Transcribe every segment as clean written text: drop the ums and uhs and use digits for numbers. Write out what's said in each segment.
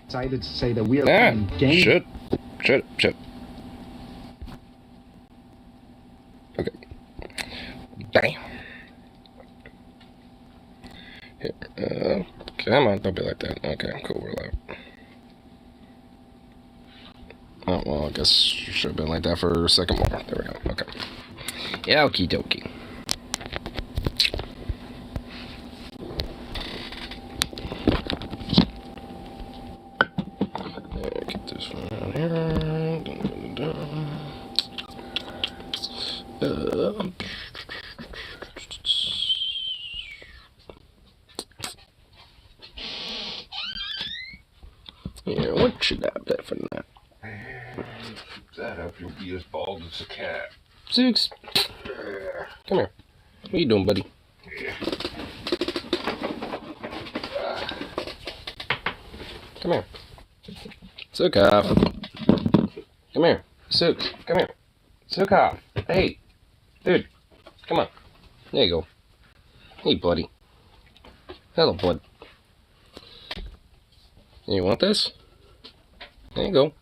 Excited to say that we are playing game. Shut. Okay. Damn. Here, come on, don't be like that. Okay, cool, we're live. Oh, well, I guess you should have been like that for a second more. There we go, okay. Yeah, okie dokie. Get this one out here. Yeah, what should I bet for that? That up, you'll be as bald as a cat. Six. Come here. What you doing, buddy? Come here. Sukov. Come here. Suk. Come here. Sukov. Hey. Dude. Come on. There you go. Hey, buddy. Hello, bud. You want this? There you go.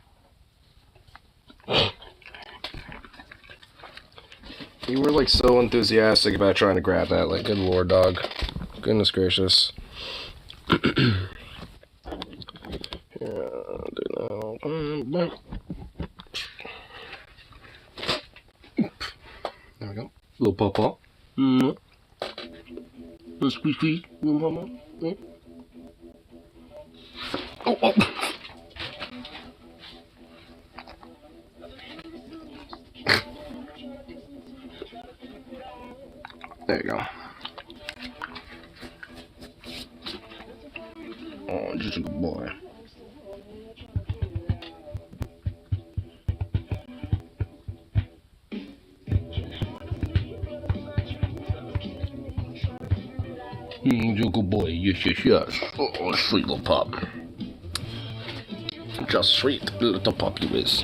You were like so enthusiastic about trying to grab that, like, good lord, dog. Goodness gracious. Here, there we go. Little pawpaw. Little squeeze. Oh. There you go. Oh, just a good boy. You're a good boy. Yes. Oh, sweet little pup. Just sweet little pup you is.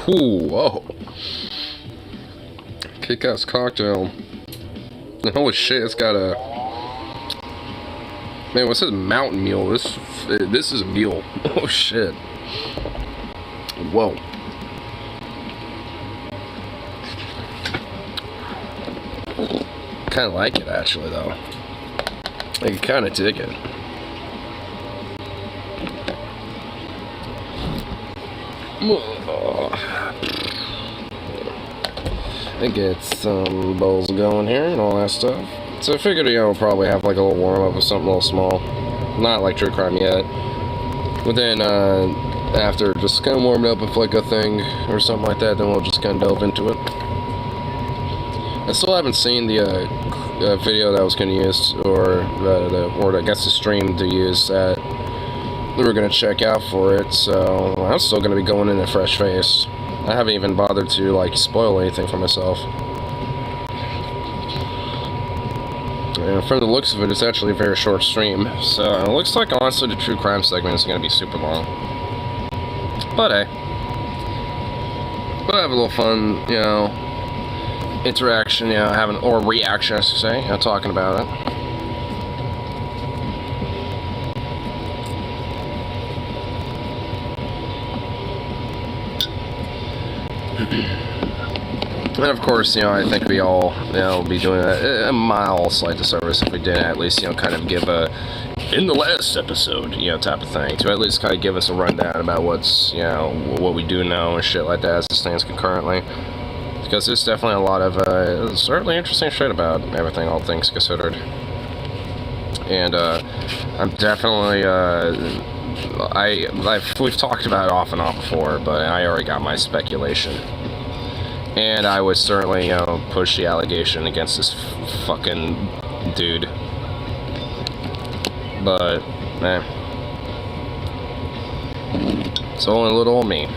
Ooh, whoa. Kick-ass cocktail. Holy shit, it's got a... Man, what's this mountain mule? This is a mule. Oh shit. Whoa. Kinda like it actually though. I can kinda dig it. I get some bowls going here and all that stuff. So I figured, probably have like a little warm up of something a little small. Not like true crime yet. But then, after just kind of warming up with like a thing or something like that, then we'll just kind of delve into it. I still haven't seen the video that I was going to use, or I guess the stream to use that we were going to check out for it, so I'm still going to be going in a fresh face. I haven't even bothered to like spoil anything for myself. And from the looks of it, it's actually a very short stream, so it looks like honestly the true crime segment is going to be super long. But hey, we'll have a little fun, interaction, or reaction, I should say, talking about it. And of course, I think we all, be doing a mild slight disservice if we did at least, kind of give a, in the last episode, type of thing, to at least kind of give us a rundown about what's, what we do know and shit like that as it stands concurrently. Because there's definitely a lot of, certainly interesting shit about everything, all things considered. and I'm definitely we've talked about it off and on before, but I already got my speculation, and I would certainly push the allegation against this fucking dude, but it's only little old me.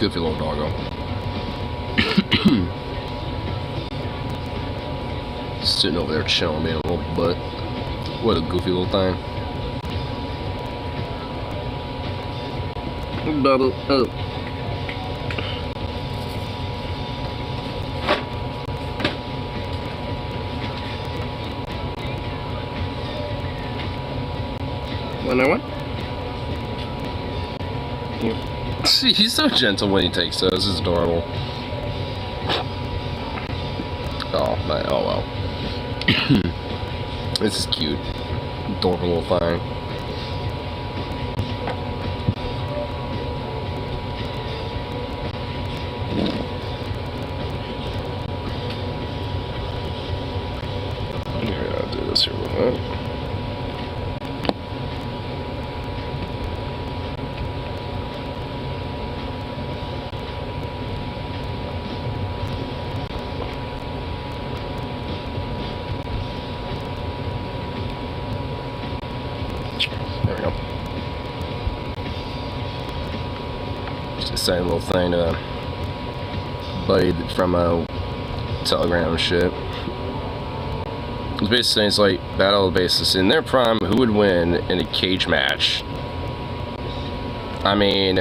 Goofy little doggo. Sitting over there chilling, being a little butt. What a goofy little thing. Bubble up. What? See, he's so gentle when he takes those. It's adorable. Oh, man. Oh, well. This is cute. Adorable little thing. Here, I'll do this here real quick. There we go. Just a sad little thing to buddy from a Telegram and shit. It's basically, it's like battle of the basis. In their prime, who would win in a cage match? I mean,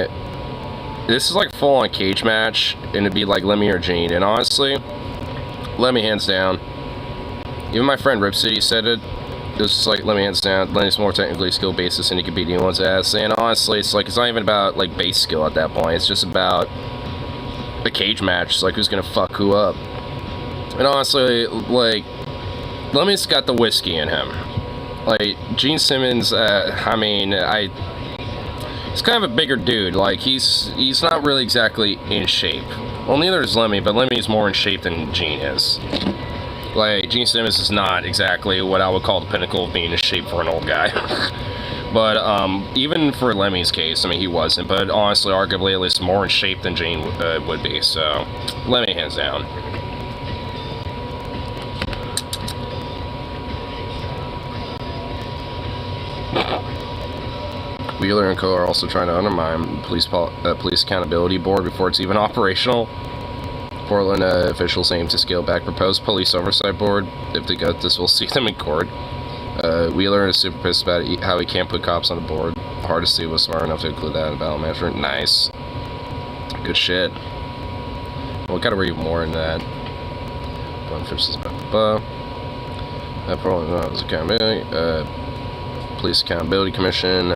this is like full on cage match, and it'd be like Lemmy or Gene. And honestly, Lemmy hands down. Even my friend Rip City said it. It was just like, let me hands down, Lenny's more technically skilled basis and he could beat anyone's ass. And honestly, it's like, it's not even about like base skill at that point. It's just about a cage match. It's like, who's gonna fuck who up. And honestly, like, Lemmy's got the whiskey in him. Like, Gene Simmons, I mean, he's kind of a bigger dude. Like, he's not really exactly in shape. Well, neither is Lemmy, but Lemmy's more in shape than Gene is. Like, Gene Simmons is not exactly what I would call the pinnacle of being in shape for an old guy. But, even for Lemmy's case, I mean, he wasn't. But honestly, arguably, at least more in shape than Gene would be. So, Lemmy hands down. Wheeler and co. are also trying to undermine police accountability board before it's even operational. Portland officials aim to scale back proposed police oversight board. If they get this, we'll see them in court. Wheeler is super pissed about how he can't put cops on the board. Hard to see was smart enough to include that in battle management. Nice. Good shit. Well, gotta read more in that. Portland accountability. Police Accountability Commission.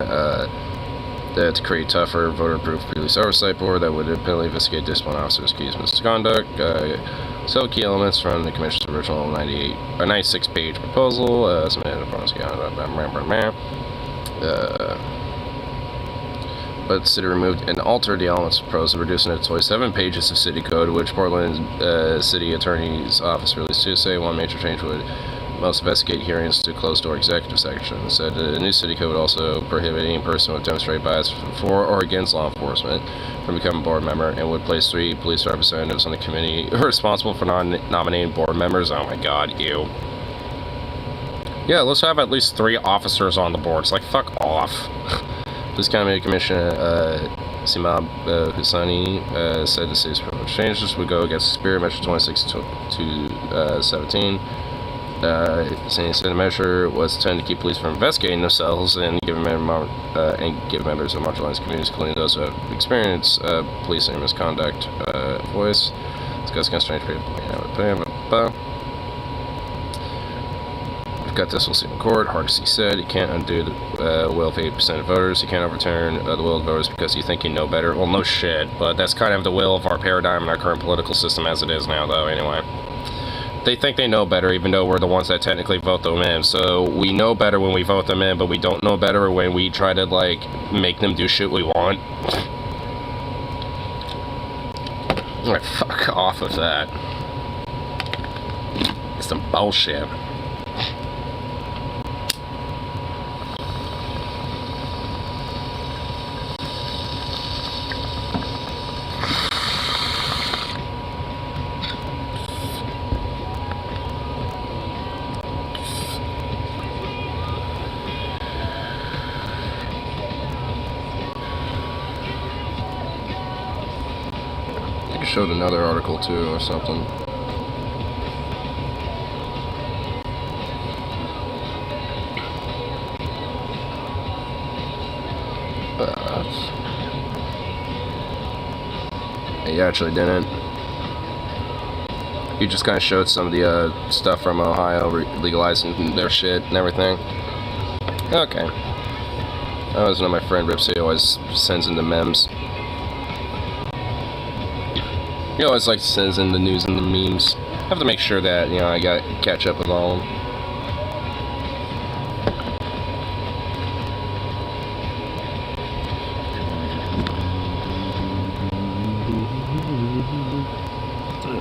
To create tougher voter-proof police oversight board that would independently investigate discipline officers' case misconduct. So key elements from the commission's original 96-page proposal submitted to but the city removed and altered the elements proposed, reducing it to 27 pages of city code, which Portland City Attorney's Office released Tuesday. One major change would most investigate hearings to closed-door executive section. Said the new city code would also prohibit any person with demonstrated bias for or against law enforcement from becoming a board member, and would place 3 police representatives on the committee responsible for nominating board members. Oh my god, ew. Yeah, let's have at least 3 officers on the board. It's like, fuck off. Police County Commissioner Simab Hussaini said the city's proposed changes would go against Spirit Measure 26 to 17. Saying the measure was intended to keep police from investigating themselves and give members of marginalized communities, including those who have experienced policing misconduct, voice. Discuss constraints. We've got this. We'll see in court. Hardesty said, "You can't undo the will of 80% of voters. You can't overturn the will of voters because you think you know better." Well, no shit, but that's kind of the will of our paradigm and our current political system as it is now, though. Anyway, they think they know better, even though we're the ones that technically vote them in. So we know better when we vote them in, but we don't know better when we try to like make them do shit we want. Like, fuck off of that. It's some bullshit. Showed another article too or something. He actually didn't. He just kind of showed some of the stuff from Ohio legalizing their shit and everything. Okay. I always know my friend Ripsy always sends in the memes. He always like sends in the news and the memes. I have to make sure that, you know, I got catch up with all of them.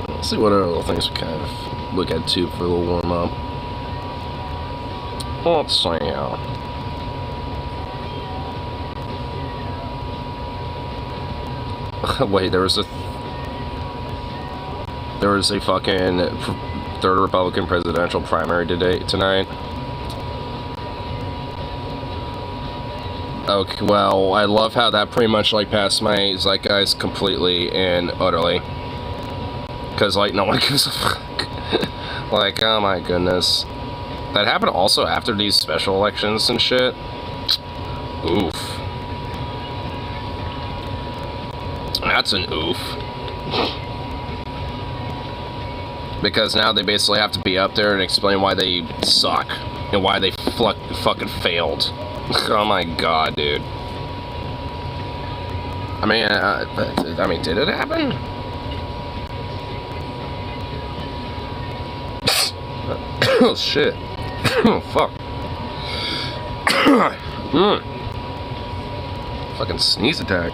Let's see what other little things we kind of look at too for a little warm up. Let's see. Wait, there was a fucking third Republican presidential primary tonight. Okay, well, I love how that pretty much like passed my zeitgeist completely and utterly. Cause like no one gives a fuck. Like, oh my goodness. That happened also after these special elections and shit. Oof. That's an oof. Because now they basically have to be up there and explain why they suck and why they fucking failed. Oh my god, dude. I mean, did it happen? Oh shit. Oh fuck. Fucking sneeze attack.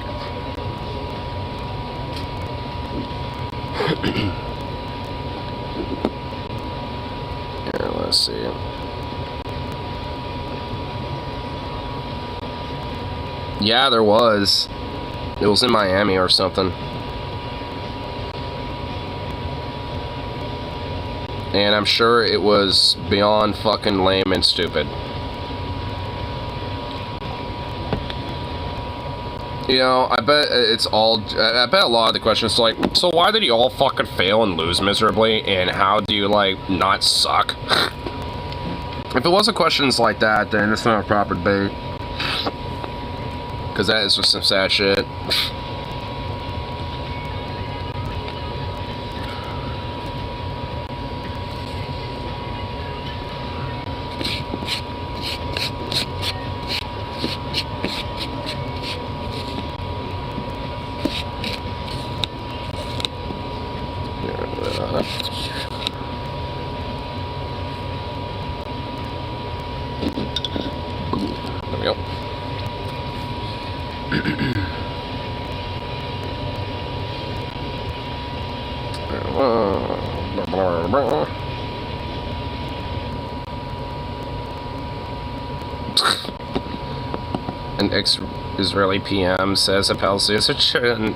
Here, let's see. Yeah, there was. It was in Miami or something. And I'm sure it was beyond fucking lame and stupid. You know, I bet I bet a lot of the questions like, so why did you all fucking fail and lose miserably, and how do you, like, not suck? If it wasn't questions like that, then it's not a proper debate. Because that is just some sad shit. There we go. An ex-Israeli PM says the Palestinians are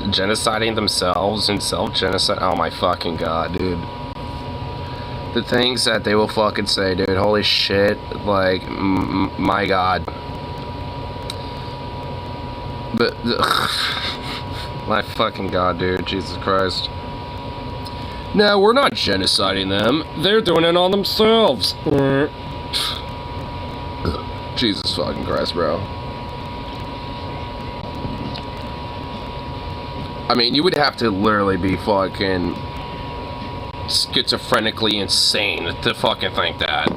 genociding themselves and self-genocide. Oh my fucking god, dude. The things that they will fucking say, dude. Holy shit. Like, my god. But, my fucking god, dude, Jesus Christ. No, we're not genociding them. They're doing it on themselves. Jesus fucking Christ, bro. I mean, you would have to literally be fucking schizophrenically insane to fucking think that.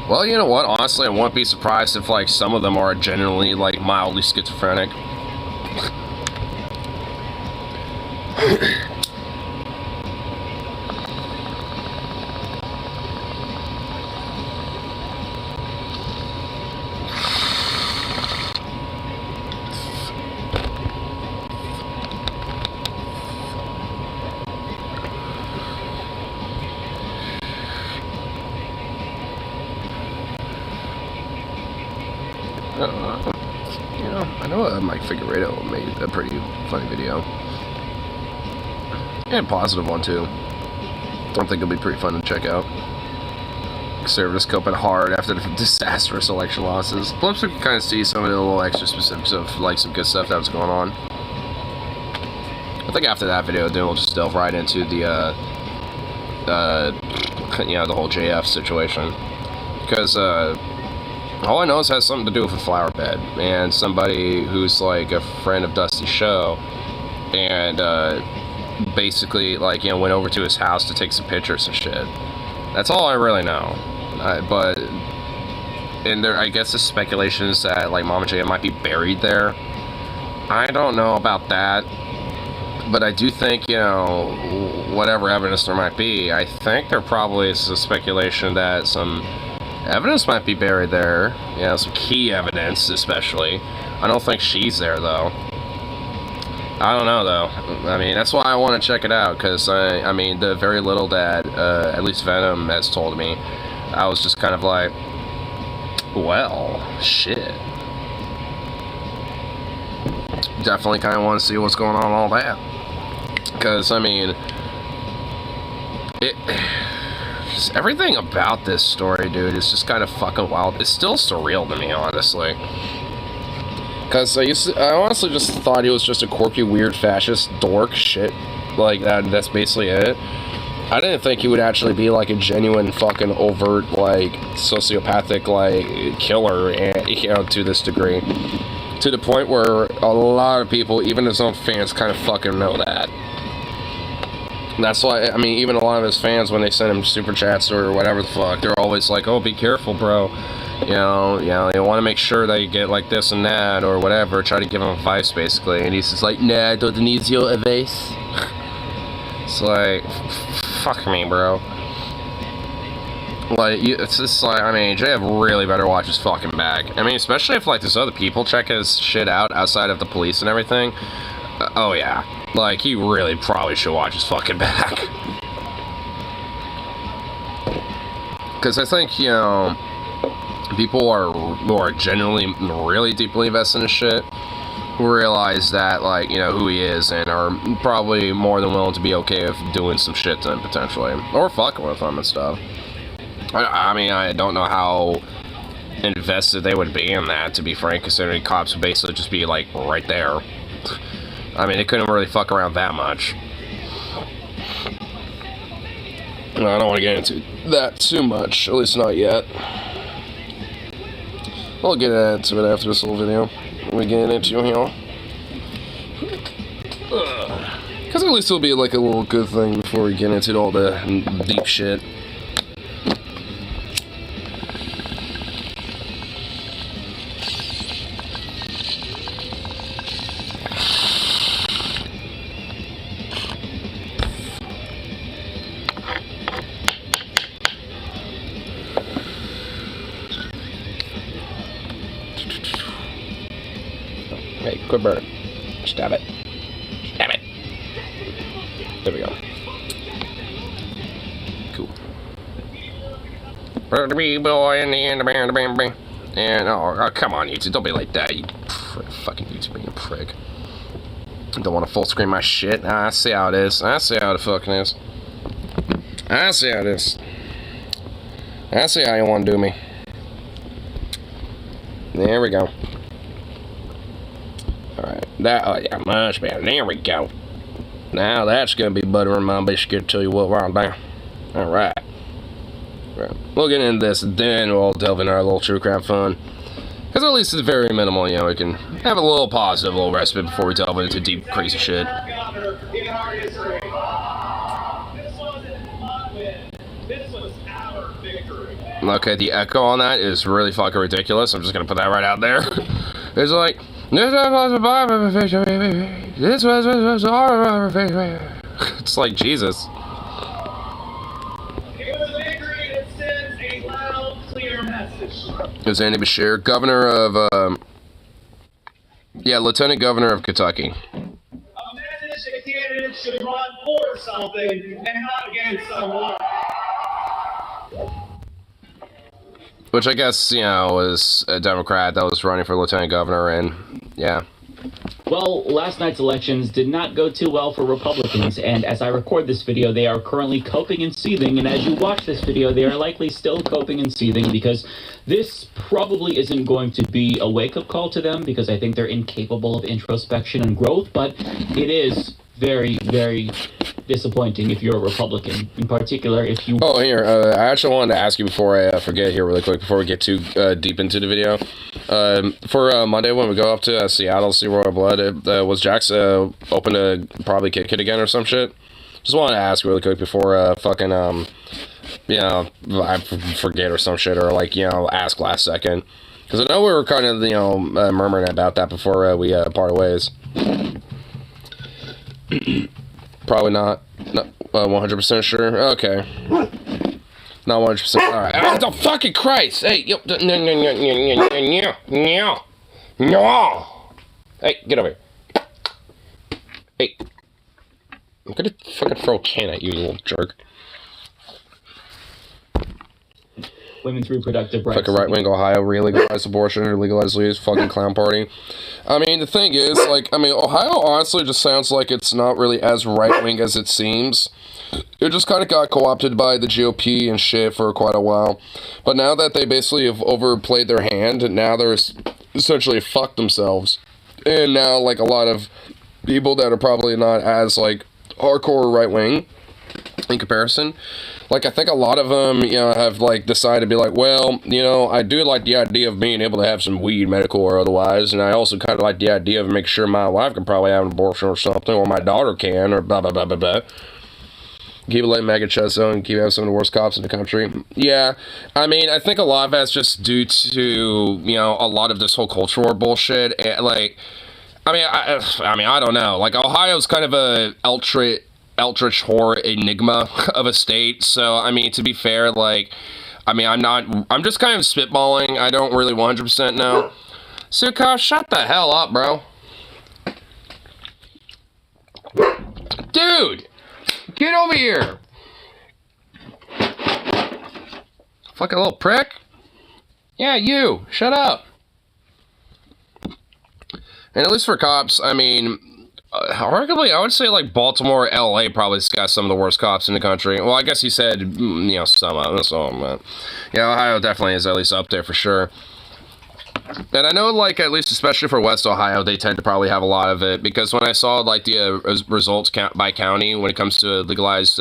Well, you know what? Honestly, I wouldn't be surprised if, like, some of them are genuinely, like, mildly schizophrenic. You know, I know Mike Figueredo made a pretty funny video. And a positive one, too. I think it'll be pretty fun to check out. Conservatives coping hard after the disastrous election losses. Plus, we can kind of see some of the little extra specifics of, like, some good stuff that was going on. I think after that video, then we'll just delve right into the, you know, the whole JF situation. Because, all I know is it has something to do with a flower bed, and somebody who's, like, a friend of Dusty's show, and, basically, like, you know, went over to his house to take some pictures and shit. That's all I really know. But, and there, I guess the speculation is that, like, MamaJF might be buried there. I don't know about that, but I do think, you know, whatever evidence there might be, I think there probably is a speculation that some evidence might be buried there. You know, some key evidence, especially. I don't think she's there, though. I don't know, though. I mean, that's why I want to check it out, because, I mean, the very little that, at least Venom has told me, I was just kind of like, well, shit. Definitely kind of want to see what's going on and all that. Because, I mean, just everything about this story, dude, is just kind of fucking wild. It's still surreal to me, honestly. Because I honestly just thought he was just a quirky, weird, fascist dork shit. Like, that's basically it. I didn't think he would actually be, like, a genuine fucking overt, like, sociopathic, like, killer, and, you know, to this degree. To the point where a lot of people, even his own fans, kind of fucking know that. And that's why, I mean, even a lot of his fans, when they send him super chats or whatever the fuck, they're always like, oh, be careful, bro. You know, you want to make sure that you get, like, this and that, or whatever. Try to give him advice, basically. And he's just like, nah, I don't need your advice. It's like, fuck me, bro. Like, it's just like, I mean, JF really better watch his fucking back. I mean, especially if, like, there's other people check his shit out outside of the police and everything. Oh, yeah. Like, he really probably should watch his fucking back. Because I think, you know, people who are genuinely really deeply invested in this shit realize that, like, you know, who he is, and are probably more than willing to be okay with doing some shit to him, potentially. Or fucking with him and stuff. I mean, I don't know how invested they would be in that, to be frank, considering cops would basically just be, like, right there. I mean, they couldn't really fuck around that much. I don't want to get into that too much, at least not yet. I'll get into it after this little video. We get into here. Because at least it'll be like a little good thing before we get into all the deep shit. Hey, quit burning. Stab it. Stab it. There we go. Cool. Boy in the end, and oh, come on, YouTube, don't be like that, you fucking YouTube being a prick. Don't want to full screen my shit. I see how it is. I see how the fucking is. I see how it is. I see how you want to do me. There we go. Alright, that, oh yeah, much better. There we go. Now that's gonna be buttering my biscuit, tell you what, right now. Alright. Right. We'll get into this, and then we'll delve into our little true crime fun. Because at least it's very minimal, you know, we can have a little positive, little respite before we delve into deep, crazy shit. Okay, the echo on that is really fucking ridiculous. I'm just gonna put that right out there. It's like, this was our it's like, Jesus. Is Andy Bashir, governor of, yeah, Lieutenant Governor of Kentucky. A message that candidates should run for something and not against someone. Which I guess, you know, was a Democrat that was running for Lieutenant Governor, and, yeah. Well, last night's elections did not go too well for Republicans, and as I record this video, they are currently coping and seething, and as you watch this video, they are likely still coping and seething, because this probably isn't going to be a wake-up call to them, because I think they're incapable of introspection and growth, but it is very, very disappointing if you're a Republican, in particular if you... Oh, here, I actually wanted to ask you before I forget here really quick, before we get too deep into the video. For Monday when we go up to Seattle, see Royal Blood, was Jax open to probably kick it again or some shit? Just wanted to ask really quick before fucking, you know, I forget or some shit, or like, you know, ask last second. Because I know we were kind of, you know, murmuring about that before we parted ways. Probably not 100% sure. Okay. Not 100%. Alright. Oh, the fucking Christ! Hey, yo. No. Hey, get over here. Hey. I'm gonna fucking throw a can at you, you little jerk. Women's reproductive rights. Fucking right-wing Ohio re-legalized abortion or legalized leaves, fucking clown party. I mean, the thing is, like, I mean, Ohio honestly just sounds like it's not really as right-wing as it seems. It just kind of got co-opted by the GOP and shit for quite a while. But now that they basically have overplayed their hand, now they're essentially fucked themselves. And now, like, a lot of people that are probably not as, like, hardcore right-wing in comparison, like, I think a lot of them, you know, have, like, decided to be like, well, you know, I do like the idea of being able to have some weed, medical or otherwise, and I also kind of like the idea of making sure my wife can probably have an abortion or something, or my daughter can, or blah, blah, blah, blah, blah. Keep it letting MAGA chest zone and keep having some of the worst cops in the country. Yeah, I mean, I think a lot of that's just due to, you know, a lot of this whole culture war bullshit, and, like, I mean, I don't know, like, Ohio's kind of a Eldritch horror enigma of a state, so, I mean, to be fair, like, I mean, I'm just kind of spitballing, I don't really 100% know. Suka, shut the hell up, bro. Dude! Get over here! Fucking little prick. Yeah, you! Shut up! And at least for cops, I mean, arguably, I would say, like, Baltimore, LA probably got some of the worst cops in the country. Well, I guess you said, you know, some of them, but yeah, Ohio definitely is at least up there for sure. And I know, like, at least especially for West Ohio, they tend to probably have a lot of it, because when I saw, like, the results by county when it comes to legalized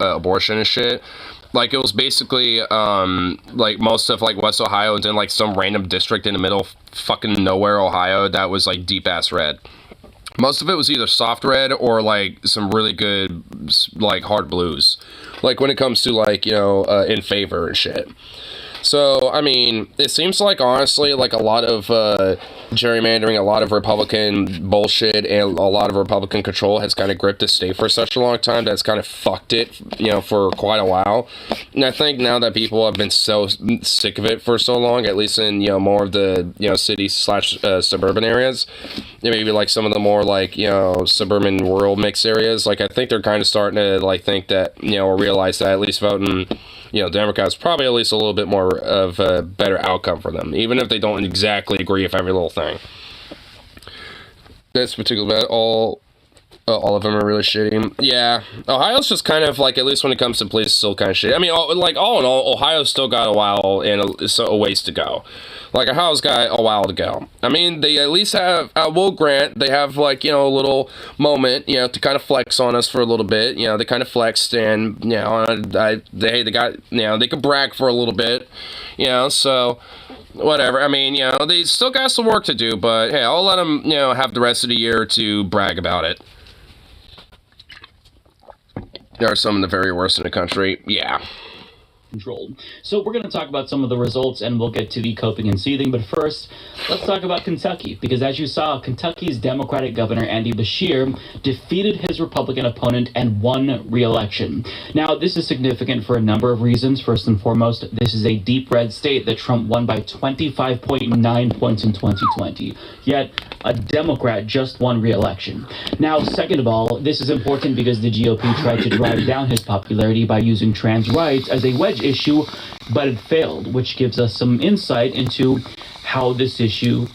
abortion and shit, like, it was basically, like, most of, like, West Ohio and then, like, some random district in the middle of fucking nowhere, Ohio, that was, like, deep-ass red. Most of it was either soft red or, like, some really good, like, hard blues. Like, when it comes to, like, you know, in favor and shit. So, I mean, it seems like, honestly, like, a lot of gerrymandering, a lot of Republican bullshit, and a lot of Republican control has kind of gripped the state for such a long time that's kind of fucked it, you know, for quite a while. And I think now that people have been so sick of it for so long, at least in, you know, more of the, you know, city/suburban areas, maybe, like, some of the more, like, you know, suburban rural mix areas, like, I think they're kind of starting to, like, think that, you know, or realize that at least voting, you know, Democrats probably at least a little bit more of a better outcome for them, even if they don't exactly agree with every little thing. This particular bet, all All of them are really shitty. Yeah, Ohio's just kind of like, at least when it comes to police, still kind of shitty. I mean, all in all, Ohio's still got a while and a ways to go. Like, Ohio's got a while to go. I mean, they at least have, will grant, they have, like, a little moment, to kind of flex on us for a little bit. They kind of flexed, and, they got, they could brag for a little bit, so, whatever. I mean, they still got some work to do, but, hey, I'll let them, have the rest of the year to brag about it. There are some of the very worst in the country, yeah. Controlled. So we're going to talk about some of the results, and we'll get to the coping and seething, but first, let's talk about Kentucky, because as you saw, Kentucky's Democratic Governor Andy Beshear defeated his Republican opponent and won re-election. Now, this is significant for a number of reasons. First and foremost, this is a deep red state that Trump won by 25.9 points in 2020, yet a Democrat just won re-election. Now, second of all, this is important because the GOP tried to drive down his popularity by using trans rights as a wedge issue, but it failed, which gives us some insight into how this issue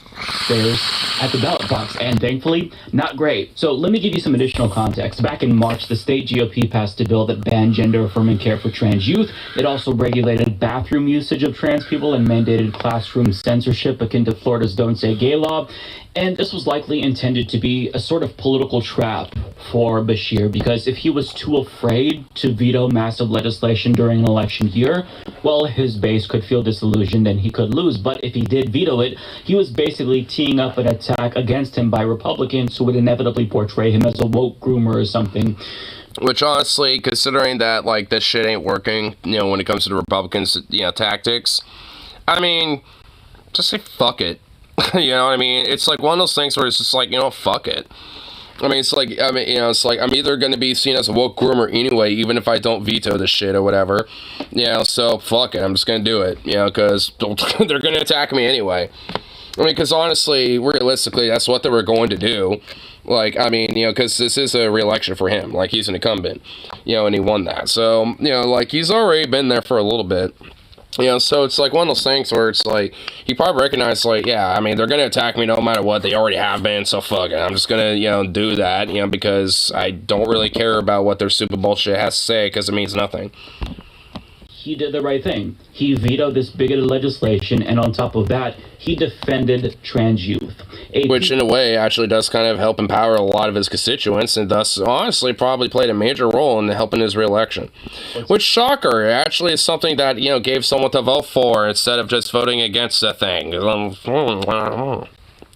fares at the ballot box, and thankfully, not great. So let me give you some additional context. Back in March, the state GOP passed a bill that banned gender-affirming care for trans youth. It also regulated bathroom usage of trans people and mandated classroom censorship akin to Florida's Don't Say Gay law. And this was likely intended to be a sort of political trap for Beshear, because if he was too afraid to veto massive legislation during an election year, well, his base could feel disillusioned and he could lose. But if he did veto it, he was basically teeing up an attack against him by Republicans who would inevitably portray him as a woke groomer or something. Which, honestly, considering that, like, this shit ain't working, when it comes to the Republicans, tactics, I mean, just say fuck it. You know what I mean? It's like one of those things where it's just like, fuck it. I mean, it's like, it's like I'm either going to be seen as a woke groomer anyway, even if I don't veto this shit or whatever. So fuck it. I'm just going to do it, because they're going to attack me anyway. I mean, because honestly, realistically, that's what they were going to do. Like, I mean, because this is a re-election for him. Like, he's an incumbent, and he won that. So, like, he's already been there for a little bit. So it's like one of those things where it's like, he probably recognized, like, yeah, I mean, they're going to attack me no matter what. They already have been, so fuck it. I'm just going to, do that, because I don't really care about what their stupid bullshit has to say, because it means nothing. He did the right thing. He vetoed this bigoted legislation, and on top of that, he defended trans youth. Which, in a way, actually does kind of help empower a lot of his constituents, and thus, honestly, probably played a major role in helping his re-election. Which, shocker, actually is something that, gave someone to vote for instead of just voting against the thing.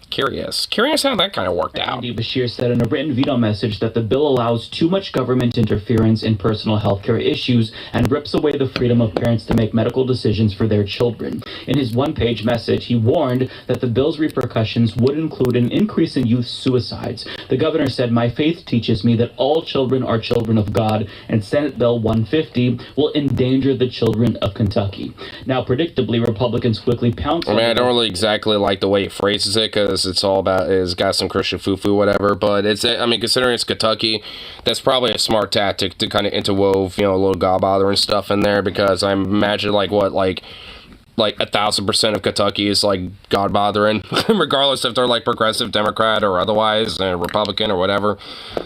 Curious how that kind of worked out. Andy Beshear said in a written veto message that the bill allows too much government interference in personal health care issues and rips away the freedom of parents to make medical decisions for their children. In his one-page message, he warned that the bill's repercussions would include an increase in youth suicides. The governor said, "My faith teaches me that all children are children of God, and Senate Bill 150 will endanger the children of Kentucky." Now, predictably, Republicans quickly pounced on I don't really exactly like the way he phrases it, because it's all about, it's got some Christian foo-foo, whatever, but it's, I mean, considering it's Kentucky, that's probably a smart tactic to kind of interwove, a little God-bothering stuff in there, because I imagine, like 1,000% of Kentucky is, like, God-bothering, regardless if they're, like, progressive Democrat or otherwise, Republican or whatever.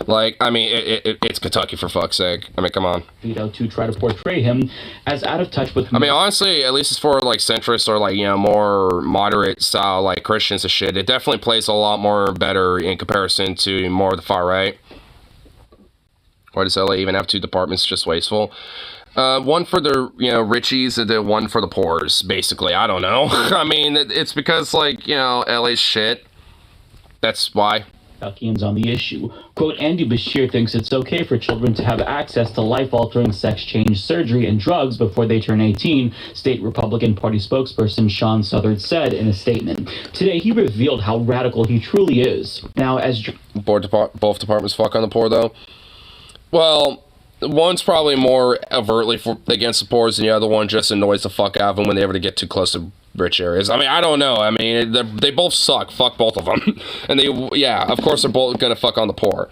Like, I mean, it's Kentucky, for fuck's sake. I mean, come on. Veto to try to portray him as out of touch with... I mean, honestly, at least it's for, like, centrists or, like, more moderate style, like, Christians and shit. It definitely plays a lot more better in comparison to more of the far right. Why does LA even have two departments? Just wasteful. One for the, richies and then one for the poors, basically. I don't know. I mean, it's because, like, LA's shit. That's why. Kentuckians on the issue. Quote, Andy Beshear thinks it's okay for children to have access to life-altering sex change surgery and drugs before they turn 18, State Republican Party spokesperson Sean Southard said in a statement. Today, he revealed how radical he truly is. Now, as... Both departments fuck on the poor, though? Well... One's probably more overtly against the poor, and the other one just annoys the fuck out of them when they ever get too close to rich areas. I mean, I don't know. I mean, they both suck. Fuck both of them. And of course they're both gonna fuck on the poor.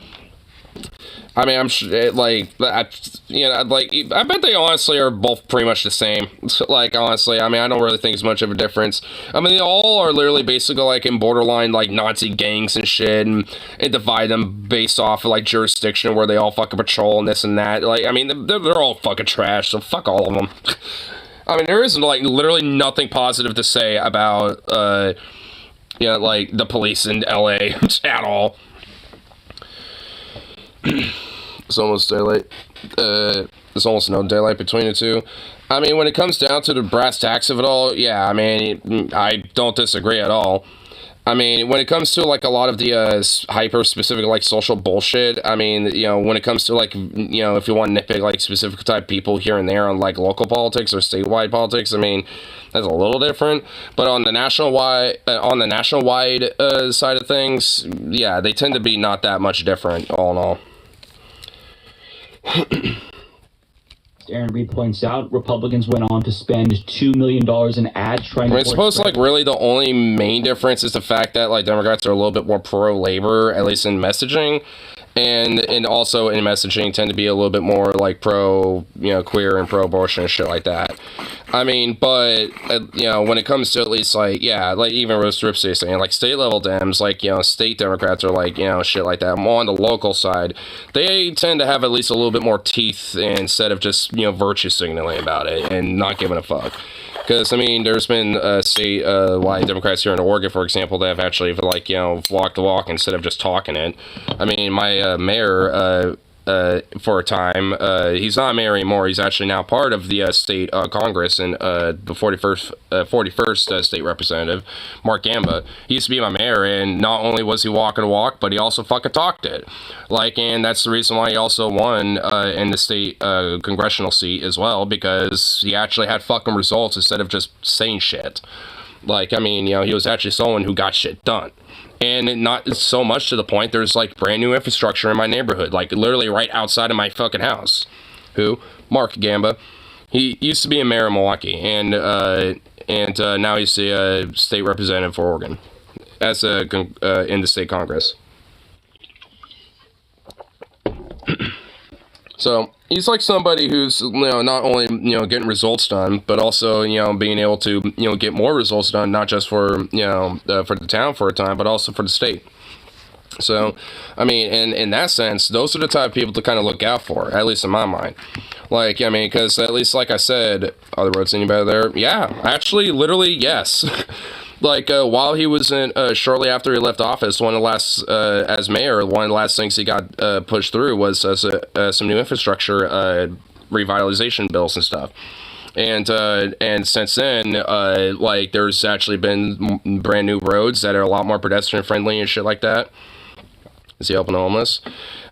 I mean, I'm sure, like, I bet they honestly are both pretty much the same. Like, honestly, I mean, I don't really think it's much of a difference. I mean, they all are literally basically, like, in borderline, like, Nazi gangs and shit, and divide them based off of, like, jurisdiction where they all fucking patrol and this and that. Like, I mean, they're all fucking trash, so fuck all of them. I mean, there is, like, literally nothing positive to say about, like, the police in LA at all. It's almost daylight. There's almost no daylight between the two. I mean, when it comes down to the brass tacks of it all, yeah, I mean, I don't disagree at all. I mean, when it comes to, like, a lot of the hyper-specific, like, social bullshit, I mean, you know, when it comes to, like, you know, if you want to nitpick, like, specific type people here and there on, like, local politics or statewide politics, I mean, that's a little different. But on the national-wide side of things, yeah, they tend to be not that much different, all in all. Aaron Reed points out, Republicans went on to spend $2 million in ads trying to... I suppose, like, really the only main difference is the fact that, like, Democrats are a little bit more pro-labor, at least in messaging, and also in messaging tend to be a little bit more, like, pro, you know, queer and pro-abortion and shit like that. I mean, but, you know, when it comes to at least, like, yeah, like, even Rose Ripsey saying, like, state-level Dems, like, you know, state Democrats are, like, you know, shit like that. More on the local side, they tend to have at least a little bit more teeth instead of just, you know, virtue signaling about it and not giving a fuck. Because, I mean, there's been state-wide Democrats here in Oregon, for example, that have actually, like, you know, walked the walk instead of just talking it. I mean, my mayor, for a time, he's not mayor anymore. He's actually now part of the state Congress and the 41st state representative, Mark Gamba. He used to be my mayor, and not only was he walking a walk, but he also fucking talked it. Like, and that's the reason why he also won in the state congressional seat as well, because he actually had fucking results instead of just saying shit. Like, I mean, you know, he was actually someone who got shit done. And not so much to the point, there's, like, brand new infrastructure in my neighborhood, like, literally right outside of my fucking house. Who? Mark Gamba. He used to be a mayor of Milwaukee, and now he's a state representative for Oregon, as in the state Congress. So, he's like somebody who's, you know, not only, you know, getting results done, but also, you know, being able to, you know, get more results done, not just for, you know, for the town for a time, but also for the state. So, I mean, in that sense, those are the type of people to kind of look out for, at least in my mind. Like, I mean, because at least, like I said, are the roads any better there? Yeah, actually, literally, yes. Like, while he was in, shortly after he left office, one of the last, as mayor, one of the last things he got pushed through was some new infrastructure revitalization bills and stuff. And since then, like, there's actually been brand new roads that are a lot more pedestrian friendly and shit like that. Is he helping the homeless?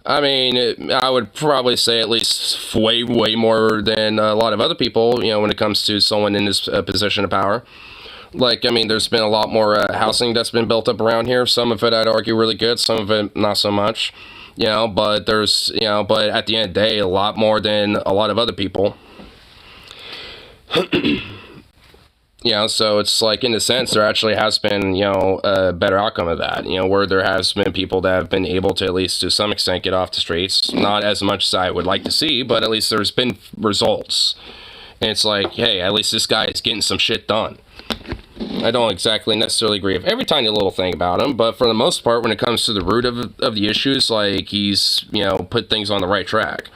I mean, I would probably say at least way more than a lot of other people, you know, when it comes to someone in this position of power. Like, I mean, there's been a lot more housing that's been built up around here. Some of it, I'd argue, really good. Some of it, not so much. You know, but there's, you know, but at the end of the day, a lot more than a lot of other people. You know, so it's like, in a sense, there actually has been, you know, a better outcome of that. You know, where there has been people that have been able to, at least to some extent, get off the streets. Not as much as I would like to see, but at least there's been results. And it's like, hey, at least this guy is getting some shit done. I don't exactly necessarily agree with every tiny little thing about him, but for the most part, when it comes to the root of the issues, like, he's, you know, put things on the right track.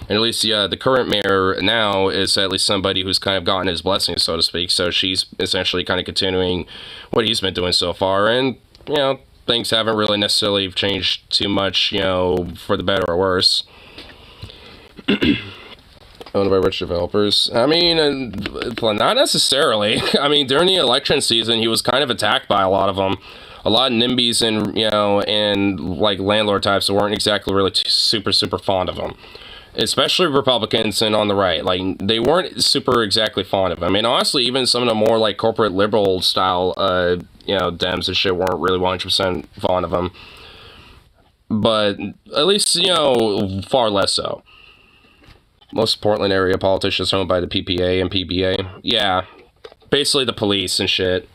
And at least the current mayor now is at least somebody who's kind of gotten his blessings, so to speak. So she's essentially kind of continuing what he's been doing so far. And, you know, things haven't really necessarily changed too much, you know, for the better or worse. Owned by rich developers. I mean, not necessarily. I mean, during the election season, he was kind of attacked by a lot of them. A lot of NIMBYs and, you know, and, like, landlord types that weren't exactly really super fond of him. Especially Republicans and on the right. Like, they weren't super exactly fond of him. I mean, honestly, even some of the more, like, corporate liberal style, you know, Dems and shit weren't really 100% fond of him. But at least, you know, far less so. Most Portland area politicians owned by the PPA and PBA. Yeah, basically the police and shit.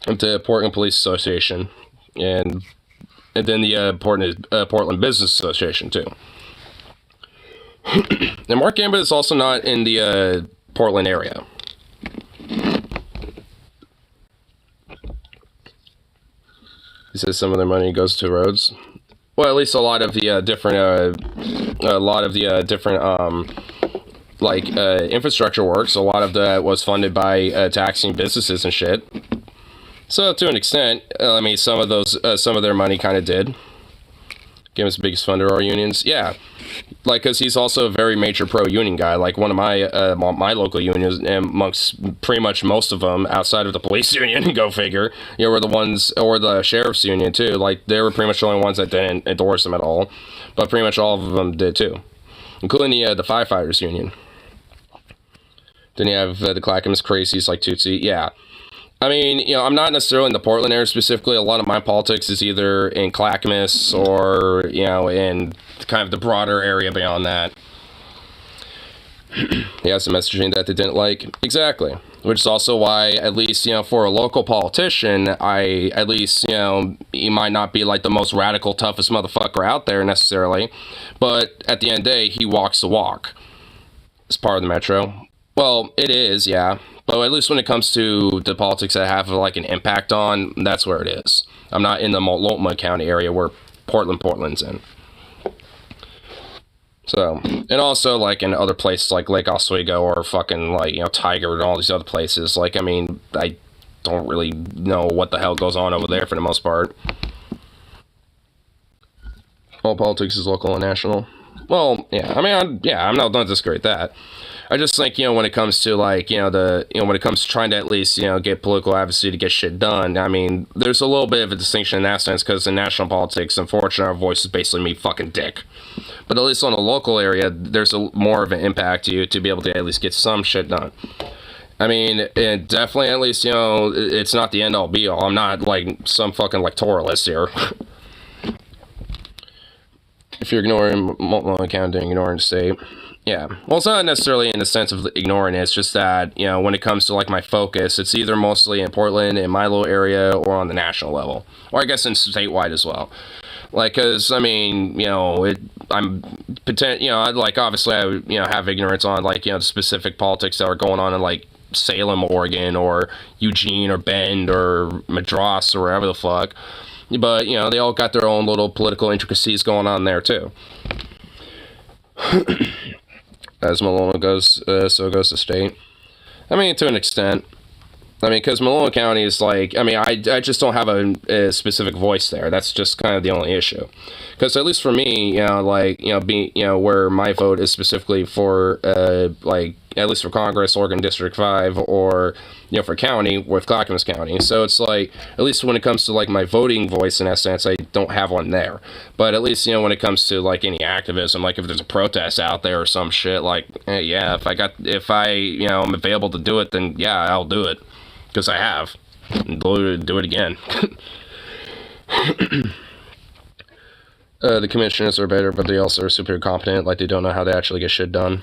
The Portland Police Association. And and then the Portland Business Association too. And Mark Gambit is also not in the Portland area. He says some of their money goes to roads. Well, at least a lot of the infrastructure works. A lot of that was funded by taxing businesses and shit. So to an extent, I mean, some of their money kind of did. Give us the biggest funder our unions, yeah. Like, because he's also a very major pro-union guy. Like, one of my local unions, and amongst pretty much most of them, outside of the police union, go figure, you know, were the ones, or the sheriff's union, too. Like, they were pretty much the only ones that didn't endorse him at all. But pretty much all of them did, too. Including the firefighters union. Then you have the Clackamas Crazies, like Tootsie, yeah. I mean, you know, I'm not necessarily in the Portland area specifically. A lot of my politics is either in Clackamas or, you know, in kind of the broader area beyond that. He has some messaging that they didn't like. Exactly. Which is also why, at least, you know, for a local politician, at least, you know, he might not be like the most radical, toughest motherfucker out there necessarily. But at the end of the day, he walks the walk. It's part of the Metro. Well, it is, yeah. But at least when it comes to the politics that have like an impact on, that's where it is. I'm not in the Multnomah County area where Portland's in. So, and also like in other places like Lake Oswego or fucking like, you know, Tiger and all these other places. Like, I mean, I don't really know what the hell goes on over there for the most part. All politics is local and national. Well, yeah, I mean, I'm not going to disagree with that. I just think, you know, when it comes to like, you know, when it comes to trying to at least, you know, get political advocacy to get shit done, I mean, there's a little bit of a distinction in that sense, because in national politics, unfortunately, our voice is basically me fucking dick. But at least on the local area, there's more of an impact to you to be able to at least get some shit done. I mean, it definitely, at least, you know, it's not the end-all be-all. I'm not like some fucking electoralist here. If you're ignoring Multnomah County, ignoring the state. Yeah, well, it's not necessarily in the sense of ignoring it. It's just that, you know, when it comes to like my focus, it's either mostly in Portland, in my little area, or on the national level, or I guess in statewide as well. Like, cause I mean, you know, I'd like, obviously I would, you know, have ignorance on like, you know, the specific politics that are going on in like Salem, Oregon, or Eugene, or Bend, or Madras, or wherever the fuck. But, you know, they all got their own little political intricacies going on there too. As Multnomah goes, so goes the state. I mean, to an extent. I mean, because Multnomah County is like, I mean, I just don't have a specific voice there. That's just kind of the only issue. Because at least for me, you know, like, you know, where my vote is specifically for, like, at least for Congress, Oregon District 5, or, you know, for county, with Clackamas County. So it's like, at least when it comes to, like, my voting voice, in that sense, I don't have one there. But at least, you know, when it comes to, like, any activism, like, if there's a protest out there or some shit, like, yeah, if I, you know, am available to do it, then, yeah, I'll do it. Because I have. And do it again. The commissioners are better, but they also are super competent. Like, they don't know how to actually get shit done.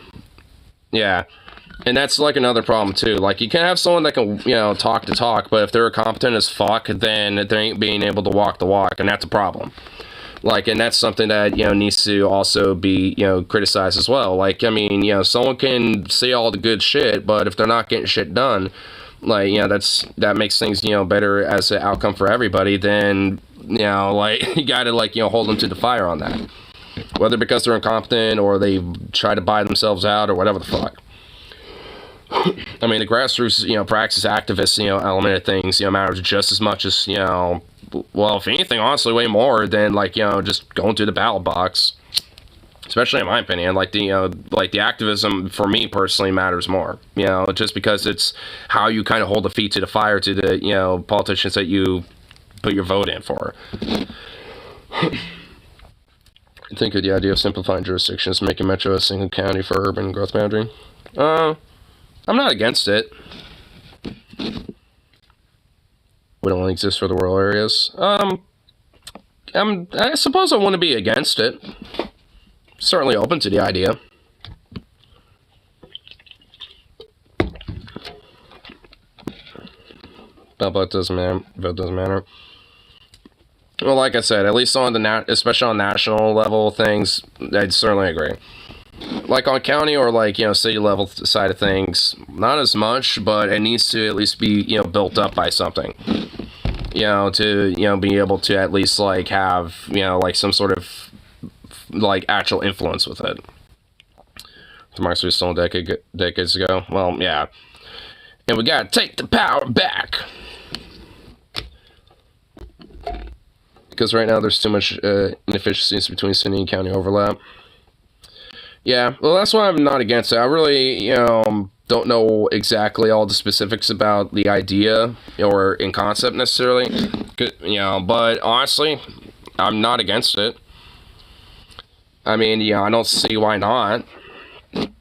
Yeah. And that's, like, another problem, too. Like, you can have someone that can, you know, talk the talk, but if they're competent as fuck, then they ain't being able to walk the walk, and that's a problem. Like, and that's something that, you know, needs to also be, you know, criticized as well. Like, I mean, you know, someone can say all the good shit, but if they're not getting shit done, like, you know, that makes things, you know, better as an outcome for everybody, then, you know, like, you gotta, like, you know, hold them to the fire on that. Whether because they're incompetent, or they try to buy themselves out, or whatever the fuck. I mean, the grassroots, you know, praxis activist, you know, element of things, you know, matters just as much as, you know, well, if anything, honestly, way more than, like, you know, just going through the ballot box. Especially in my opinion, like, the, you know, like, the activism for me personally matters more, you know, just because it's how you kind of hold the feet to the fire to the, you know, politicians that you put your vote in for. Think of the idea of simplifying jurisdictions, making Metro a single county for urban growth boundary. I'm not against it. Would only exist for the rural areas. I suppose I want to be against it. Certainly open to the idea. But it doesn't matter. Vote doesn't matter. Well, like I said, at least on the especially on national level things, I'd certainly agree. Like on county or like, you know, city level side of things, not as much, but it needs to at least be, you know, built up by something. You know, to, you know, be able to at least like have, you know, like some sort of like actual influence with it. Democracy was stolen decades ago. Well, yeah. And we gotta take the power back. Because right now there's too much inefficiencies between city and county overlap. Yeah, well, that's why I'm not against it. I really, you know, don't know exactly all the specifics about the idea or in concept necessarily, you know, but honestly, I'm not against it. I mean, yeah, I don't see why not. Here,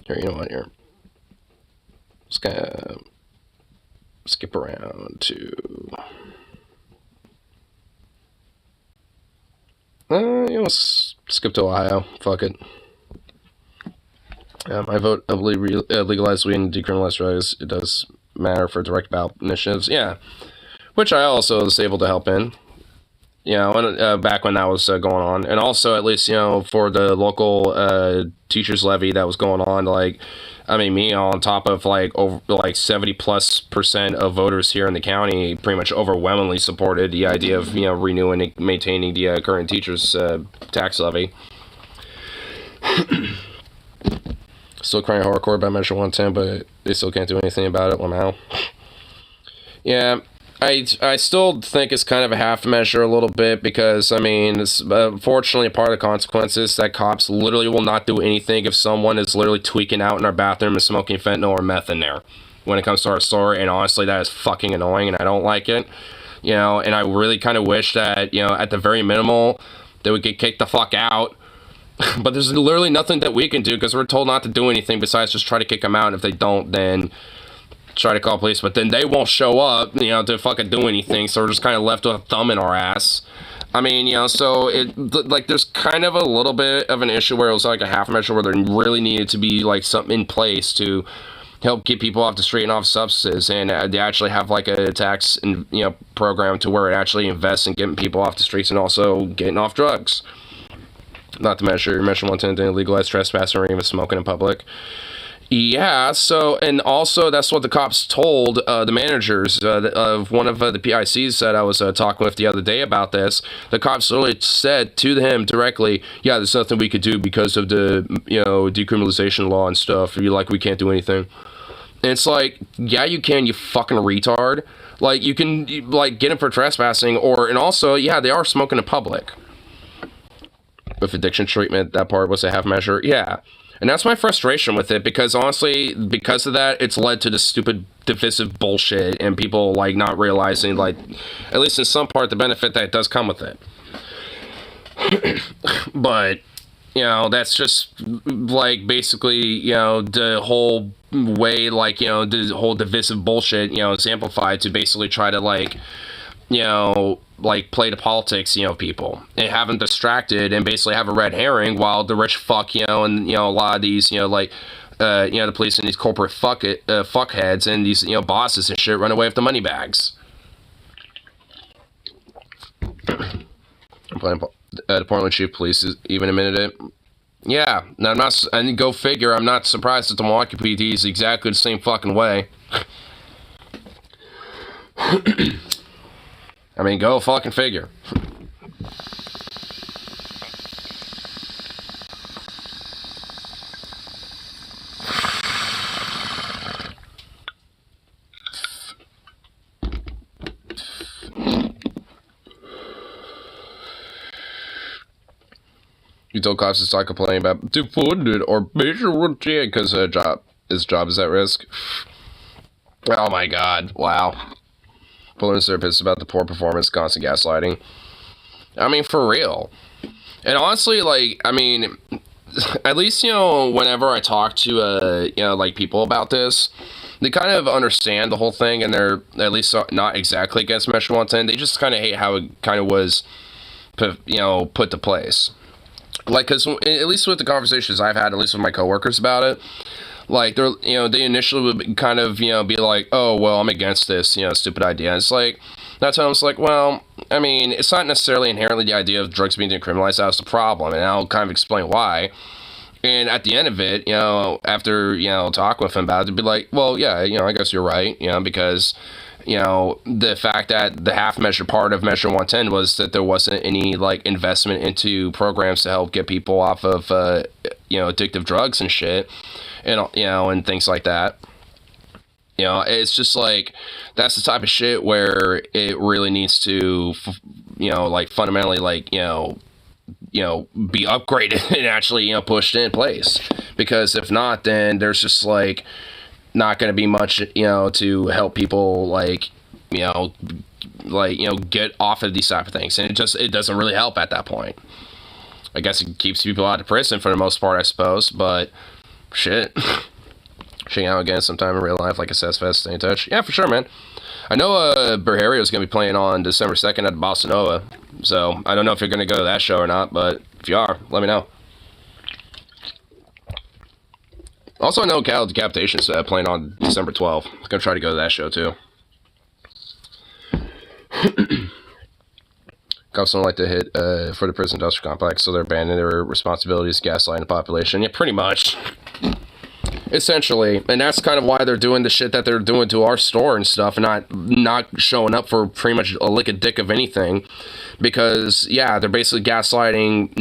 you know what, here. Just kind of skip around to... you know, skip to Ohio. Fuck it. I vote heavily legalize weed and decriminalize drugs. It does matter for direct ballot initiatives. Yeah. Which I also was able to help in. You know, when, back when that was going on. And also, at least, you know, for the local teachers levy that was going on, like, I mean, me on top of like over like 70+% of voters here in the county pretty much overwhelmingly supported the idea of, you know, renewing and maintaining the current teachers tax levy. Still crying hardcore about Measure 110, but they still can't do anything about it. Well, now, yeah. I still think it's kind of a half measure a little bit because, I mean, it's, unfortunately, part of the consequences that cops literally will not do anything if someone is literally tweaking out in our bathroom and smoking fentanyl or meth in there when it comes to our store, and honestly, that is fucking annoying, and I don't like it, you know, and I really kind of wish that, you know, at the very minimal, that we could kick the fuck out, but there's literally nothing that we can do because we're told not to do anything besides just try to kick them out. If they don't, then... try to call police, but then they won't show up, you know, to fucking do anything, so we're just kind of left with a thumb in our ass. I mean, you know, so it, like, there's kind of a little bit of an issue where it was like a half measure where there really needed to be, like, something in place to help get people off the street and off substances, and they actually have, like, a tax, and, you know, program to where it actually invests in getting people off the streets and also getting off drugs. Not to Measure 110 didn't legalize trespassing or even smoking in public. Yeah, so, and also that's what the cops told the managers of one of the PICs that I was talking with the other day about this. The cops literally said to him directly, yeah, there's nothing we could do because of the, you know, decriminalization law and stuff. You're like, we can't do anything. And it's like, yeah, you can, you fucking retard. Like, you can, like, get him for trespassing, or, and also, yeah, they are smoking in public. With addiction treatment, that part was a half measure, yeah. And that's my frustration with it, because honestly, because of that, it's led to this stupid divisive bullshit and people, like, not realizing, like, at least in some part, the benefit that does come with it. But, you know, that's just, like, basically, you know, the whole way, like, you know, the whole divisive bullshit, you know, is amplified to basically try to, like, you know, like, play the politics, you know, people, and have them distracted and basically have a red herring while the rich fuck, you know, and, you know, a lot of these, you know, like, you know, the police and these corporate fuckheads and these, you know, bosses and shit run away with the money bags. The Portland Chief Police is even admitted it. Yeah, now I'm not, and go figure, I'm not surprised that the Milwaukee PD is exactly the same fucking way. I mean, go fucking figure. You told cops to start complaining about defunded or Measure 110 because his job is at risk. Oh my god, wow. Pulling pissed about the poor performance, constant gaslighting. I mean, for real. And honestly, like, I mean, at least, you know, whenever I talk to, you know, like, people about this, they kind of understand the whole thing, and they're at least not exactly against Measure 110. They just kind of hate how it kind of was, you know, put to place. Like, because at least with the conversations I've had, at least with my coworkers about it, like they're, they initially would kind of, be like, oh, well, I'm against this, stupid idea. And it's like, that's how I was like, well, I mean, it's not necessarily inherently the idea of drugs being decriminalized that's the problem, and I'll kind of explain why. And at the end of it, after, talking with him about it, to be like, well, yeah, I guess you're right, because, the fact that the half measure part of Measure 110 was that there wasn't any, like, investment into programs to help get people off of, addictive drugs and shit, and, and things like that. It's just like, that's the type of shit where it really needs to, like, fundamentally, like, be upgraded and actually, pushed in place. Because if not, then there's just, like, not going to be much, to help people, like, get off of these type of things. And it doesn't really help at that point. I guess it keeps people out of prison for the most part, I suppose, but shit. Hang out again sometime in real life, like a Cess Fest, stay in touch. Yeah, for sure, man. I know Berhario is going to be playing on December 2nd at Bossa Nova, so I don't know if you're going to go to that show or not, but if you are, let me know. Also, I know Cal Decapitation is playing on December 12th. I'm going to try to go to that show, too. Cops don't like to hit for the prison industrial complex, so they're abandoning their responsibilities, gaslighting the population. Yeah, pretty much. Essentially, and that's kind of why they're doing the shit that they're doing to our store and stuff, and not showing up for pretty much a lick of dick of anything, because yeah, they're basically gaslighting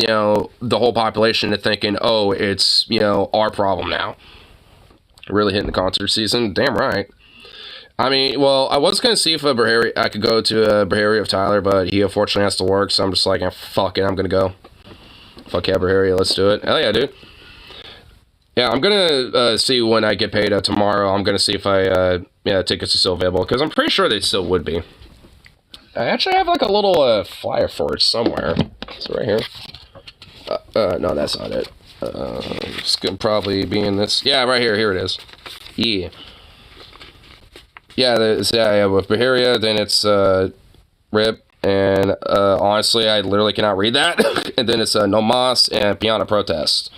the whole population into thinking, oh, it's our problem now. Really hitting the concert season, damn right. I mean, well, I was gonna see if I could go to Berhario of Tyler, but he unfortunately has to work, so I'm just like, fuck it, I'm gonna go. Fuck yeah, Berhario, let's do it. Hell yeah, dude. Yeah, I'm gonna see when I get paid tomorrow. I'm gonna see if tickets are still available, because I'm pretty sure they still would be. I actually have like a little flyer for it somewhere. It's right here. No, that's not it. It's gonna probably be in this. Yeah, right here. Here it is. Yeah. Yeah, with Beharia, then it's RIP, and honestly, I literally cannot read that. And then it's No Mas and Piano Protest.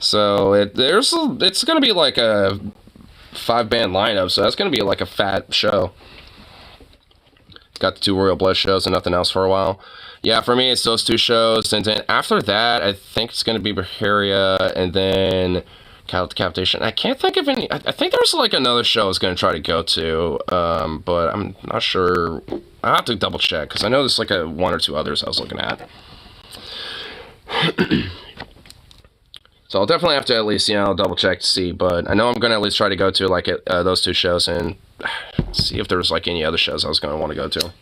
So it's gonna be like a 5-band lineup, so that's gonna be like a fat show. Got the 2 Royal Blood shows and nothing else for a while. Yeah, for me it's those 2 shows, and then after that I think it's gonna be Beharia and then Cattle Decapitation. I can't think of any. I think there's like another show I was gonna try to go to, but I'm not sure. I have to double check because I know there's like 1 or 2 others I was looking at. So I'll definitely have to at least, double check to see, but I know I'm going to at least try to go to, like, those 2 shows and see if there's, like, any other shows I was going to want to go to.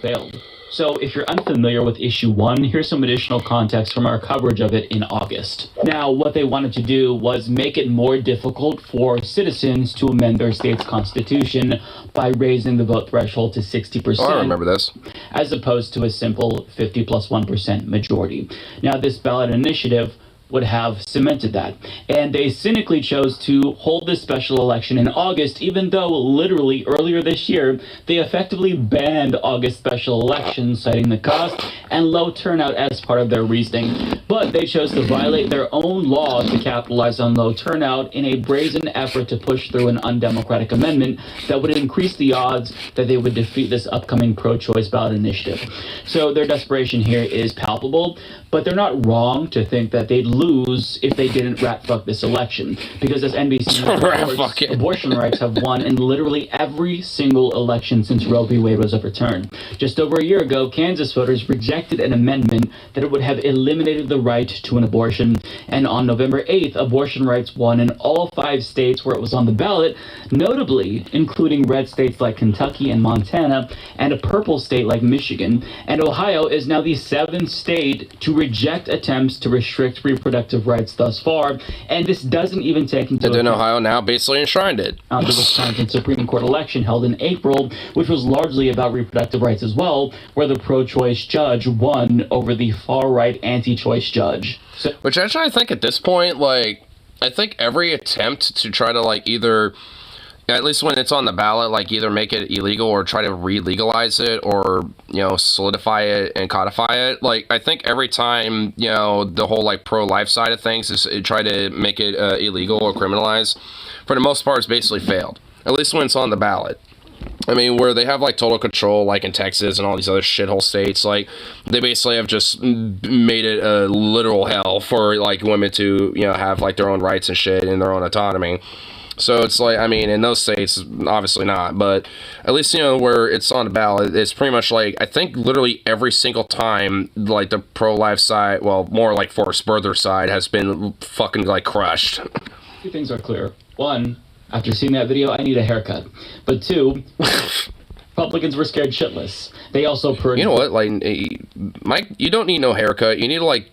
Failed. So if you're unfamiliar with issue 1, here's some additional context from our coverage of it in August. Now, what they wanted to do was make it more difficult for citizens to amend their state's constitution by raising the vote threshold to 60%. Oh, I remember this. As opposed to a simple 50 plus 1% majority. Now, this ballot initiative would have cemented that. And they cynically chose to hold this special election in August, even though literally earlier this year, they effectively banned August special elections, citing the cost and low turnout as part of their reasoning. But they chose to violate their own law to capitalize on low turnout in a brazen effort to push through an undemocratic amendment that would increase the odds that they would defeat this upcoming pro-choice ballot initiative. So their desperation here is palpable, but they're not wrong to think that they'd lose if they didn't rat fuck this election. Because as NBC reports, abortion rights have won in literally every single election since Roe v. Wade was overturned. Just over a year ago, Kansas voters rejected an amendment that would have eliminated the right to an abortion. And on November 8th, abortion rights won in all 5 states where it was on the ballot, notably including red states like Kentucky and Montana, and a purple state like Michigan. And Ohio is now the 7th state to reject attempts to restrict reproductive rights thus far, and this doesn't even take into account Ohio now basically enshrined it. The Wisconsin Supreme Court election held in April, which was largely about reproductive rights as well, where the pro-choice judge won over the far-right anti-choice judge. Which actually I think at this point, like, I think every attempt to try to, like, either at least when it's on the ballot, like either make it illegal or try to re-legalize it, or, you know, solidify it and codify it. Like, I think every time, you know, the whole like pro-life side of things is try to make it illegal or criminalized, for the most part, it's basically failed. At least when it's on the ballot. I mean, where they have like total control, like in Texas and all these other shithole states, like they basically have just made it a literal hell for like women to, you know, have like their own rights and shit and their own autonomy. So it's like, I mean, in those states, obviously not, but at least, you know, where it's on the ballot, it's pretty much like, I think literally every single time, like the pro-life side, well, more like forced birther side has been fucking like crushed. Two things are clear. One, after seeing that video, I need a haircut. But two, Republicans were scared shitless. They also You know what, like, Mike, you don't need no haircut. You need to, like,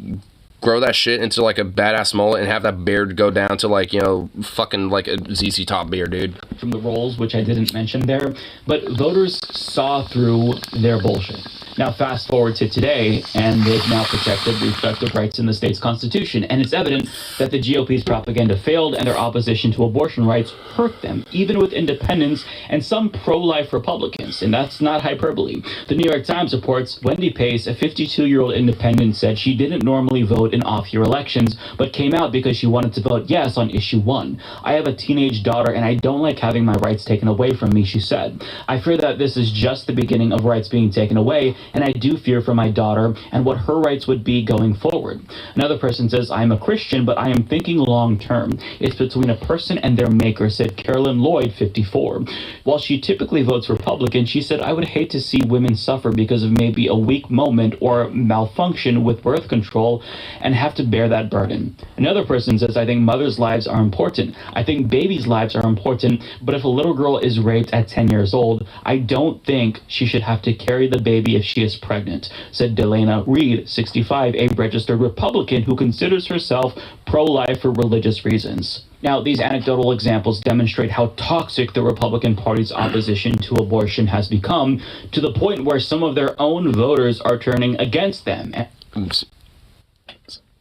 grow that shit into, like, a badass mullet and have that beard go down to, like, you know, fucking, like, a ZZ Top beard, dude. From the rolls, which I didn't mention there, but voters saw through their bullshit. Now, fast forward to today, and they've now protected reproductive rights in the state's constitution, and it's evident that the GOP's propaganda failed and their opposition to abortion rights hurt them, even with independents and some pro-life Republicans, and that's not hyperbole. The New York Times reports Wendy Pace, a 52-year-old independent, said she didn't normally vote in off-year elections, but came out because she wanted to vote yes on issue 1. I have a teenage daughter, and I don't like having my rights taken away from me, she said. I fear that this is just the beginning of rights being taken away, and I do fear for my daughter and what her rights would be going forward. Another person says, I am a Christian, but I am thinking long term. It's between a person and their maker, said Carolyn Lloyd, 54. While she typically votes Republican, she said, I would hate to see women suffer because of maybe a weak moment or malfunction with birth control and have to bear that burden. Another person says, I think mothers' lives are important. I think babies' lives are important, but if a little girl is raped at 10 years old, I don't think she should have to carry the baby if she is pregnant, said Delana Reed, 65, a registered Republican who considers herself pro-life for religious reasons. Now, these anecdotal examples demonstrate how toxic the Republican Party's opposition to abortion has become, to the point where some of their own voters are turning against them. Oops.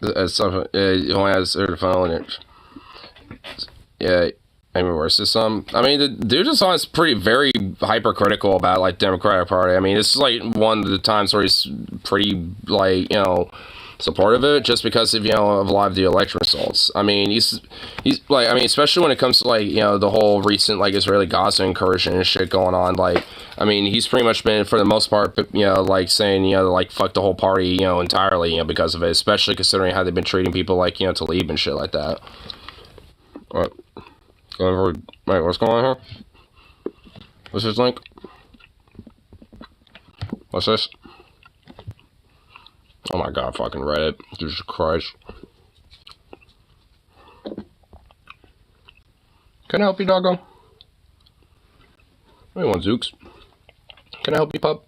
You only has the phone in it. Yeah. I mean, worse. It's, I mean, the dude is pretty very hypercritical about, like, Democratic Party. I mean, it's, like, one of the times where he's pretty, like, you know, supportive of it, just because of, you know, of a lot of the election results. I mean, he's, like, I mean, especially when it comes to, like, you know, the whole recent, like, Israeli Gaza incursion and shit going on, like, I mean, he's pretty much been, for the most part, you know, like, saying, you know, like, fuck the whole party, you know, entirely, you know, because of it, especially considering how they've been treating people like, you know, Talib and shit like that. What? Wait, what's going on here? What's this link? What's this? Oh my god, fucking Reddit. Jesus Christ. Can I help you, doggo? What do you want, Zooks? Can I help you, pup?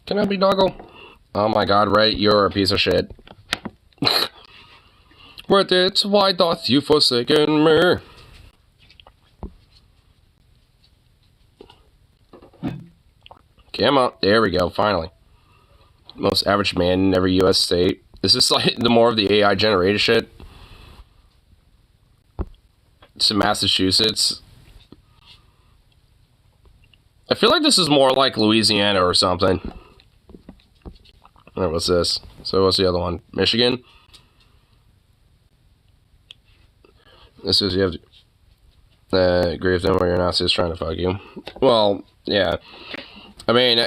Can I be doggo? Oh my god, Reddit, you're a piece of shit. Reddit, why doth you forsaken me? Come on, there we go, finally. Most average man in every US state. Is this like the more of the AI generated shit? It's in Massachusetts. I feel like this is more like Louisiana or something. Alright, what's this? So what's the other one? Michigan? This is, you have to agree with them or you're not just trying to fuck you. Well, yeah. I mean,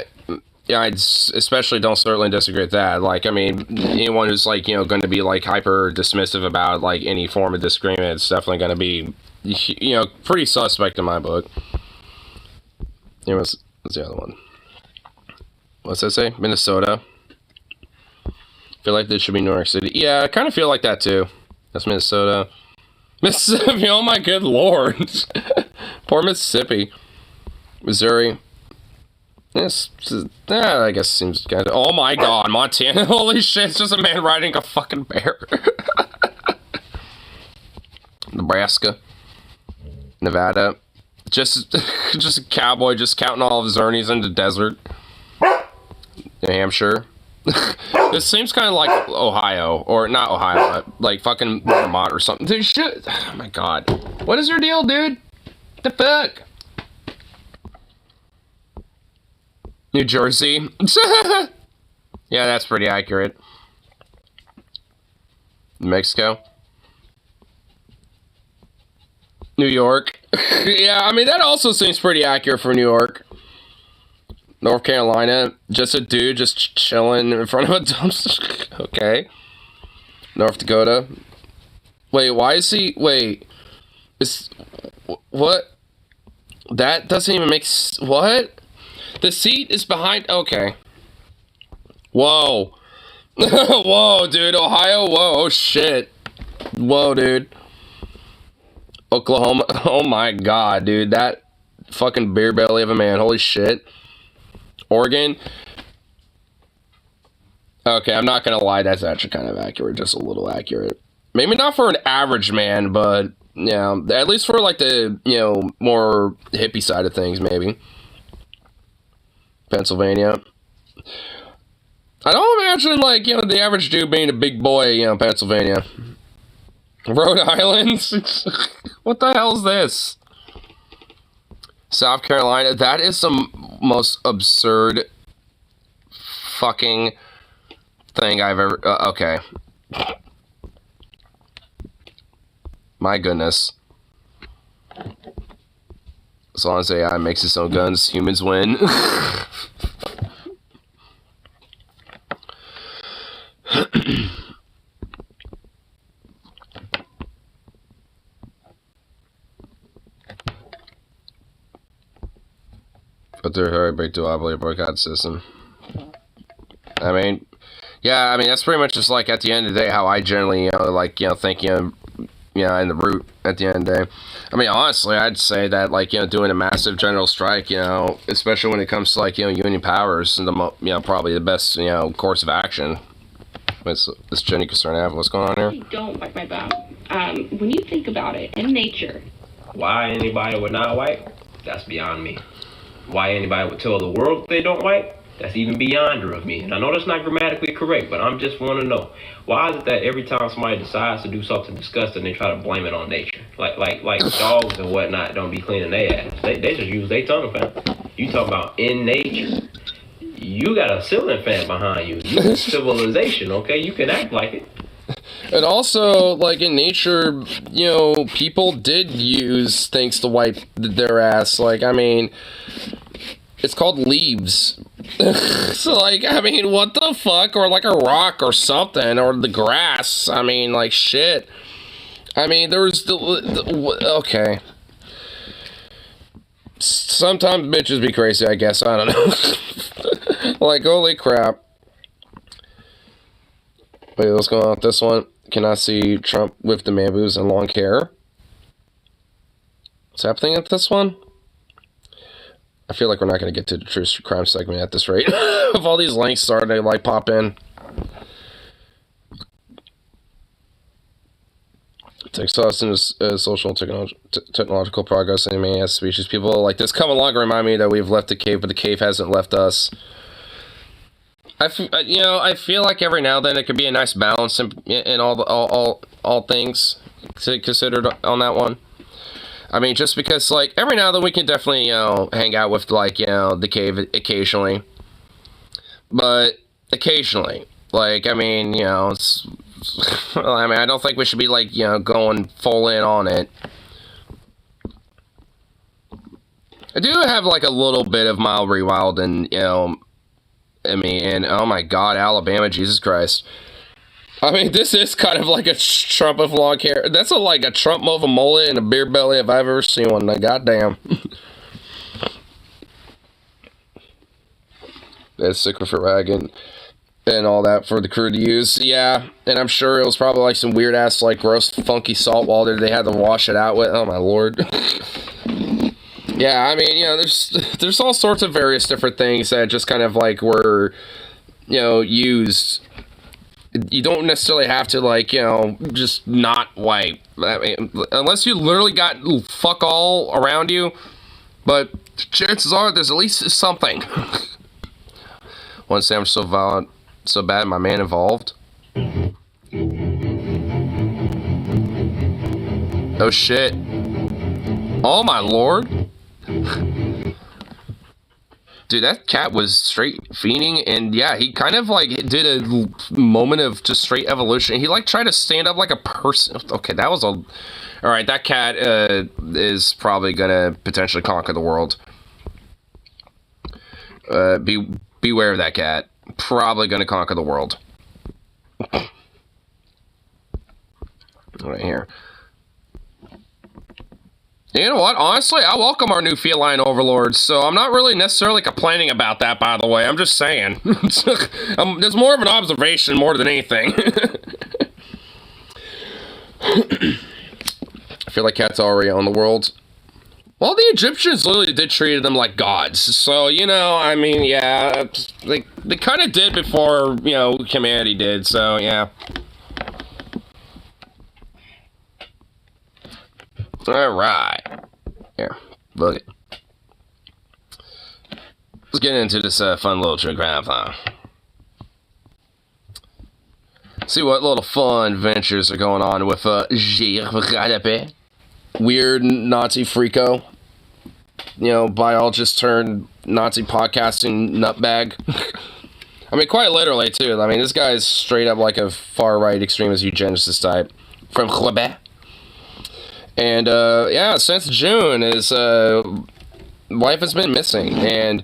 yeah, I especially don't certainly disagree with that. Like, I mean, anyone who's, like, you know, going to be, like, hyper dismissive about, like, any form of disagreement is definitely going to be, you know, pretty suspect in my book. Here, what's the other one? What's that say? Minnesota. Feel like this should be New York City. Yeah, I kind of feel like that too. That's Minnesota. Mississippi, oh my good lord. Poor Mississippi. Missouri. This, I guess seems kind of. Oh my god, Montana. Holy shit, it's just a man riding a fucking bear. Nebraska. Nevada. Just a cowboy just counting all of his earnings in the desert. New Hampshire. This seems kind of like Ohio, or not Ohio, but like fucking Vermont or something. Dude, shit. Oh my god. What is your deal, dude? The fuck? New Jersey. Yeah, that's pretty accurate. Mexico. New York. Yeah, I mean, that also seems pretty accurate for New York. North Carolina, just a dude just chilling in front of a dumpster. Okay. North Dakota. Wait, why is he... Wait. What? That doesn't even make... What? The seat is behind... Okay. Whoa. Whoa, dude. Ohio? Whoa. Oh, shit. Whoa, dude. Oklahoma. Oh, my God, dude. That fucking beer belly of a man. Holy shit. Oregon. Okay, I'm not gonna lie, that's actually kind of accurate, just a little accurate. Maybe not for an average man, but yeah, at least for like the, you know, more hippie side of things, maybe. Pennsylvania. I don't imagine, like, you know, the average dude being a big boy, you know, Pennsylvania. Rhode Island? What the hell is this? South Carolina, that is the most absurd fucking thing I've ever... okay. My goodness. As long as AI makes its own guns, humans win. But they're very big to operate boycott system. I mean, yeah, I mean, that's pretty much just like at the end of the day how I generally, you know, like, you know, think, you know, in the root at the end of the day. I mean, honestly, I'd say that, like, you know, doing a massive general strike, you know, especially when it comes to, like, you know, union powers, the you know, probably the best, you know, course of action. What's this Jenny concern I have? What's going on here? Don't wipe my bum. When you think about it, in nature, why anybody would not wipe, that's beyond me. Why anybody would tell the world they don't wipe, that's even beyond of me. And I know that's not grammatically correct, but I'm just want to know, why is it that every time somebody decides to do something disgusting, they try to blame it on nature? Like dogs and whatnot don't be cleaning their ass. They just use their tongue, fam. You talking about in nature. You got a ceiling fan behind you. You civilization, okay? You can act like it. And also, like, in nature, you know, people did use things to wipe their ass. Like, I mean, it's called leaves. So, like, I mean, what the fuck? Or, like, a rock or something. Or the grass. I mean, like, shit. I mean, there was okay. Sometimes bitches be crazy, I guess. I don't know. Like, holy crap. Wait, what's going on with this one? Can I see Trump with the man boobs and long hair? What's happening at this one? I feel like we're not going to get to the true crime segment at this rate. If all these links starting to, like, pop in. Exhausting social and technological progress and man as species. People like this come along and remind me that we've left the cave, but the cave hasn't left us. You know, I feel like every now and then it could be a nice balance in all things to consider on that one. I mean, just because, like, every now and then we can definitely, you know, hang out with, like, you know, the cave occasionally. But occasionally, like, I mean, you know, it's, I mean, I don't think we should be, like, you know, going full in on it. I do have, like, a little bit of mild rewild and, you know, I mean, and oh my god, Alabama, Jesus Christ. I mean, this is kind of like a Trump with long hair. That's like a Trump with a mullet and a beer belly if I've ever seen one. Like, goddamn. That's sick for rag and all that for the crew to use. Yeah, and I'm sure it was probably like some weird ass, like, gross, funky salt water they had to wash it out with. Oh my lord. Yeah, I mean, you know, there's all sorts of various different things that just kind of, like, were, you know, used. You don't necessarily have to, like, you know, just not wipe. I mean, unless you literally got fuck all around you, but chances are there's at least something. One sandwich so violent, so bad, my man involved. Oh shit. Oh my lord. Dude, that cat was straight fiending, and yeah, he kind of like did a moment of just straight evolution. He like tried to stand up like a person. Okay, that was a... Alright, that cat is probably gonna potentially conquer the world. Beware of that cat. Probably gonna conquer the world. Right here. You know what? Honestly, I welcome our new feline overlords, so I'm not really necessarily complaining about that, by the way. I'm just saying. There's more of an observation more than anything. I feel like cats are already on the world. Well, the Egyptians literally did treat them like gods, so, you know, I mean, yeah, they kind of did before, you know, humanity did, so, yeah. Alright. Here, look it. Let's get into this fun little trick grandpa. See what little fun adventures are going on with JF. Weird Nazi freako. You know, biologist turned Nazi podcasting nutbag. I mean, quite literally, too. I mean, this guy's straight up like a far-right extremist eugenicist type. From Quebec. And, yeah, since June, his wife has been missing. And,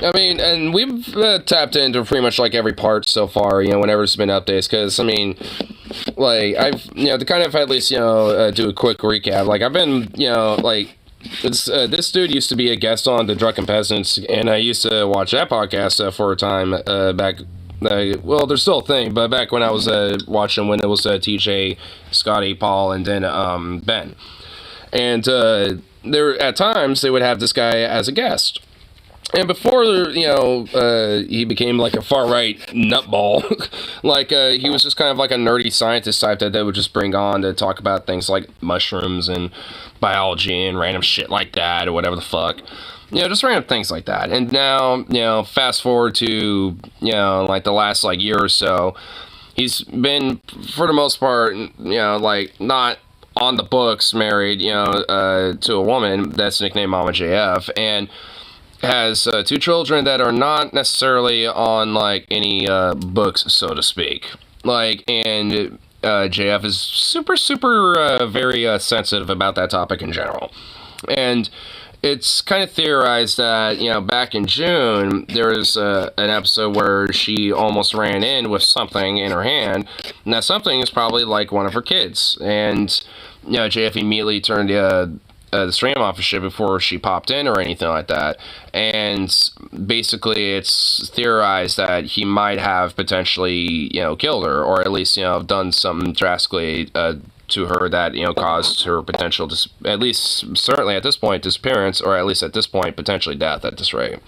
I mean, and we've tapped into pretty much, like, every part so far, you know, whenever there's been updates. Because, I mean, like, I've, you know, to kind of at least, you know, do a quick recap. Like, I've been, you know, like, this dude used to be a guest on The Drunken Peasants. And I used to watch that podcast for a time back. Well, there's still a thing, but back when I was watching when it was TJ, Scotty, Paul, and then Ben. And there at times they would have this guy as a guest. And before, you know, he became like a far-right nutball, like he was just kind of like a nerdy scientist type that they would just bring on to talk about things like mushrooms and biology and random shit like that or whatever the fuck. You know, just random things like that. And now, you know, fast forward to, you know, like the last like year or so, he's been, for the most part, you know, like not on the books married, you know, to a woman that's nicknamed MamaJF, and has 2 children that are not necessarily on like any books, so to speak. Like, and JF is super very sensitive about that topic in general. And it's kind of theorized that, you know, back in June, there was an episode where she almost ran in with something in her hand, and that something is probably like one of her kids. And, you know, JF immediately turned the stream off of shit before she popped in or anything like that. And basically, it's theorized that he might have potentially, you know, killed her, or at least, you know, done something drastically to her that, you know, caused her potential, at least certainly at this point, disappearance, or at least at this point, potentially death at this rate.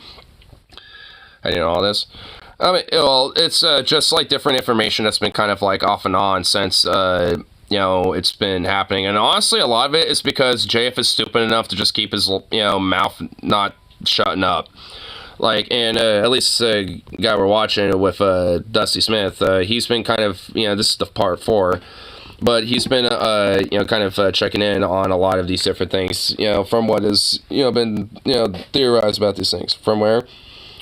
I didn't know all this. I mean, well, it's just like different information that's been kind of like off and on since, you know, it's been happening. And honestly, a lot of it is because JF is stupid enough to just keep his, you know, mouth not shutting up. Like, and at least the guy we're watching with Dusty Smith, he's been kind of, you know, this is the part 4. But he's been, you know, kind of checking in on a lot of these different things, you know, from what has, you know, been, you know, theorized about these things. From where?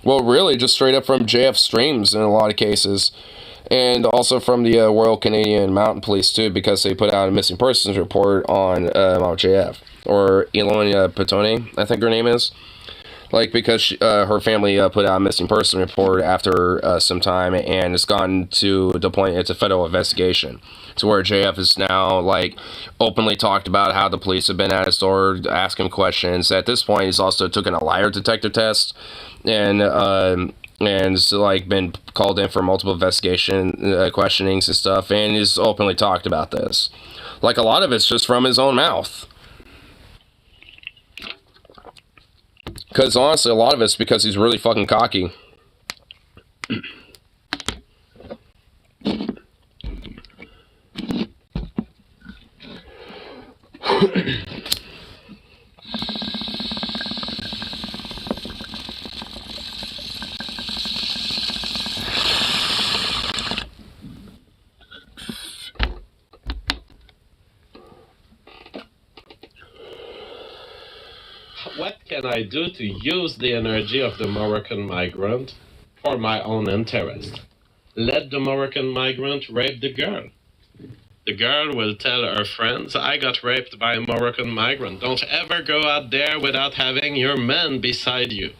Well, really, just straight up from JF streams in a lot of cases. And also from the Royal Canadian Mountain Police, too, because they put out a missing persons report on MamaJF. Or Elonia Petone, I think her name is. Like, because she, her family put out a missing person report after some time, and it's gone to the point it's a federal investigation. To where JF is now, like, openly talked about how the police have been at his door, ask him questions. At this point, he's also taken a liar detector test, and so, like, been called in for multiple investigation questionings and stuff, and he's openly talked about this. Like, a lot of it's just from his own mouth. Because, honestly, a lot of it's because he's really fucking cocky. can I do to use the energy of the Moroccan migrant for my own interest? Let the Moroccan migrant rape the girl. The girl will tell her friends, I got raped by a Moroccan migrant. Don't ever go out there without having your man beside you.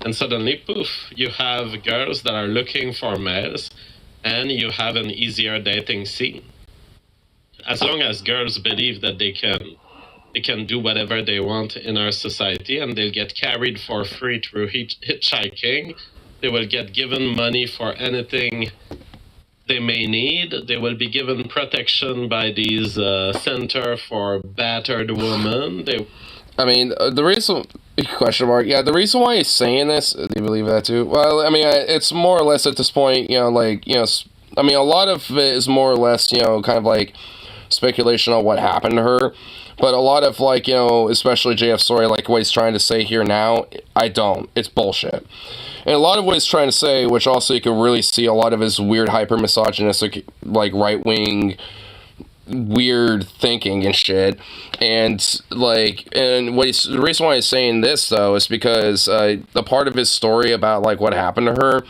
And suddenly, poof, you have girls that are looking for males, and you have an easier dating scene. As long as girls believe that they can do whatever they want in our society, and they'll get carried for free through hitchhiking, they will get given money for anything they may need. They will be given protection by these center for battered women. I mean, the reason... Question mark. Yeah, the reason why he's saying this, do you believe that too? Well, I mean, it's more or less at this point, a lot of it is more or less, kind of like speculation on what happened to her. But a lot of, especially JF's story, like what he's trying to say here now, I don't. It's bullshit. And a lot of what he's trying to say, which also you can really see a lot of his weird hyper-misogynistic, right-wing, weird thinking and shit. And, the reason why he's saying this, though, is because a part of his story about, what happened to her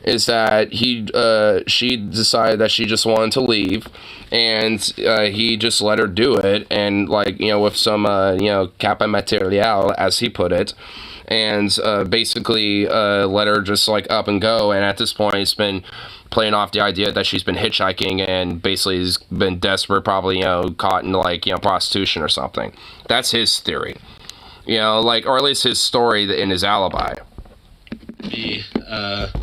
is that she decided that she just wanted to leave, and he just let her do it, and, with some, capa material, as he put it, and basically let her just up and go. And at this point he's been playing off the idea that she's been hitchhiking and basically has been desperate, probably caught in prostitution or something. That's his theory, or at least his story in his alibi. Be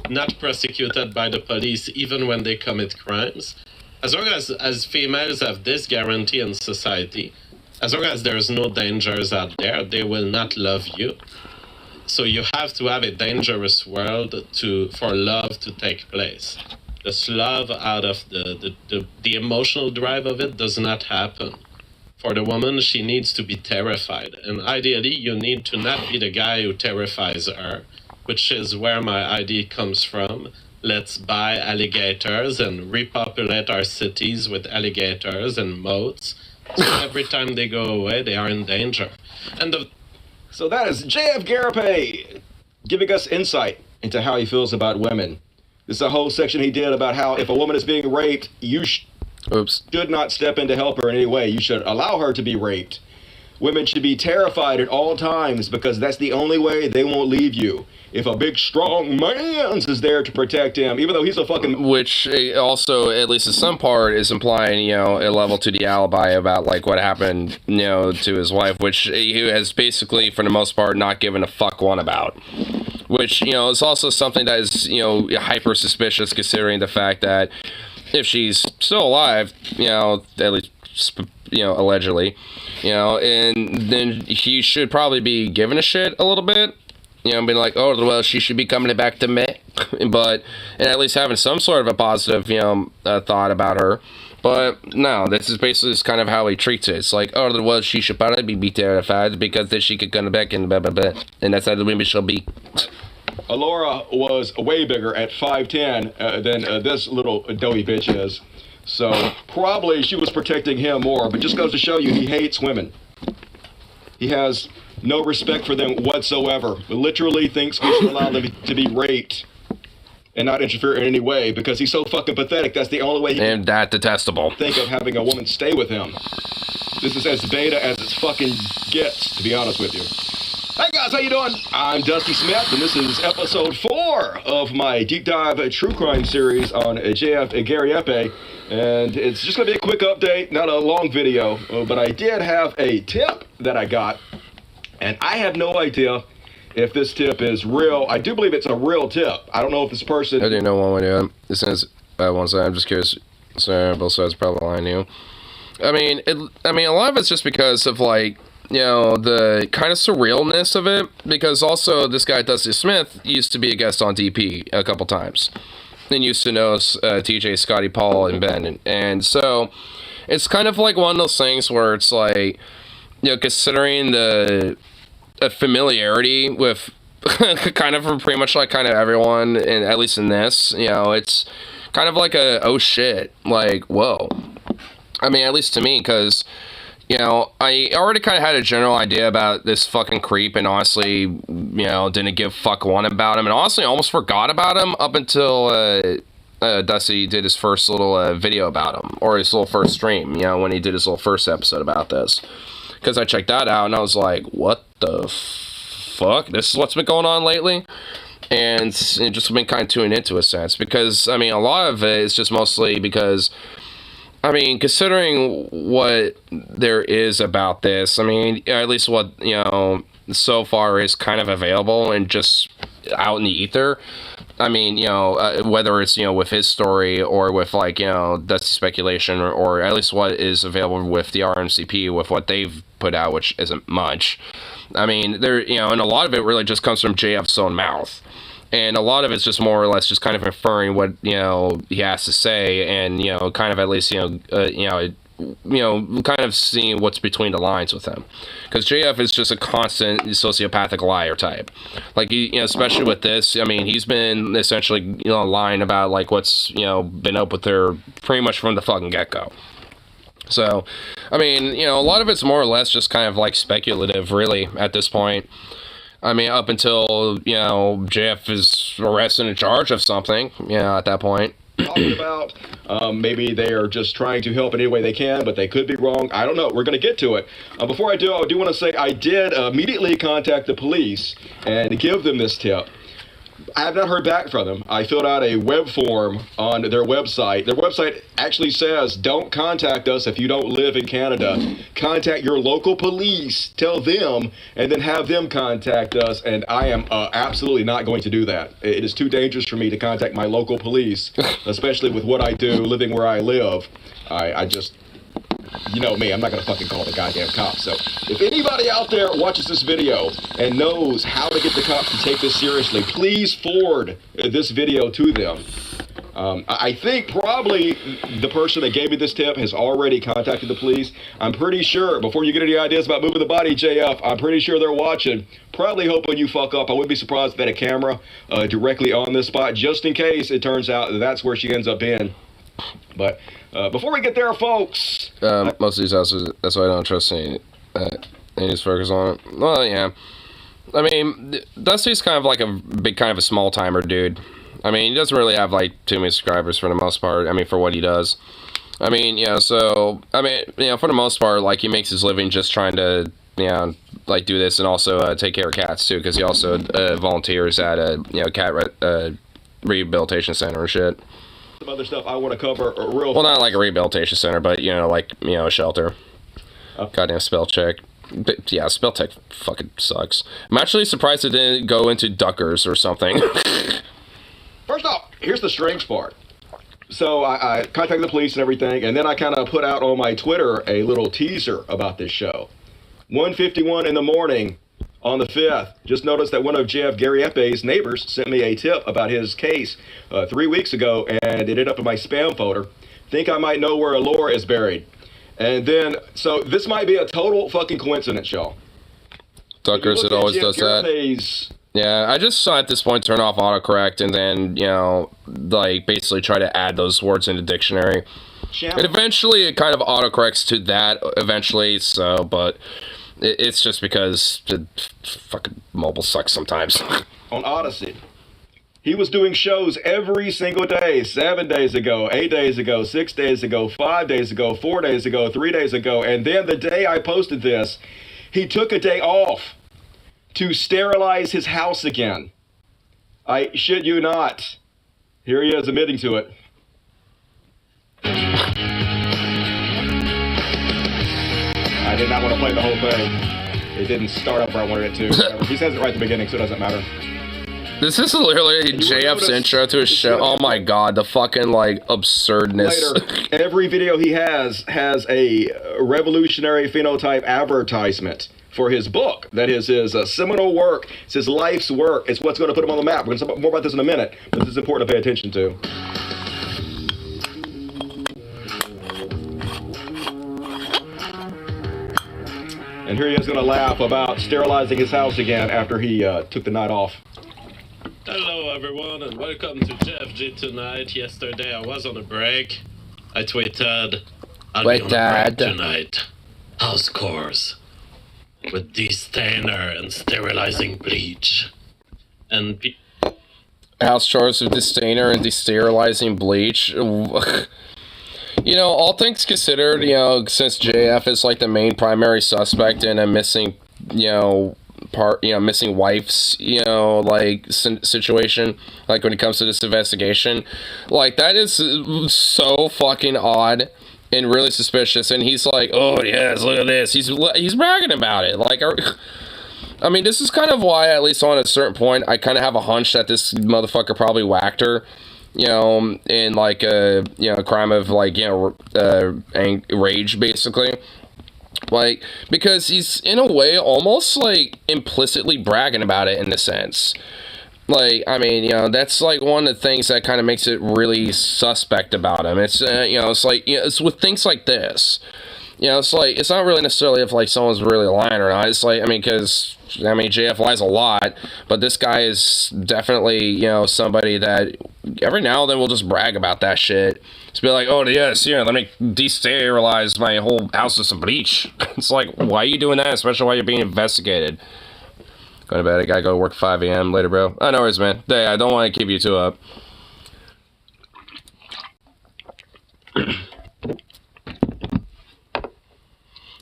not prosecuted by the police even when they commit crimes. As long as females have this guarantee in society, as long as there's no dangers out there, they will not love you. So you have to have a dangerous world for love to take place. This love out of the emotional drive of it does not happen. For the woman, she needs to be terrified. And ideally, you need to not be the guy who terrifies her, which is where my idea comes from. Let's buy alligators and repopulate our cities with alligators and moats. So every time they go away, they are in danger. So that is JF Garape giving us insight into how he feels about women. This is a whole section he did about how if a woman is being raped, you should not step in to help her in any way. You should allow her to be raped. Women should be terrified at all times because that's the only way they won't leave you. If a big, strong man is there to protect him, even though he's a fucking... Which also, at least in some part, is implying, a level to the alibi about, what happened, to his wife, which he has basically, for the most part, not given a fuck one about. Which, is also something that is, hyper suspicious considering the fact that if she's still alive, at least, allegedly, and then he should probably be giving a shit a little bit. Being like, oh, well, she should be coming back to me. And at least having some sort of a positive, thought about her. But no, this is basically just kind of how he treats it. It's like, oh, well, she should probably be terrified because then she could come back and blah, blah, blah. And that's how the women shall be. Alora was way bigger at 5'10" than this little doughy bitch is. So probably she was protecting him more. But just goes to show you, he hates women. He has no respect for them whatsoever. Literally thinks we should allow them to be raped and not interfere in any way because he's so fucking pathetic. That's the only way he and that detestable. Think of having a woman stay with him. This is as beta as it fucking gets, to be honest with you. Hey guys, how you doing? I'm Dusty Smith, and this is episode 4 of my deep dive true crime series on JF and Garape. And it's just gonna be a quick update, not a long video, but I did have a tip that I got. And I have no idea if this tip is real. I do believe it's a real tip. I don't know if this person... I didn't know one way. This is one side. I'm just curious. Sorry, both sides probably I knew. I mean, a lot of it's just because of the kind of surrealness of it. Because also this guy Dusty Smith used to be a guest on DP a couple times, and used to know TJ, Scotty, Paul, and Ben, and so it's kind of like one of those things where it's like, considering the familiarity with kind of pretty much kind of everyone, and at least in this, it's kind of like oh shit, whoa. I mean, at least to me, because you know, I already kind of had a general idea about this fucking creep, and honestly, you know, didn't give fuck one about him, and honestly, almost forgot about him up until Dusty did his first little video about him, or his little first stream, you know, when he did his little first episode about this. Because I checked that out, and I was like, what the fuck? This is what's been going on lately? And it just been kind of tuning into a sense, because, I mean, a lot of it is just mostly because, I mean, considering what there is about this, I mean, at least what, you know, so far is kind of available and just out in the ether. I mean, you know, whether it's, you know, with his story or with, like, you know, Dusty speculation, or at least what is available with the RMCP, with what they've put out, which isn't much. I mean, there, you know, and a lot of it really just comes from JF's own mouth. And a lot of it's just more or less just kind of inferring what, you know, he has to say, and, you know, kind of at least, you know, kind of seeing what's between the lines with him. Because JF is just a constant sociopathic liar type. Like, you know, especially with this, I mean, he's been essentially, you know, lying about, like, what's, you know, been up with her pretty much from the fucking get-go. So, I mean, you know, a lot of it's more or less just kind of, like, speculative, really, at this point. I mean, up until, you know, JF is arrested and charged of something, you know, at that point. Talking about maybe they are just trying to help in any way they can, but they could be wrong. I don't know. We're going to get to it. Before I do want to say I did immediately contact the police and give them this tip. I have not heard back from them. I filled out a web form on their website. Their website actually says, don't contact us if you don't live in Canada. Contact your local police, tell them, and then have them contact us. And I am absolutely not going to do that. It is too dangerous for me to contact my local police, especially with what I do, living where I live. I just... You know me, I'm not going to fucking call the goddamn cops. So if anybody out there watches this video and knows how to get the cops to take this seriously, please forward this video to them. I think probably the person that gave me this tip has already contacted the police. I'm pretty sure, before you get any ideas about moving the body, JF, I'm pretty sure they're watching. Probably hoping you fuck up. I wouldn't be surprised if they had a camera directly on this spot, just in case it turns out that that's where she ends up in. But before we get there, folks... most of these houses, that's why I don't trust any news focus on it. Well, yeah. I mean, Dusty's kind of like a big, kind of a small-timer dude. I mean, he doesn't really have, like, too many subscribers for the most part. I mean, for what he does. I mean, yeah, so... I mean, you know, for the most part, like, he makes his living just trying to, you know, like, do this and also take care of cats, too, because he also volunteers at a, you know, cat rehabilitation center and shit. Some other stuff I want to cover real well, not like a rehabilitation center, but, you know, like, you know, a shelter. Goddamn spell check. But, yeah, spell check fucking sucks. I'm actually surprised it didn't go into Duckers or something. First off, here's the strange part. So I contacted the police and everything, and then I kind of put out on my Twitter a little teaser about this show. 1:51 in the morning on the 5th, just noticed that one of JF Gary Eppe's neighbors sent me a tip about his case 3 weeks ago, and it ended up in my spam folder. Think I might know where Allure is buried. And then, so this might be a total fucking coincidence, y'all. Duckers, it always does that. Yeah, I just saw at this point turn off autocorrect and then, you know, like, basically try to add those words in the dictionary. And eventually it kind of autocorrects to that eventually, so, but... It's just because the fucking mobile sucks sometimes. On Odyssey. He was doing shows every single day, 7 days ago, 8 days ago, 6 days ago, 5 days ago, 4 days ago, 3 days ago, and then the day I posted this, he took a day off to sterilize his house again. I shit you not. Here he is admitting to it. I did not want to play the whole thing. It didn't start up where I wanted it to. He says it right at the beginning, so it doesn't matter. This is literally JF's intro to his show. Oh my god, the fucking, like, absurdness. Later, every video he has a revolutionary phenotype advertisement for his book. That is his seminal work. It's his life's work. It's what's going to put him on the map. We're going to talk more about this in a minute, but this is important to pay attention to. And here he is going to laugh about sterilizing his house again after he took the night off. Hello everyone and welcome to JFG Tonight. Yesterday I was on a break. I tweeted, I'll be on a break tonight. house chores with de-stainer and sterilizing bleach. And house chores with de-stainer and de-sterilizing bleach. You know, all things considered, you know, since JF is like the main primary suspect in a missing, you know, missing wife's, you know, like situation, like when it comes to this investigation, like that is so fucking odd and really suspicious. And he's like, oh yes, look at this. He's bragging about it. Like, I mean, this is kind of why, at least on a certain point, I kind of have a hunch that this motherfucker probably whacked her. You know, in like a, you know, crime of like, you know, rage, basically. Like, because he's in a way almost like implicitly bragging about it in a sense. Like, I mean, you know, that's like one of the things that kind of makes it really suspect about him. It's, you know, it's like, you know, it's with things like this. You know, it's like, it's not really necessarily if like someone's really lying or not. It's like, I mean, because, I mean, JF lies a lot, but this guy is definitely, you know, somebody that every now and then will just brag about that shit. Just be like, oh, yes, yeah, let me de-sterilize my whole house with some bleach. It's like, why are you doing that, especially while you're being investigated? Go to bed, I gotta go to work 5 a.m. later, bro. Oh, no worries, man. Hey, I don't want to keep you too up.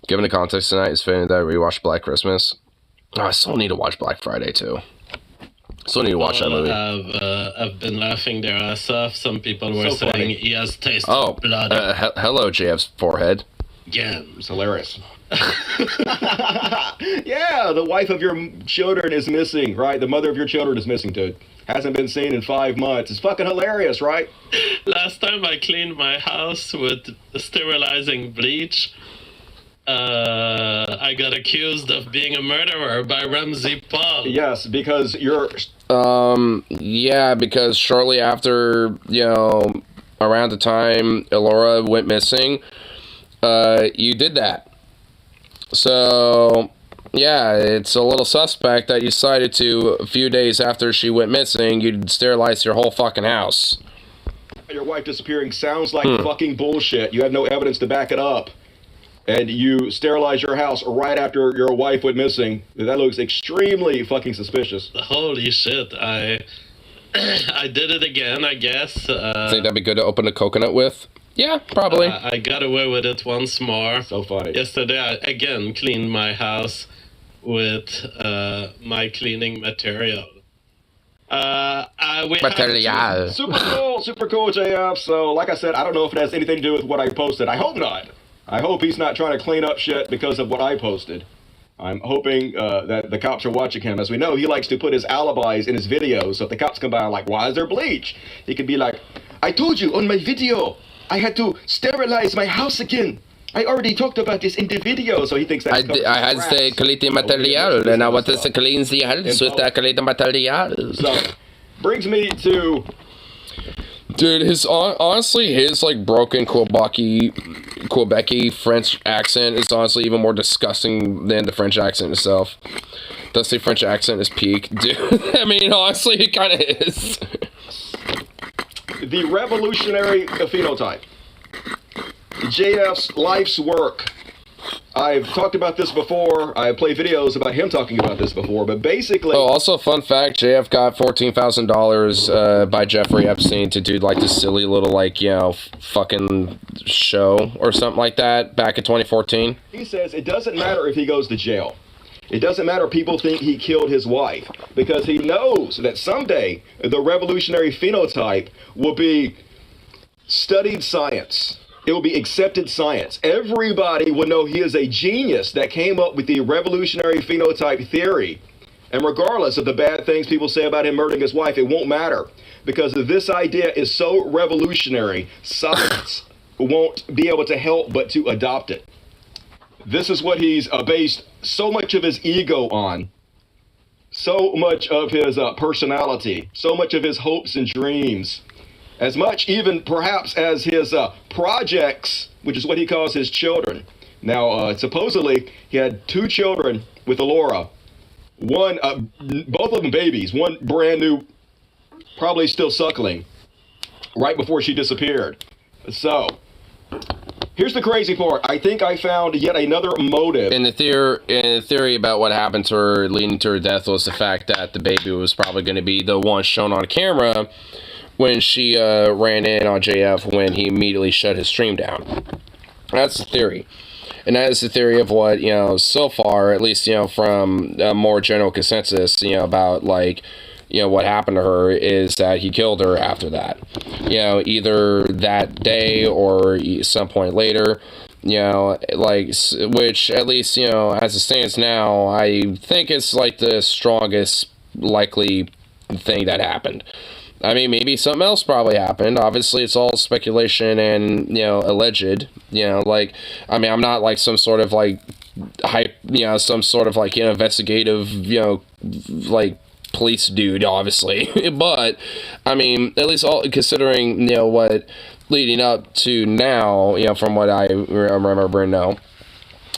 Given the context tonight, it's fitting that I rewatched Black Christmas. Oh, I still need to watch Black Friday, too. Still need to watch that movie. I've been laughing their ass off. Some people were saying funny. he has tasted blood. Hello, JF's forehead. Yeah. It's hilarious. Yeah, the wife of your children is missing, right? The mother of your children is missing, dude. Hasn't been seen in 5 months. It's fucking hilarious, right? Last time I cleaned my house with sterilizing bleach, I got accused of being a murderer by Ramsey Paul. Yes, because you're... Yeah, because shortly after, you know, around the time Elora went missing, you did that. So, yeah, it's a little suspect that you decided to, a few days after she went missing, you'd sterilize your whole fucking house. Your wife disappearing sounds like fucking bullshit. You have no evidence to back it up. And you sterilize your house right after your wife went missing. That looks extremely fucking suspicious. Holy shit, I did it again, I guess. Think that'd be good to open a coconut with? Yeah, probably. I got away with it once more. So funny. Yesterday, I again cleaned my house with my cleaning material. Super cool, JF. So, like I said, I don't know if it has anything to do with what I posted. I hope not. I hope he's not trying to clean up shit because of what I posted. I'm hoping that the cops are watching him. As we know, he likes to put his alibis in his videos. So if the cops come by and like, why is there bleach? He can be like, I told you on my video, I had to sterilize my house again. I already talked about this in the video. So he thinks that's I had the cleaning material, and I want to clean the house with the cleaning material. So, brings me to... Dude, honestly, his like broken Quebec French accent is honestly even more disgusting than the French accent itself. Does the French accent is peak, dude? I mean, honestly, it kind of is. The revolutionary phenotype. JF's life's work. I've talked about this before. I play videos about him talking about this before, but basically... Oh, also, fun fact, JF got $14,000 by Jeffrey Epstein to do, like, this silly little, like, you know, fucking show or something like that back in 2014. He says it doesn't matter if he goes to jail. It doesn't matter if people think he killed his wife, because he knows that someday the revolutionary phenotype will be studied science. It will be accepted science. Everybody will know he is a genius that came up with the revolutionary phenotype theory. And regardless of the bad things people say about him murdering his wife, it won't matter. Because this idea is so revolutionary, science won't be able to help but to adopt it. This is what he's based so much of his ego on. So much of his personality. So much of his hopes and dreams. As much even perhaps as his projects, which is what he calls his children. Now, supposedly, he had 2 children with Elora. One, both of them babies. One brand new, probably still suckling, right before she disappeared. So, Here's the crazy part. I think I found yet another motive. And the theory about what happened to her leading to her death was the fact that the baby was probably going to be the one shown on camera when she ran in on JF when he immediately shut his stream down. That's the theory. And that is the theory of what, so far, at least, from a more general consensus, about, like, what happened to her is that he killed her after that. Either that day or some point later, which at least, as it stands now, I think it's like the strongest likely thing that happened. I mean, maybe something else probably happened. Obviously, it's all speculation and, alleged. I'm not like some sort of like hype, some sort of like investigative, like police dude, obviously. But I mean, at least all considering what leading up to now, from what I remember now.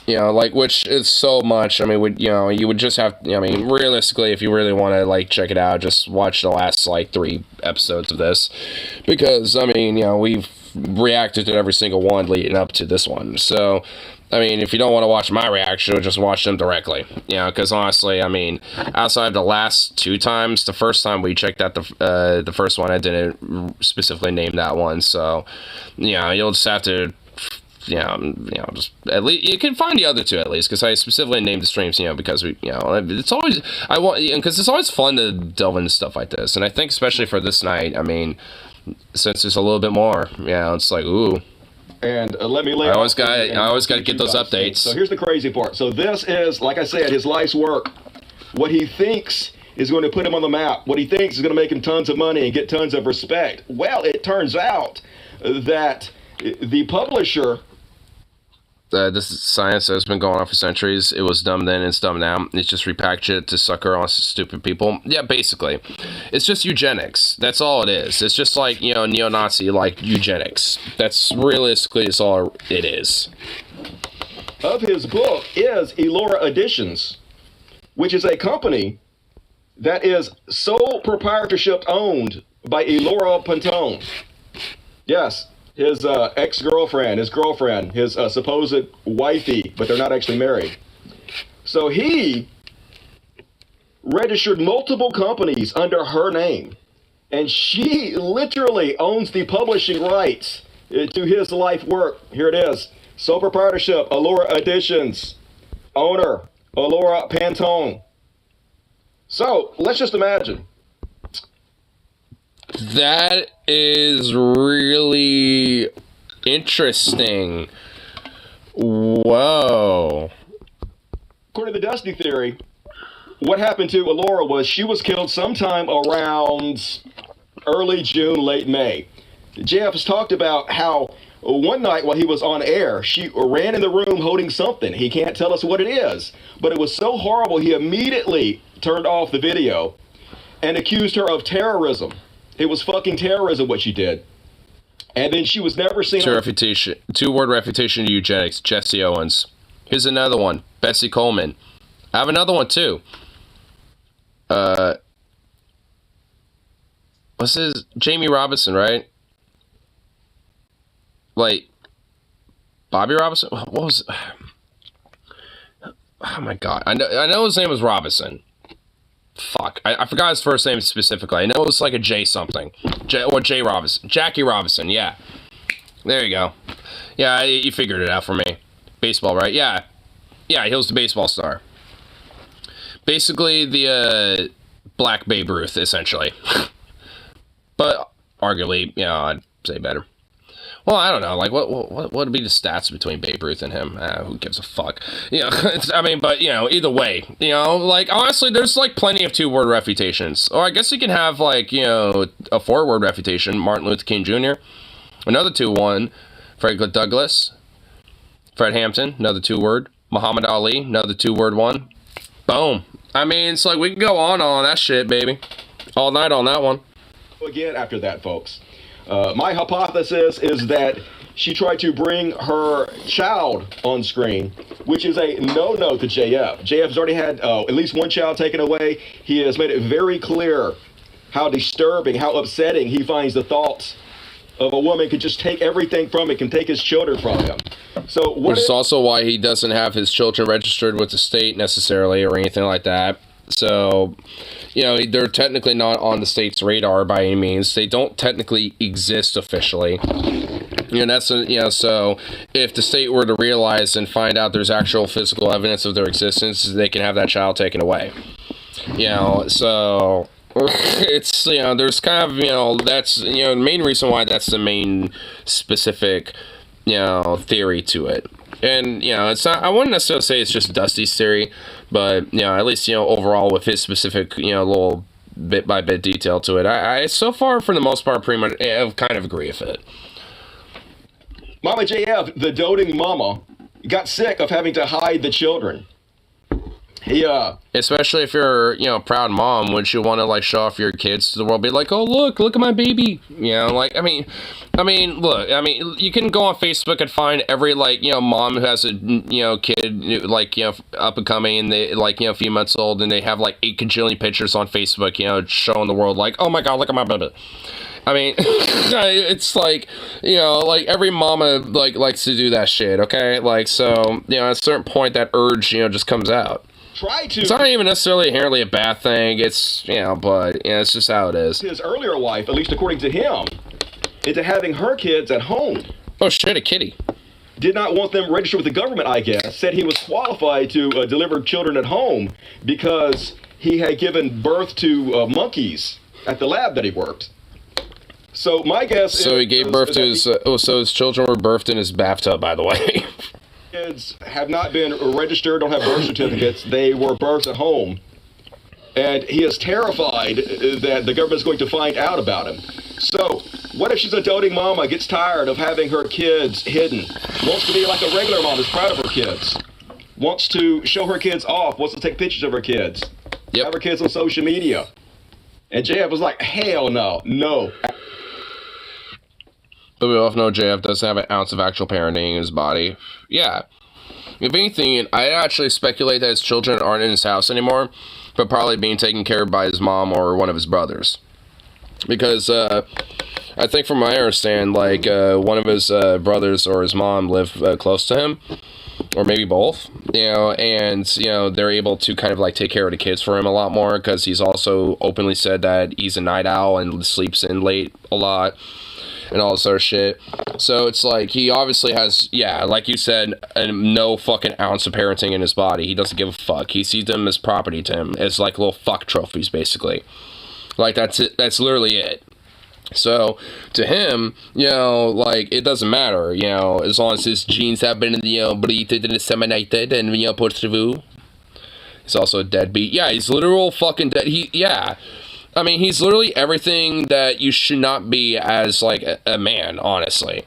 Which is so much. I mean, you would just have, realistically, if you really want to, like, check it out, just watch the last, like, 3 episodes of this. Because, I mean, we've reacted to every single one leading up to this one. So, I mean, if you don't want to watch my reaction, just watch them directly. Because honestly, I mean, outside of the last 2 times, the first time we checked out the first one, I didn't specifically name that one. So, you'll just have to... just at least you can find the other 2 at least, because I specifically named the streams, because we, it's always because it's always fun to delve into stuff like this, and I think especially for this night, I mean, since there's a little bit more, it's like ooh. And let me lay. I always got to get those updates. So here's the crazy part. So this is, like I said, his life's work. What he thinks is going to put him on the map. What he thinks is going to make him tons of money and get tons of respect. Well, it turns out that the publisher. This is science that has been going on for centuries. It was dumb then, it's dumb now. It's just repackaged it to sucker on stupid people. Yeah, basically. It's just eugenics. That's all it is. It's just like, neo-Nazi, like, eugenics. That's realistically, it's all it is. Of his book is Elora Editions, which is a company that is sole proprietorship owned by Elora Pantone. Yes. His ex-girlfriend, his girlfriend, his supposed wifey, but they're not actually married. So he registered multiple companies under her name. And she literally owns the publishing rights to his life work. Here it is. Sole proprietorship, Elora Editions. Owner, Elora Pantone. So let's just imagine. That is really interesting. Whoa. According to the Dusty theory, what happened to Elora was she was killed sometime around early June, late May. JF has talked about how one night while he was on air, she ran in the room holding something. He can't tell us what it is, but it was so horrible he immediately turned off the video and accused her of terrorism. It was fucking terrorism what she did. And then she was never seen... 2-word refutation to eugenics, Jesse Owens. Here's another one, Bessie Coleman. I have another one too. What's his... Jamie Robinson, right? Like... Bobby Robinson? What was... Oh my god. I know his name was Robinson. Fuck. I forgot his first name specifically. I know it was like a J something. J Robinson. Jackie Robinson, yeah. There you go. Yeah, you figured it out for me. Baseball, right? Yeah. Yeah, he was the baseball star. Basically, the Black Babe Ruth, essentially. But arguably, I'd say better. Well, I don't know. Like, what would be the stats between Babe Ruth and him? Who gives a fuck? I mean, but, either way. Like, honestly, there's, like, plenty of 2-word refutations. Or I guess you can have, like, a 4-word refutation. Martin Luther King Jr. Another 2-1. Frederick Douglass. Fred Hampton. Another 2-word. Muhammad Ali. Another 2-word one. Boom. I mean, it's like, we can go on that shit, baby. All night on that one. Again, after that, folks. My hypothesis is that she tried to bring her child on screen, which is a no-no to JF. JF's already had at least one child taken away. He has made it very clear how disturbing, how upsetting he finds the thoughts of a woman can just take everything from him, can take his children from him. So what Which is also why he doesn't have his children registered with the state necessarily or anything like that. So, you know, they're technically not on the state's radar by any means. They don't technically exist officially. And that's, you know, so if the state were to realize and find out there's actual physical evidence of their existence, they can have that child taken away. You know, so it's, you know, there's kind of, you know, that's, you know, the main reason why that's the main specific, you know, theory to it. And, you know, it's not, I wouldn't necessarily say it's just Dusty's theory, but, you know, at least, you know, overall with his specific, you know, little bit by bit detail to it, I so far, for the most part, pretty much kind of agree with it. Mama JF, the doting mama, got sick of having to hide the children. Especially if you're, you know, a proud mom, wouldn't you want to, like, show off your kids to the world, be like, oh, look at my baby, you know, like, I mean, look, you can go on Facebook and find every, like, you know, mom who has a, you know, kid, like, you know, up and coming, and they, like, you know, a few months old, and they have, like, 8 cajillion pictures on Facebook, you know, showing the world, like, oh my god, look at my baby. I mean, it's like, you know, like, every mama, like, likes to do that shit, okay? Like, so, you know, at a certain point, that urge, you know, just comes out. It's not even necessarily inherently a bad thing, it's, you know, but, you know, it's just how it is. His earlier wife, at least according to him, into having her kids at home. Oh shit, a kitty. Did not want them registered with the government, I guess. Said he was qualified to deliver children at home because he had given birth to monkeys at the lab that he worked. So my guess is... So he gave birth to his... so his children were birthed in his bathtub, by the way. Kids have not been registered, don't have birth certificates. They were birthed at home. And he is terrified that the government is going to find out about him. So, what if she's a doting mama, gets tired of having her kids hidden, wants to be like a regular mom, is proud of her kids, wants to show her kids off, wants to take pictures of her kids, have her kids on social media. And JF was like, hell no. But we all know JF doesn't have an ounce of actual parenting in his body. Yeah. If anything, I actually speculate that his children aren't in his house anymore, but probably being taken care of by his mom or one of his brothers. Because, I think from my understanding, like, one of his brothers or his mom live close to him, or maybe both, you know, and, you know, they're able to kind of, like, take care of the kids for him a lot more, because he's also openly said that he's a night owl and sleeps in late a lot, and all this sort of shit. So it's like, he obviously has, yeah, like you said, no fucking ounce of parenting in his body. He doesn't give a fuck. He sees them as property to him, as like little fuck trophies, basically. Like, that's it. That's literally it. So, to him, you know, like, it doesn't matter, you know, as long as his genes have been, you know, breathed and disseminated and, you know, put through. He's also a deadbeat. Yeah, he's literal fucking dead. Yeah. I mean, he's literally everything that you should not be as, like, a man, honestly.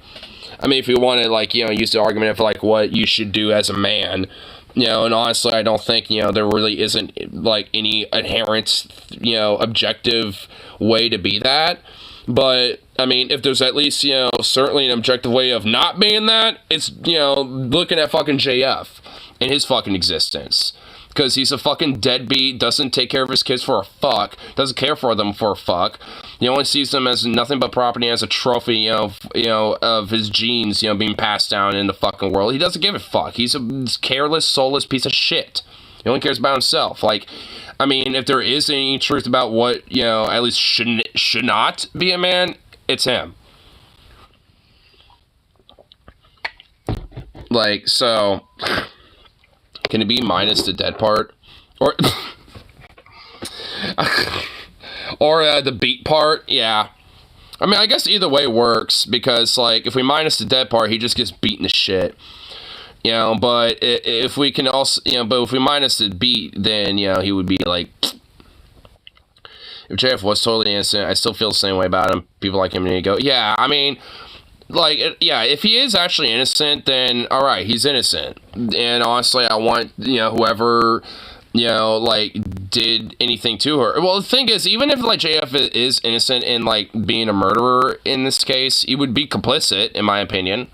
I mean, if you want to, like, you know, use the argument for, like, what you should do as a man, you know, and honestly, I don't think, you know, there really isn't, like, any inherent, you know, objective way to be that. But, I mean, if there's at least, you know, certainly an objective way of not being that, it's, you know, looking at fucking JF and his fucking existence. Because he's a fucking deadbeat, doesn't take care of his kids for a fuck, doesn't care for them for a fuck. He only sees them as nothing but property, as a trophy, you know, of his genes, you know, being passed down in the fucking world. He doesn't give a fuck. He's a careless, soulless piece of shit. He only cares about himself. Like, I mean, if there is any truth about what, you know, at least should not be a man, it's him. Like, so... Can it be minus the dead part? Or or the beat part? Yeah. I mean, I guess either way works, because, like, if we minus the dead part, he just gets beaten to shit. You know, but if we can also, you know, but if we minus the beat, then, you know, he would be, like... If JF was totally innocent, I still feel the same way about him. People like him, and you go, yeah, I mean... Like, yeah, if he is actually innocent, then, alright, he's innocent. And honestly, I want, you know, whoever, you know, like, did anything to her. Well, the thing is, even if, like, JF is innocent in, like, being a murderer in this case, he would be complicit, in my opinion.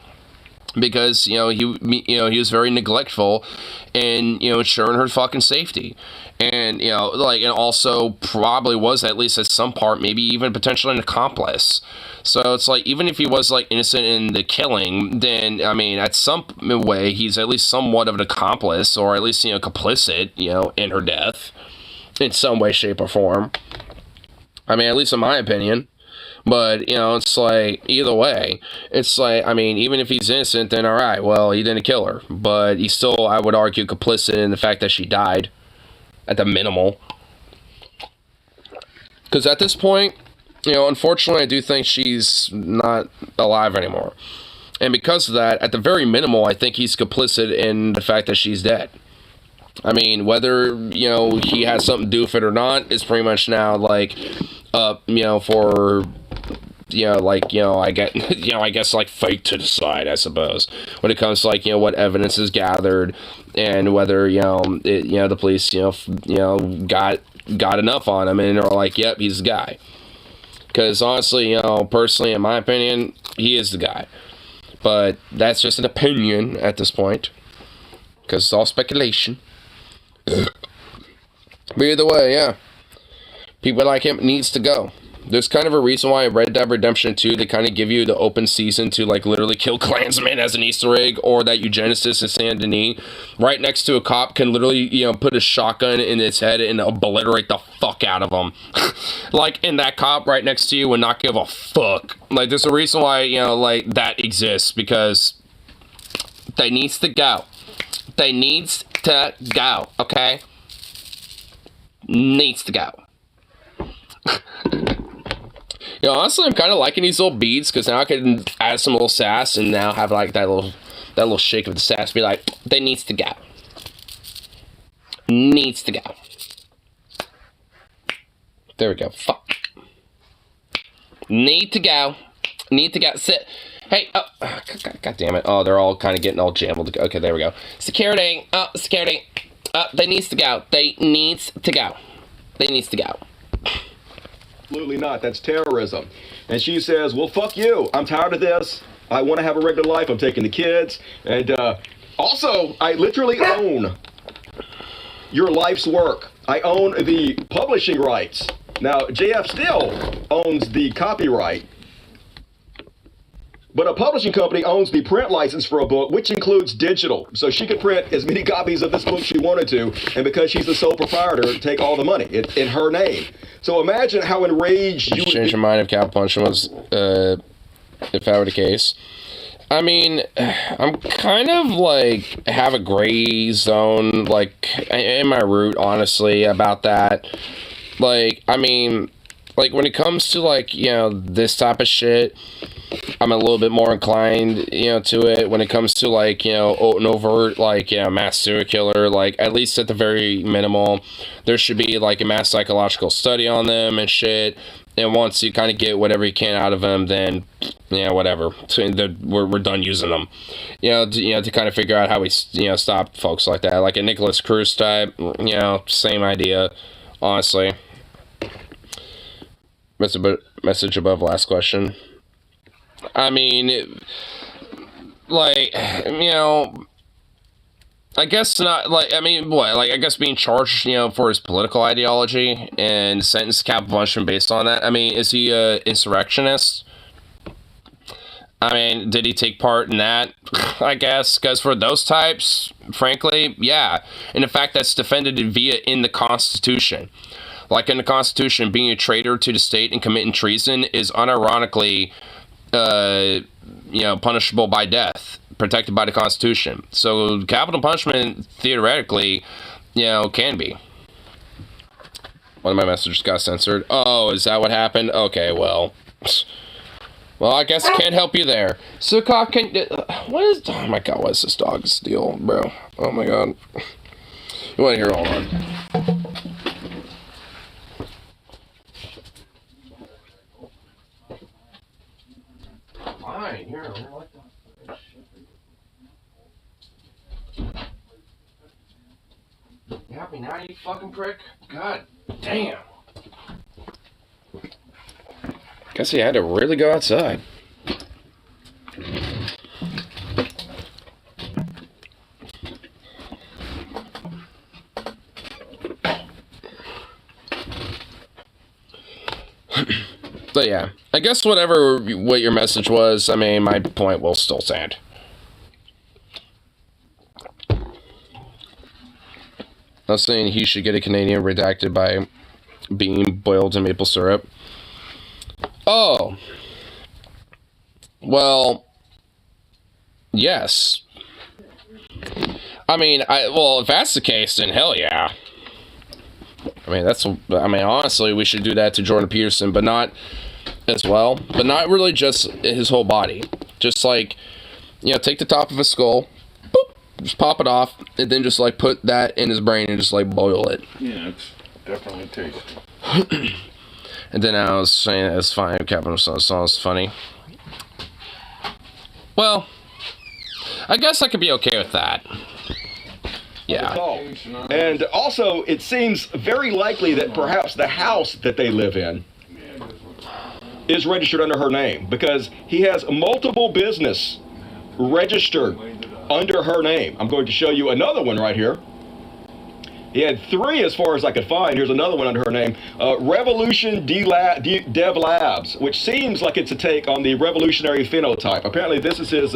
because he was very neglectful in ensuring her fucking safety, and and also probably was, at least at some part, maybe even potentially an accomplice. So it's like, even if he was like innocent in the killing, then I mean, at some way he's at least somewhat of an accomplice, or at least complicit in her death in some way, shape, or form. I mean, at least in my opinion. But, it's like, either way, it's like, I mean, even if he's innocent, then alright, well, he didn't kill her. But he's still, I would argue, complicit in the fact that she died, at the minimal. Because at this point, unfortunately, I do think she's not alive anymore. And because of that, at the very minimal, I think he's complicit in the fact that she's dead. I mean, whether, he has something to do with it or not, is pretty much now, like, for... I guess like fate to decide, I suppose, when it comes to like, what evidence is gathered, and whether, the police, got enough on him, and they're like, yep, he's the guy. Because honestly, personally, in my opinion, he is the guy. But that's just an opinion at this point, because it's all speculation. But either way, yeah, people like him needs to go. There's kind of a reason why Red Dead Redemption 2, they kind of give you the open season to, like, literally kill Klansmen as an Easter egg, or that eugenicist in Saint Denis, right next to a cop, can literally, put a shotgun in its head and obliterate the fuck out of him. Like, and that cop right next to you would not give a fuck. Like, there's a reason why, like, that exists, because they needs to go. They needs to go, okay? Needs to go. Honestly, I'm kind of liking these little beads, because now I can add some little sass, and now have like that little shake of the sass, be like, they needs to go. Needs to go. There we go. Fuck. Need to go. Need to go. Sit. Hey, oh, God damn it. Oh, they're all kind of getting all jambled. Okay, there we go. Security. Oh, security. They needs to go. They needs to go. They needs to go. Absolutely not. That's terrorism. And she says, well, fuck you. I'm tired of this. I want to have a regular life. I'm taking the kids. And also, I literally own your life's work. I own the publishing rights. Now, JF still owns the copyright. But a publishing company owns the print license for a book, which includes digital. So she could print as many copies of this book she wanted to, and because she's the sole proprietor, take all the money in her name. So imagine how enraged you would change your mind if Cow Punching was, if that were the case. I mean, I'm kind of like, have a gray zone, like, in my root, honestly, about that. Like, I mean, like, when it comes to, like, this type of shit, I'm a little bit more inclined, to it. When it comes to, like, an overt, like, mass serial killer, like, at least at the very minimal, there should be, like, a mass psychological study on them and shit. And once you kind of get whatever you can out of them, then, whatever. So we're done using them. To kind of figure out how we, stop folks like that. Like a Nicholas Cruz type, same idea, honestly. Message above last question. I mean, like, I guess not, like, I mean, what, like, I guess being charged, for his political ideology and sentenced to capital punishment based on that. I mean, is he a insurrectionist? I mean, did he take part in that? I guess, because for those types, frankly, yeah. And the fact that's defended in the Constitution. Like, in the Constitution, being a traitor to the state and committing treason is unironically, punishable by death, protected by the Constitution. So capital punishment, theoretically, can be. One of my messages got censored. Oh, is that what happened? Okay, well, I guess I can't help you there. So, what is? Oh my God, what is this dog's deal, bro? Oh my God. You want to hear? Hold on. Fine, here, what the shit? You happy now, you fucking prick? God damn. Guess he had to really go outside. But yeah, I guess what your message was, I mean, my point will still stand. I was saying he should get a Canadian redacted by being boiled in maple syrup. Oh. Well, yes. I mean, well, if that's the case, then hell yeah. I mean, honestly, we should do that to Jordan Peterson, but not as well. But not really just his whole body. Just like, take the top of his skull, boop, just pop it off, and then just like put that in his brain and just like boil it. Yeah, it's definitely tasty. And then I was saying it's fine. Captain sounds funny. Well, I guess I could be okay with that. Yeah. And also, it seems very likely that perhaps the house that they live in is registered under her name, because he has multiple business registered under her name. I'm going to show you another one right here. He had 3 as far as I could find. Here's another one under her name. Revolution Dev Labs, which seems like it's a take on the revolutionary phenotype. Apparently this is his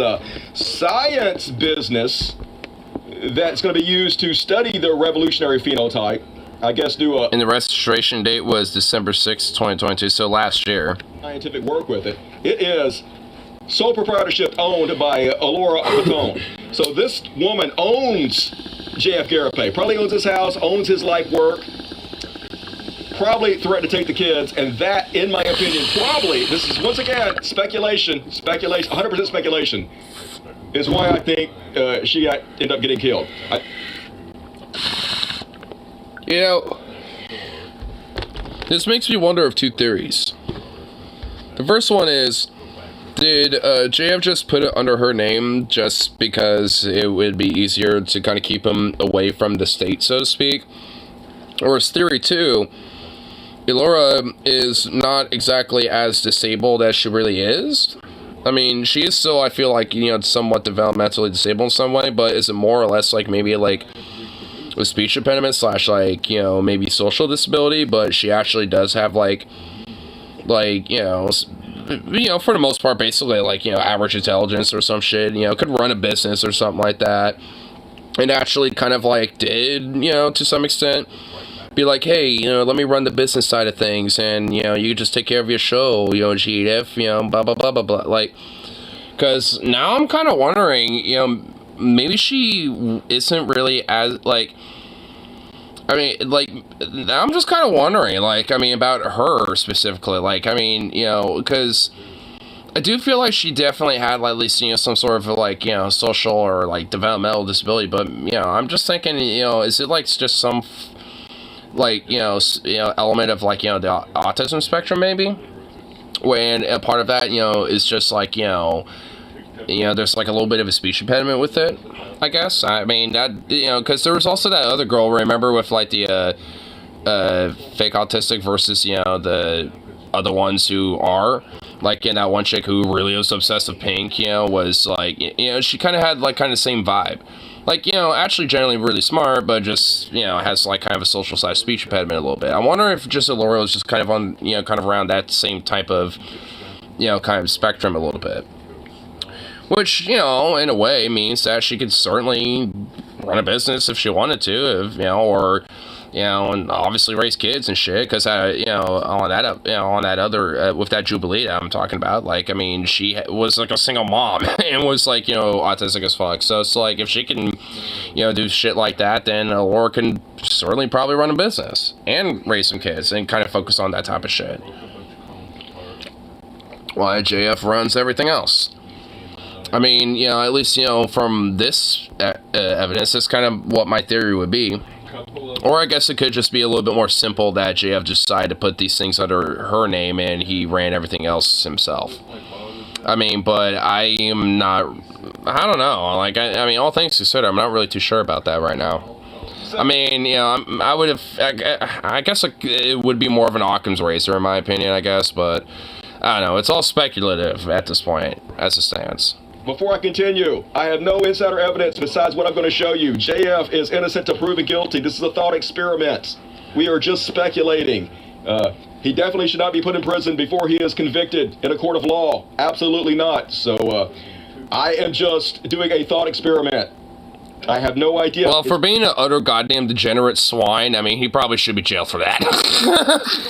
science business that's going to be used to study the revolutionary phenotype. I guess do a... And the registration date was December 6th, 2022, so last year. Scientific work with it. It is sole proprietorship owned by Alora Patone. So this woman owns JF Garapay. Probably owns his house, owns his life work. Probably threatened to take the kids, and that, in my opinion, probably, this is once again speculation, 100% speculation, is why I think she ended up getting killed. This makes me wonder of 2 theories. The first one is, did JF just put it under her name just because it would be easier to kind of keep him away from the state, so to speak? Or is theory 2, Elora is not exactly as disabled as she really is? I mean, she is still, I feel like, somewhat developmentally disabled in some way, but is it more or less like maybe like a speech impediment / like, maybe social disability, but she actually does have like, for the most part, basically, like, average intelligence or some shit, could run a business or something like that, and actually kind of, like, did, to some extent, be like, hey, let me run the business side of things, and, you just take care of your show, JF, blah, blah, blah, blah, blah, like, because now I'm kind of wondering, maybe she isn't really as, like, I mean, like, I'm just kind of wondering, like, I mean, about her specifically, like, I mean, because I do feel like she definitely had, like, at least, some sort of, like, social or, like, developmental disability, but, I'm just thinking, is it, like, just some, like, element of, like, the autism spectrum, maybe? When a part of that, is just, like, there's like a little bit of a speech impediment with it, I guess. I mean, that, because there was also that other girl, remember, with like the fake autistic versus, the other ones who are, like, in that one chick who really was obsessed with pink, was like, she kind of had like kind of the same vibe. Like, actually generally really smart, but just, has like kind of a social size speech impediment a little bit. I wonder if just Elora was just kind of on, kind of around that same type of, kind of spectrum a little bit. Which, in a way means that she could certainly run a business if she wanted to, or, and obviously raise kids and shit, because, on that other, with that Jubilee that I'm talking about, like, I mean, she was, like, a single mom, and was, like, autistic as fuck, so it's like, if she can, do shit like that, then Laura can certainly probably run a business, and raise some kids, and kind of focus on that type of shit. While JF runs everything else. I mean, at least, from this evidence, that's kind of what my theory would be. Or I guess it could just be a little bit more simple that JF decided to put these things under her name and he ran everything else himself. I mean, but I am not, I don't know. Like, I mean, all things considered, I'm not really too sure about that right now. I mean, I would have, I guess it would be more of an Occam's razor in my opinion, I guess, but I don't know. It's all speculative at this point, as it stands. Before I continue, I have no insider evidence besides what I'm going to show you. JF is innocent to proven guilty. This is a thought experiment. We are just speculating. He definitely should not be put in prison before he is convicted in a court of law. Absolutely not. So I am just doing a thought experiment. I have no idea. Well, for being an utter goddamn degenerate swine, I mean, he probably should be jailed for that.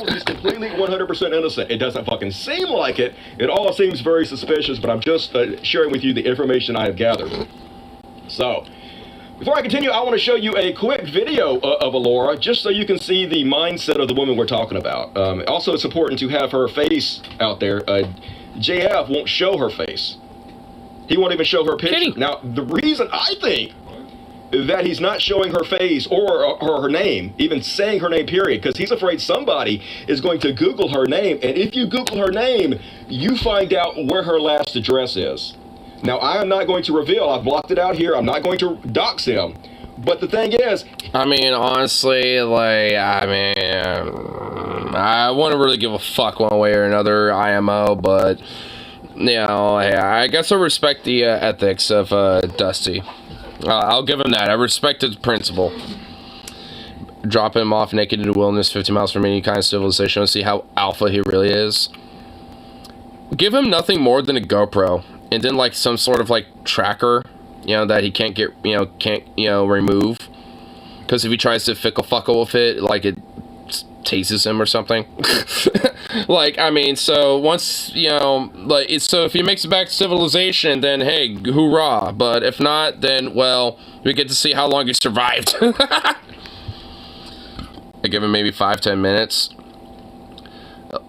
He's completely 100% innocent. It doesn't fucking seem like it. It all seems very suspicious, but I'm just sharing with you the information I have gathered. So, before I continue, I want to show you a quick video of Alora, just so you can see the mindset of the woman we're talking about. Also, it's important to have her face out there. JF won't show her face. He won't even show her picture. Now, the reason I think that he's not showing her face or her name, even saying her name, period, because he's afraid somebody is going to Google her name, and if you Google her name, you find out where her last address is. Now, I am not going to reveal. I've blocked it out here. I'm not going to dox him. But the thing is, I mean, honestly, like, I wouldn't really give a fuck one way or another, IMO, but, you know, I guess I respect the ethics of Dusty. I'll give him that. I respect his principle. Drop him off naked in the wilderness 50 miles from any kind of civilization and see how alpha he really is. Give him nothing more than a GoPro. And then, like, some sort of, like, tracker, you know, that he can't get, can't remove. Because if he tries to fickle-fuckle with it, like, it tases him or something. Like, I mean, so once, like, so if he makes it back to civilization, then, hey, hoorah. But if not, then, well, we get to see how long he survived. I give him maybe 5-10 minutes.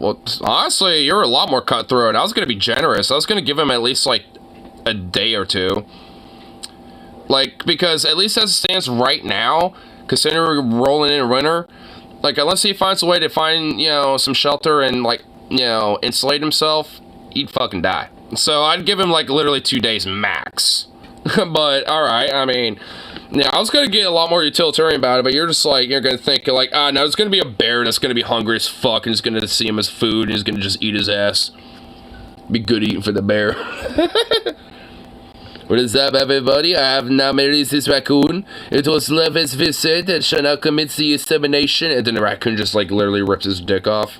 Well, honestly, you're a lot more cutthroat. I was going to be generous. I was going to give him at least, like, a day or two. Like, because at least as it stands right now, considering we're rolling in winter, like, unless he finds a way to find, some shelter and, like, insulate himself, he'd fucking die. So I'd give him, like, literally 2 days max. But, alright, I mean, yeah, I was gonna get a lot more utilitarian about it, but you're just like, you're gonna think, like, no, it's gonna be a bear that's gonna be hungry as fuck, and he's gonna see him as food, and he's gonna just eat his ass. Be good eating for the bear. What is up, everybody? I have now married this raccoon. It was love as visit that shall now commit the insemination, and then the raccoon just, like, literally rips his dick off.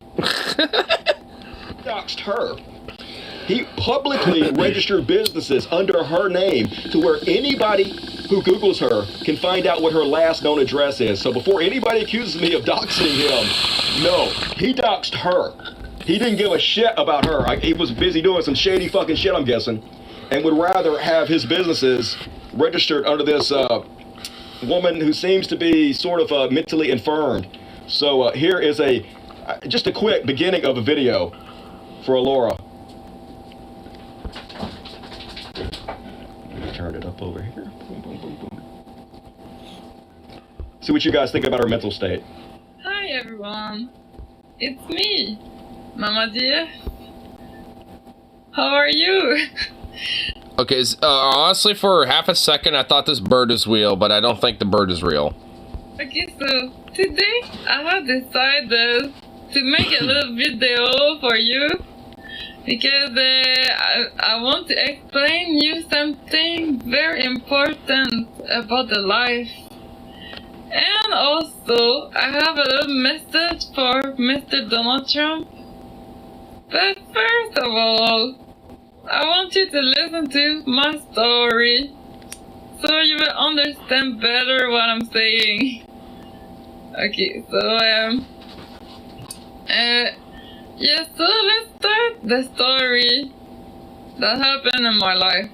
Doxed her. He publicly registered businesses under her name to where anybody who Googles her can find out what her last known address is. So before anybody accuses me of doxing him, no, he doxed her. He didn't give a shit about her. He was busy doing some shady fucking shit, I'm guessing, and would rather have his businesses registered under this woman who seems to be sort of mentally infirmed. So here is just a quick beginning of a video for Alora. Turn it up over here. Boom, boom, boom, boom. See what you guys think about her mental state. Hi everyone, it's me, MamaJF. How are you? Okay, honestly, for half a second, I thought this bird is real, but I don't think the bird is real. Okay, so today I have decided to make a little video for you because I want to explain you something very important about the life. And also, I have a little message for Mr. Donald Trump. But first of all, I want you to listen to my story so you will understand better what I'm saying. Okay, so yeah, so let's start the story that happened in my life.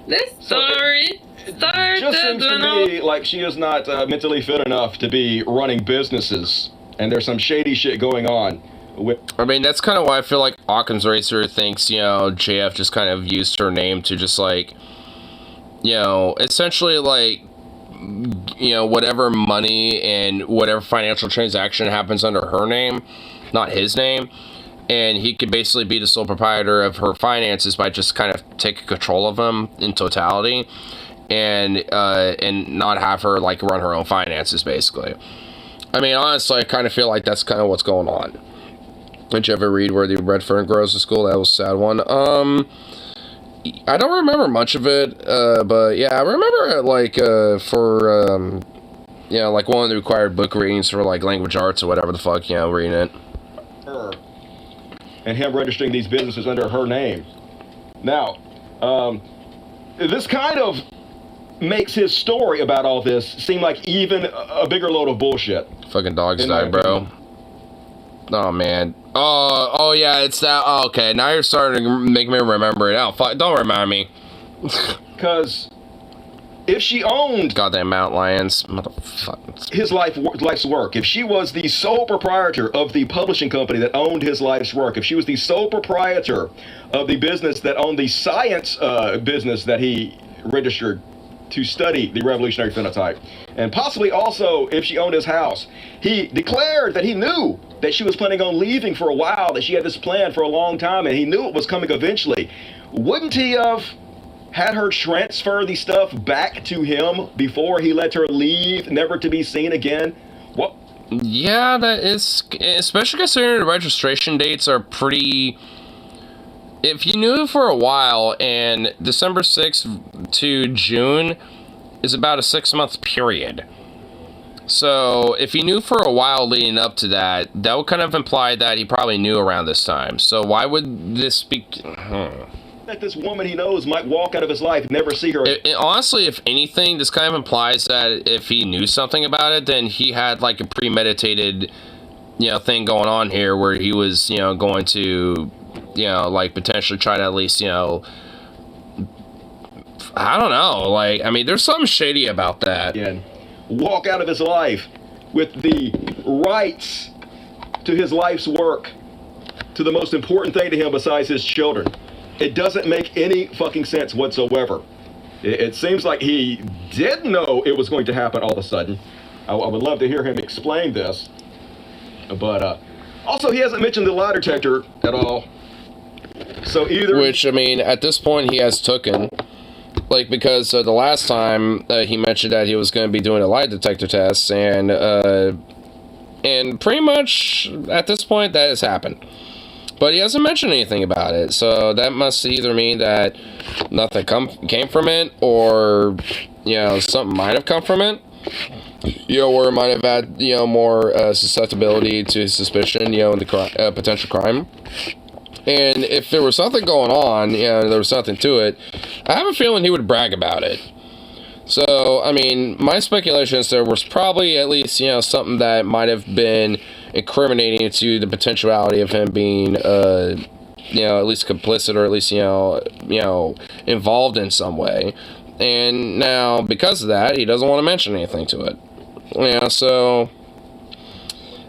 This story started Just seems to me like she is not mentally fit enough to be running businesses, and there's some shady shit going on. I mean, that's kind of why I feel like Occam's Razor thinks, JF just kind of used her name to just, like, essentially, like, whatever money and whatever financial transaction happens under her name, not his name, and he could basically be the sole proprietor of her finances by just kind of taking control of them in totality, and not have her, like, run her own finances, basically. I mean, honestly, I kind of feel like that's kind of what's going on. Did you ever read Where the Red Fern Grows to School? That was a sad one. I don't remember much of it, but yeah, I remember it, like, for, like, one of the required book readings for, like, language arts or whatever the fuck, reading it. and him registering these businesses under her name. Now, this kind of makes his story about all this seem like even a bigger load of bullshit. Fucking dogs died, bro. Oh, man. Oh, yeah, it's that. Oh, okay, now you're starting to make me remember it. Oh, fuck, don't remind me. Because if she owned goddamn mountain lions, motherfucker, his life's work, if she was the sole proprietor of the publishing company that owned his life's work, if she was the sole proprietor of the business that owned the science business that he registered to study the revolutionary phenotype, and possibly also if she owned his house, he declared that he knew that she was planning on leaving for a while, that she had this plan for a long time, and he knew it was coming eventually. Wouldn't he have had her transfer the stuff back to him before he let her leave, never to be seen again? What? Yeah, that is, especially considering the registration dates are pretty... If you knew for a while, and December 6th to June is about a 6-month period. So, if he knew for a while leading up to that, that would kind of imply that he probably knew around this time. So, why would this be... That this woman he knows might walk out of his life, never see her. Honestly, if anything, this kind of implies that if he knew something about it, then he had like a premeditated, thing going on here where he was, going to, like potentially try to at least, I don't know. Like, I mean, there's something shady about that. Again, walk out of his life with the rights to his life's work, to the most important thing to him besides his children. It doesn't make any fucking sense whatsoever. It seems like he did know it was going to happen all of a sudden. I would love to hear him explain this. But also, he hasn't mentioned the lie detector at all. So either... Which, I mean, at this point, he has taken. Like, because the last time he mentioned that he was going to be doing a lie detector test, and pretty much at this point, that has happened. But he hasn't mentioned anything about it, so that must either mean that nothing came from it, or, something might have come from it, or it might have had, more susceptibility to suspicion, in the potential crime. And if there was something going on, there was something to it, I have a feeling he would brag about it. So, I mean, my speculation is there was probably at least, something that might have been incriminating to the potentiality of him being, at least complicit, or at least, involved in some way. And now, because of that, he doesn't want to mention anything to it. So,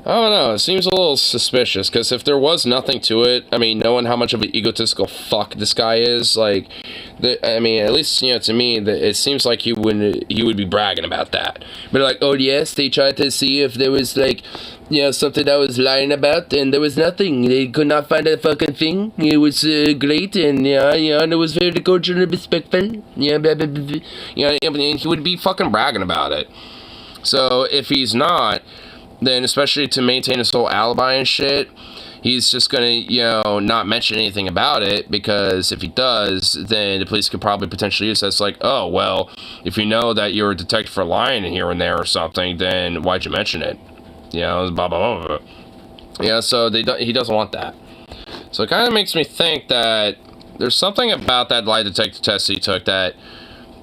I don't know, it seems a little suspicious, because if there was nothing to it, I mean, knowing how much of an egotistical fuck this guy is, like, I mean, at least, to me, it seems like he would be bragging about that. But like, oh yes, they tried to see if there was, like, something I was lying about, and there was nothing. They could not find a fucking thing. It was great, and and it was very cordial and respectful. Blah, blah, blah, blah. And he would be fucking bragging about it. So if he's not, then especially to maintain his whole alibi and shit, he's just gonna, not mention anything about it, because if he does, then the police could probably potentially use that as like, oh, well, if you know that you're detected for lying here and there or something, then why'd you mention it? Blah, blah, blah, blah. So he doesn't want that. So it kind of makes me think that there's something about that lie detector test he took that,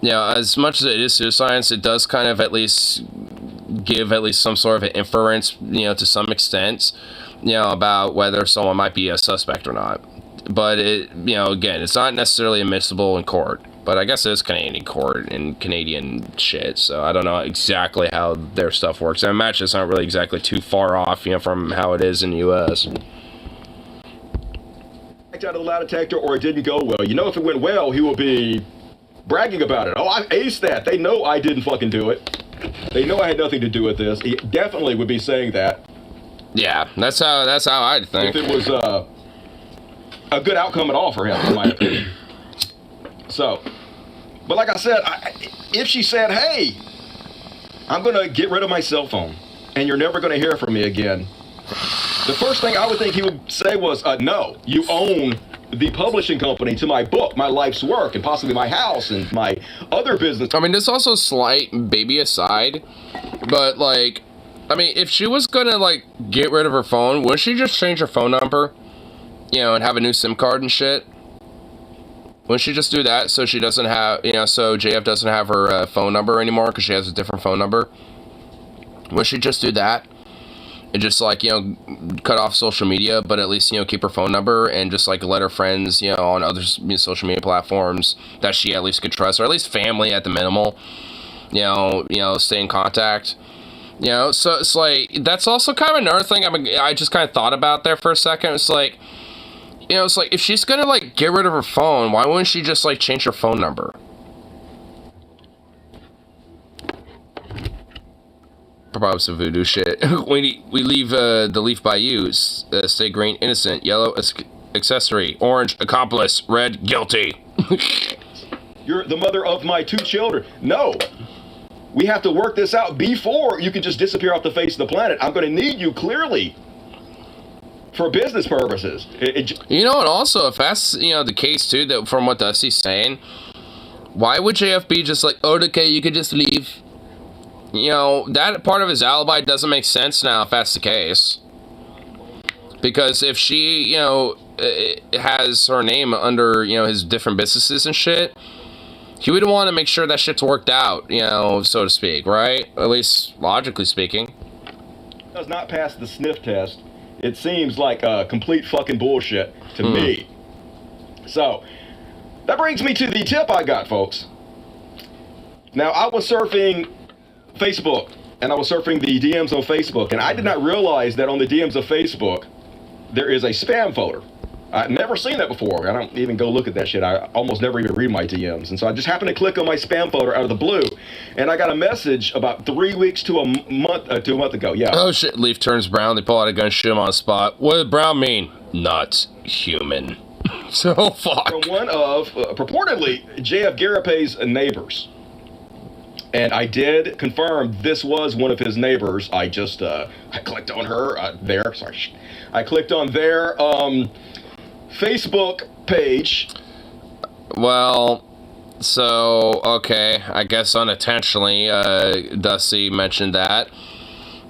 as much as it is pseudoscience, it does kind of at least give at least some sort of an inference, to some extent, about whether someone might be a suspect or not. But it, again, it's not necessarily admissible in court. But I guess it is Canadian court and Canadian shit, so I don't know exactly how their stuff works. I imagine it's not really exactly too far off, from how it is in the U.S. Out of the lie detector, or it didn't go well. If it went well, he will be bragging about it. Oh, I aced that. They know I didn't fucking do it. They know I had nothing to do with this. He definitely would be saying that. Yeah, that's how I'd think. If it was a good outcome at all for him, in my opinion. So, but like I said, if she said, hey, I'm going to get rid of my cell phone, and you're never going to hear from me again, the first thing I would think he would say was, no, you own the publishing company to my book, my life's work, and possibly my house and my other business. I mean, there's also a slight baby aside, but, like, I mean, if she was going to, like, get rid of her phone, wouldn't she just change her phone number? you know, and have a new SIM card and shit? Wouldn't she just do that so she doesn't have, you know, so JF doesn't have her phone number anymore because she has a different phone number? Wouldn't she just do that? And just, like, you know, cut off social media, but at least, you know, keep her phone number and just, like, let her friends, you know, on other social media platforms that she at least could trust, or at least family at the minimal, you know, stay in contact. You know, so it's like, that's also kind of another thing I just kind of thought about there for a second. It's like, you know, it's like, if she's gonna, like, get rid of her phone, why wouldn't she just, like, change her phone number? Probably some voodoo shit. we leave the leaf by you. Stay green, innocent. Yellow, accessory. Orange, accomplice. Red, guilty. You're the mother of my 2 children. No. We have to work this out before you can just disappear off the face of the planet. I'm going to need you clearly for business purposes. You know, and also, if that's, you know, the case, too, that from what Dusty's saying, why would JF be just like, oh, okay, you could just leave? You know, that part of his alibi doesn't make sense now if that's the case. Because if she, you know, has her name under, you know, his different businesses and shit, he would want to make sure that shit's worked out, you know, so to speak, right? At least logically speaking. Does not pass the sniff test. It seems like complete fucking bullshit to me. So, that brings me to the tip I got, folks. Now, I was surfing Facebook, and I was surfing the DMs on Facebook, and I did not realize that on the DMs of Facebook, there is a spam folder. I've never seen that before. I don't even go look at that shit. I almost never even read my DMs. And so I just happened to click on my spam folder out of the blue, and I got a message about 3 weeks to a month ago. Yeah. Oh shit! Leaf turns brown. They pull out a gun, shoot him on the spot. What does brown mean? Not human. So fuck. From one of purportedly JF Garapay's neighbors. And I did confirm this was one of his neighbors. I just I clicked on her there. Sorry, I clicked on their Facebook page. Well, so, okay, I guess unintentionally, Dusty mentioned that.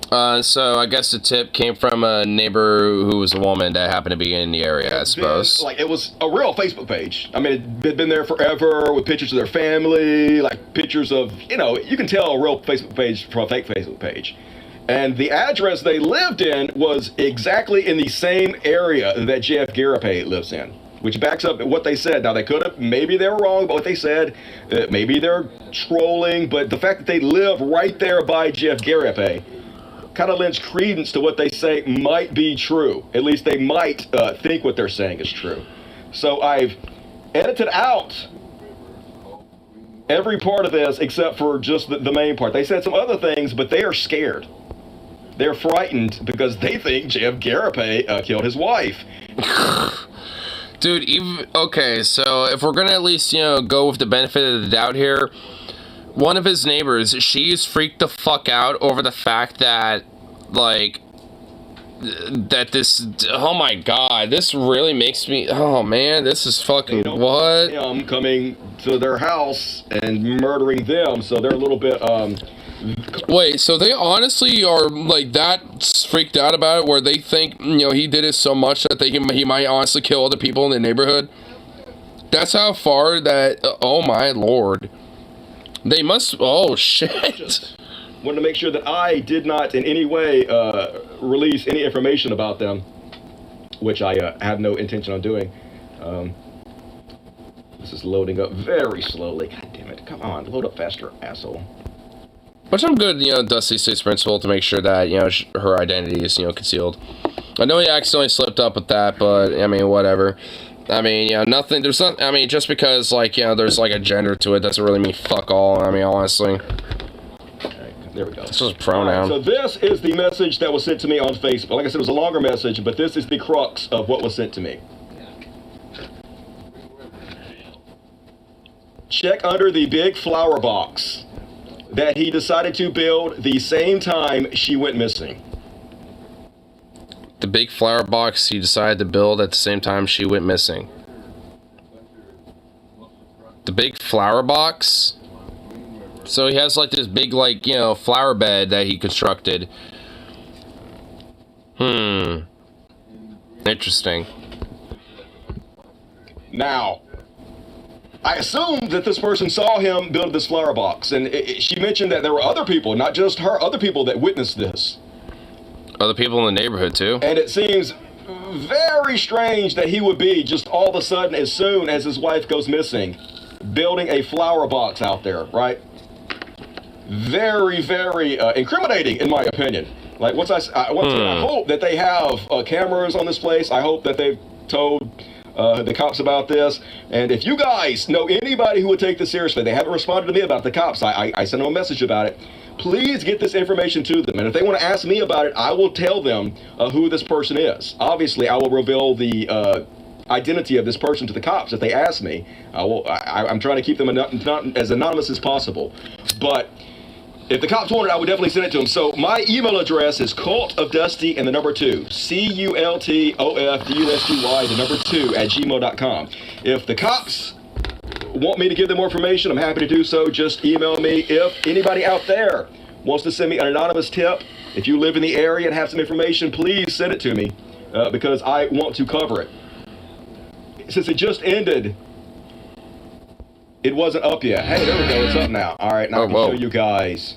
So I guess the tip came from a neighbor who was a woman that happened to be in the area, I suppose. Like, it was a real Facebook page. I mean, it had been there forever with pictures of their family, like pictures of, you know, you can tell a real Facebook page from a fake Facebook page. And the address they lived in was exactly in the same area that JF Garapay lives in, which backs up what they said. Now, they could have, maybe they were wrong about what they said, maybe they're trolling, but the fact that they live right there by JF Garapay kind of lends credence to what they say might be true. At least they might think what they're saying is true. So I've edited out every part of this except for just the main part. They said some other things, but they are scared. They're frightened because they think JF Garapay killed his wife. Dude, even, okay, so if we're gonna at least, you know, go with the benefit of the doubt here, one of his neighbors, she's freaked the fuck out over the fact that, like, that this, oh my god, this really makes me, oh man, this is fucking, what? Him coming to their house and murdering them, so they're a little bit, Wait, so they honestly are, like, that freaked out about it, where they think, you know, he did it so much that he might honestly kill other people in the neighborhood? That's how far that, oh my lord. They must, oh shit. Wanted to make sure that I did not in any way release any information about them, which I have no intention on doing. This is loading up very slowly. God damn it, come on, load up faster, asshole. Which I'm good, you know, Dusty stays principle to make sure that, you know, her identity is, you know, concealed. I know he accidentally slipped up with that, but, I mean, whatever. I mean, you know, nothing, there's not, I mean, just because, like, you know, there's, like, a gender to it, doesn't really mean fuck all, I mean, honestly. Okay, there we go. This is a pronoun. So this is the message that was sent to me on Facebook. Like I said, it was a longer message, but this is the crux of what was sent to me. Check under the big flower box that he decided to build the same time she went missing. The big flower box he decided to build at the same time she went missing. The big flower box? So he has, like, this big, like, you know, flower bed that he constructed. Interesting. Now, I assumed that this person saw him build this flower box, and she mentioned that there were other people, not just her, other people that witnessed this. Other people in the neighborhood, too. And it seems very strange that he would be, just all of a sudden, as soon as his wife goes missing, building a flower box out there, right? Very, very incriminating, in my opinion. Like, once I hope that they have cameras on this place. I hope that they've told the cops about this. And if you guys know anybody who would take this seriously, they haven't responded to me about the cops. I sent them a message about it. Please get this information to them. And if they want to ask me about it, I will tell them who this person is. Obviously, I will reveal the identity of this person to the cops if they ask me. I'm trying to keep them not as anonymous as possible. But if the cops want it, I would definitely send it to them. So my email address is cultofdusty and the number 2. CULTOFDUSTY, the number 2 @gmail.com. If the cops want me to give them more information, I'm happy to do so. Just email me. If anybody out there wants to send me an anonymous tip, if you live in the area and have some information, please send it to me because I want to cover it. Since it just ended, it wasn't up yet. Hey, there we go. It's up now. All right, now I can show you guys.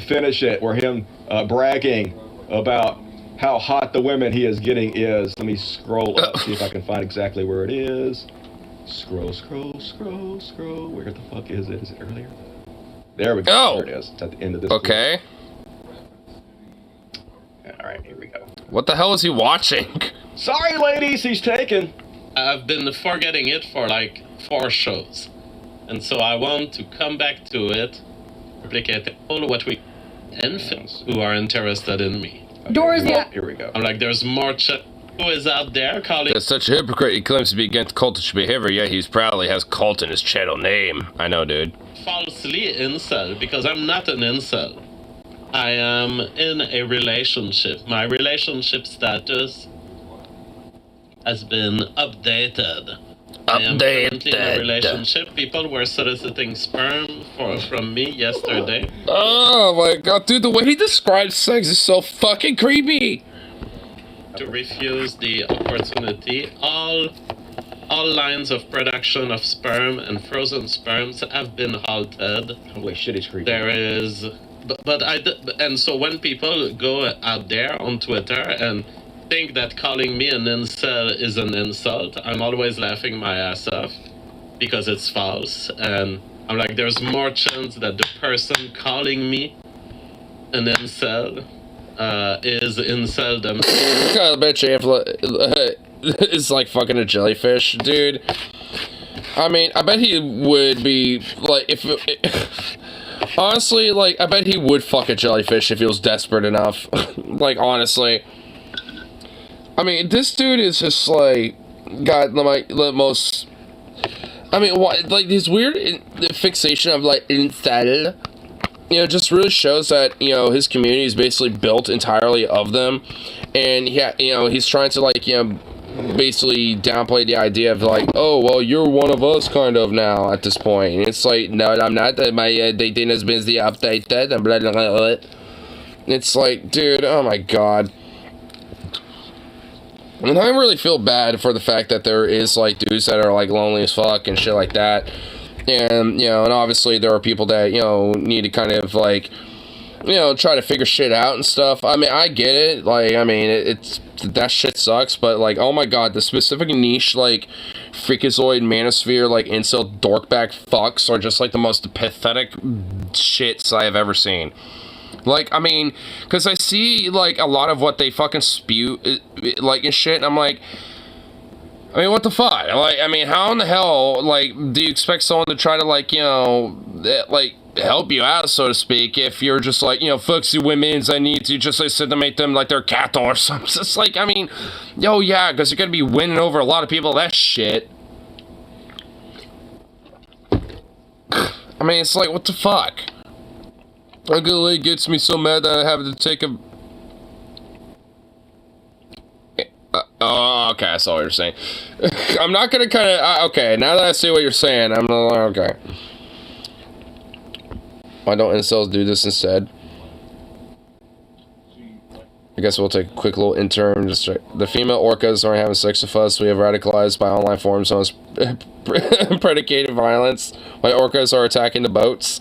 Finish it where him bragging about how hot the women he is getting is. Let me scroll up, see if I can find exactly where it is. Scroll. Where the fuck is it? Is it earlier? There we go. Oh. There it is. It's at the end of this. Okay. All right, here we go. What the hell is he watching? Sorry, ladies, he's taken. I've been forgetting it for like 4 shows. And so I want to come back to it, replicate all what we infants who are interested in me. Doors, yeah. Here we go. I'm like, there's more who is out there calling. As such a hypocrite, he claims to be against cultish behavior, yet he proudly has cult in his channel name. I know, dude. Falsely incel, because I'm not an incel. I am in a relationship. My relationship status has been updated. I am currently in a relationship. People were soliciting sperm from me yesterday. Oh my god, dude, the way he describes sex is so fucking creepy. To refuse the opportunity, all lines of production of sperm and frozen sperms have been halted. Holy shit, it's creepy. There is, and so when people go out there on Twitter and think that calling me an incel is an insult, I'm always laughing my ass off because it's false. And I'm like, there's more chance that the person calling me an incel is incel themselves. I bet JF is like fucking a jellyfish, dude. I mean, I bet he would be like honestly, like I bet he would fuck a jellyfish if he was desperate enough. Like honestly. I mean, this dude is just like got like the most. I mean, what like this weird fixation of like incel, you know, just really shows that his community is basically built entirely of them, and he's trying to like basically downplay the idea of like, oh well, you're one of us kind of now at this point. And it's like, no, I'm not. My dating has been updated and blah blah blah. It's like, dude, oh my god. And I really feel bad for the fact that there is, like, dudes that are, like, lonely as fuck and shit like that. And, and obviously there are people that, need to kind of, like, try to figure shit out and stuff. I mean, I get it. Like, I mean, it's that shit sucks. But, like, oh my god, the specific niche, like, freakazoid, manosphere, like, incel dorkbag fucks are just, like, the most pathetic shits I have ever seen. Like, I mean, because I see, like, a lot of what they fucking spew, like, and shit, and I'm like, I mean, what the fuck? Like, I mean, how in the hell, like, do you expect someone to try to, like, like, help you out, so to speak, if you're just like, fuck the women's, I need to just legitimate them like they're cattle or something. It's like, I mean, yeah, because you're gonna be winning over a lot of people, that shit. I mean, it's like, what the fuck? It gets me so mad that I have to take a... Oh, okay, I saw what you're saying. I'm not gonna kind of... okay, now that I see what you're saying, I'm like, okay. Why don't incels do this instead? I guess we'll take a quick little intern. Just check. The female orcas aren't having sex with us. We have radicalized by online forums on predicated violence. White orcas are attacking the boats.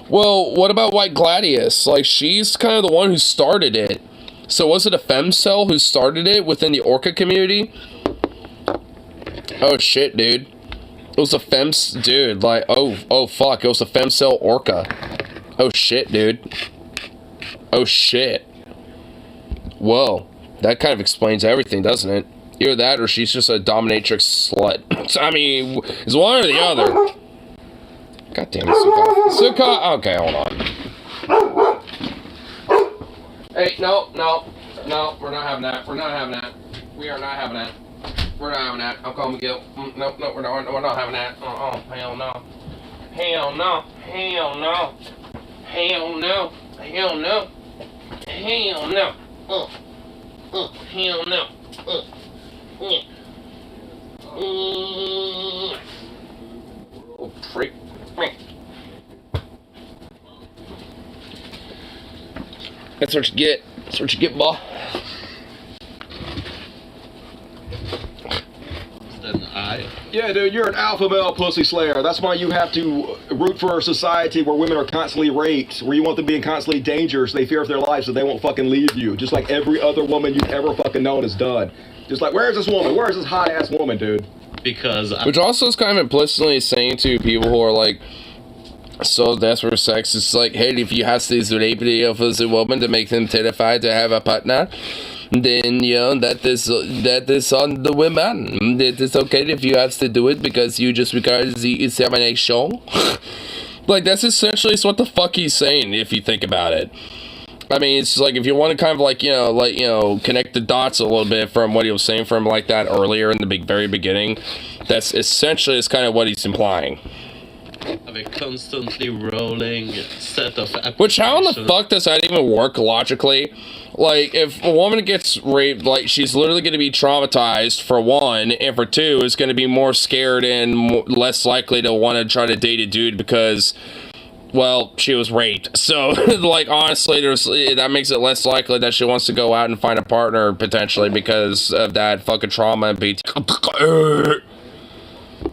Well, what about White Gladius? Like, she's kind of the one who started it. So was it a femcel who started it within the orca community? Oh shit, dude. It was a dude, like, oh fuck, it was a femcel orca. Oh shit, dude. Oh shit. Whoa. That kind of explains everything, doesn't it? Either that or she's just a dominatrix slut. I mean, it's one or the other. God damn it, Sukkot. Sukkot! Okay, hold on. Hey, no, we're not having that. We're not having that. We are not having that. We're not having that. I'm calling Gil. No, we're not having that. Hell no. Hell no. Hell no. Hell no. Hell no. Hell no. Hell no. Oh, freak. That's what you get. That's what you get, boy. Then Yeah, dude, you're an alpha male pussy slayer. That's why you have to root for a society where women are constantly raped, where you want them being constantly dangerous. They fear for their lives so they won't fucking leave you. Just like every other woman you've ever fucking known has done. Just like, where's this woman? Where's this hot-ass woman, dude? Because... Which also is kind of implicitly saying to people who are like, so desperate for sex, it's like, hey, if you have this rape of a woman to make them terrified to have a partner, then, you know, that is on the women. It is okay if you have to do it because you just regard the examination. Like, that's essentially what the fuck he's saying, if you think about it. I mean, it's like, if you want to kind of like, you know, connect the dots a little bit from what he was saying from like that earlier in the very beginning, that's essentially is kind of what he's implying. Of a constantly rolling set of Which, how in the fuck does that even work logically? Like, if a woman gets raped, like, she's literally going to be traumatized, for one, and for two, is going to be more scared and less likely to want to try to date a dude because, well, she was raped. So, like, honestly, that makes it less likely that she wants to go out and find a partner, potentially, because of that fucking trauma and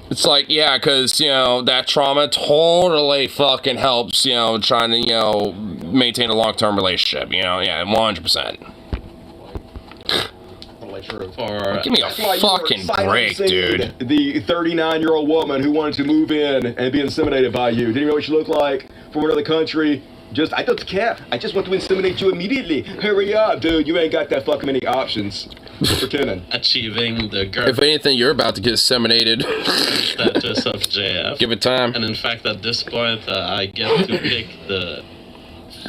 It's like, yeah, because, you know, that trauma totally fucking helps, you know, trying to, you know, maintain a long-term relationship, you know, yeah, 100%. Give me a fucking break, dude. The 39-year-old woman who wanted to move in and be inseminated by you. Didn't you know what she looked like from another country? I don't care. I just want to inseminate you immediately. Hurry up, dude. You ain't got that fucking many options. Pretending. Achieving the girl. If anything, you're about to get disseminated. Status of JF. Give it time. And in fact, at this point, I get to pick the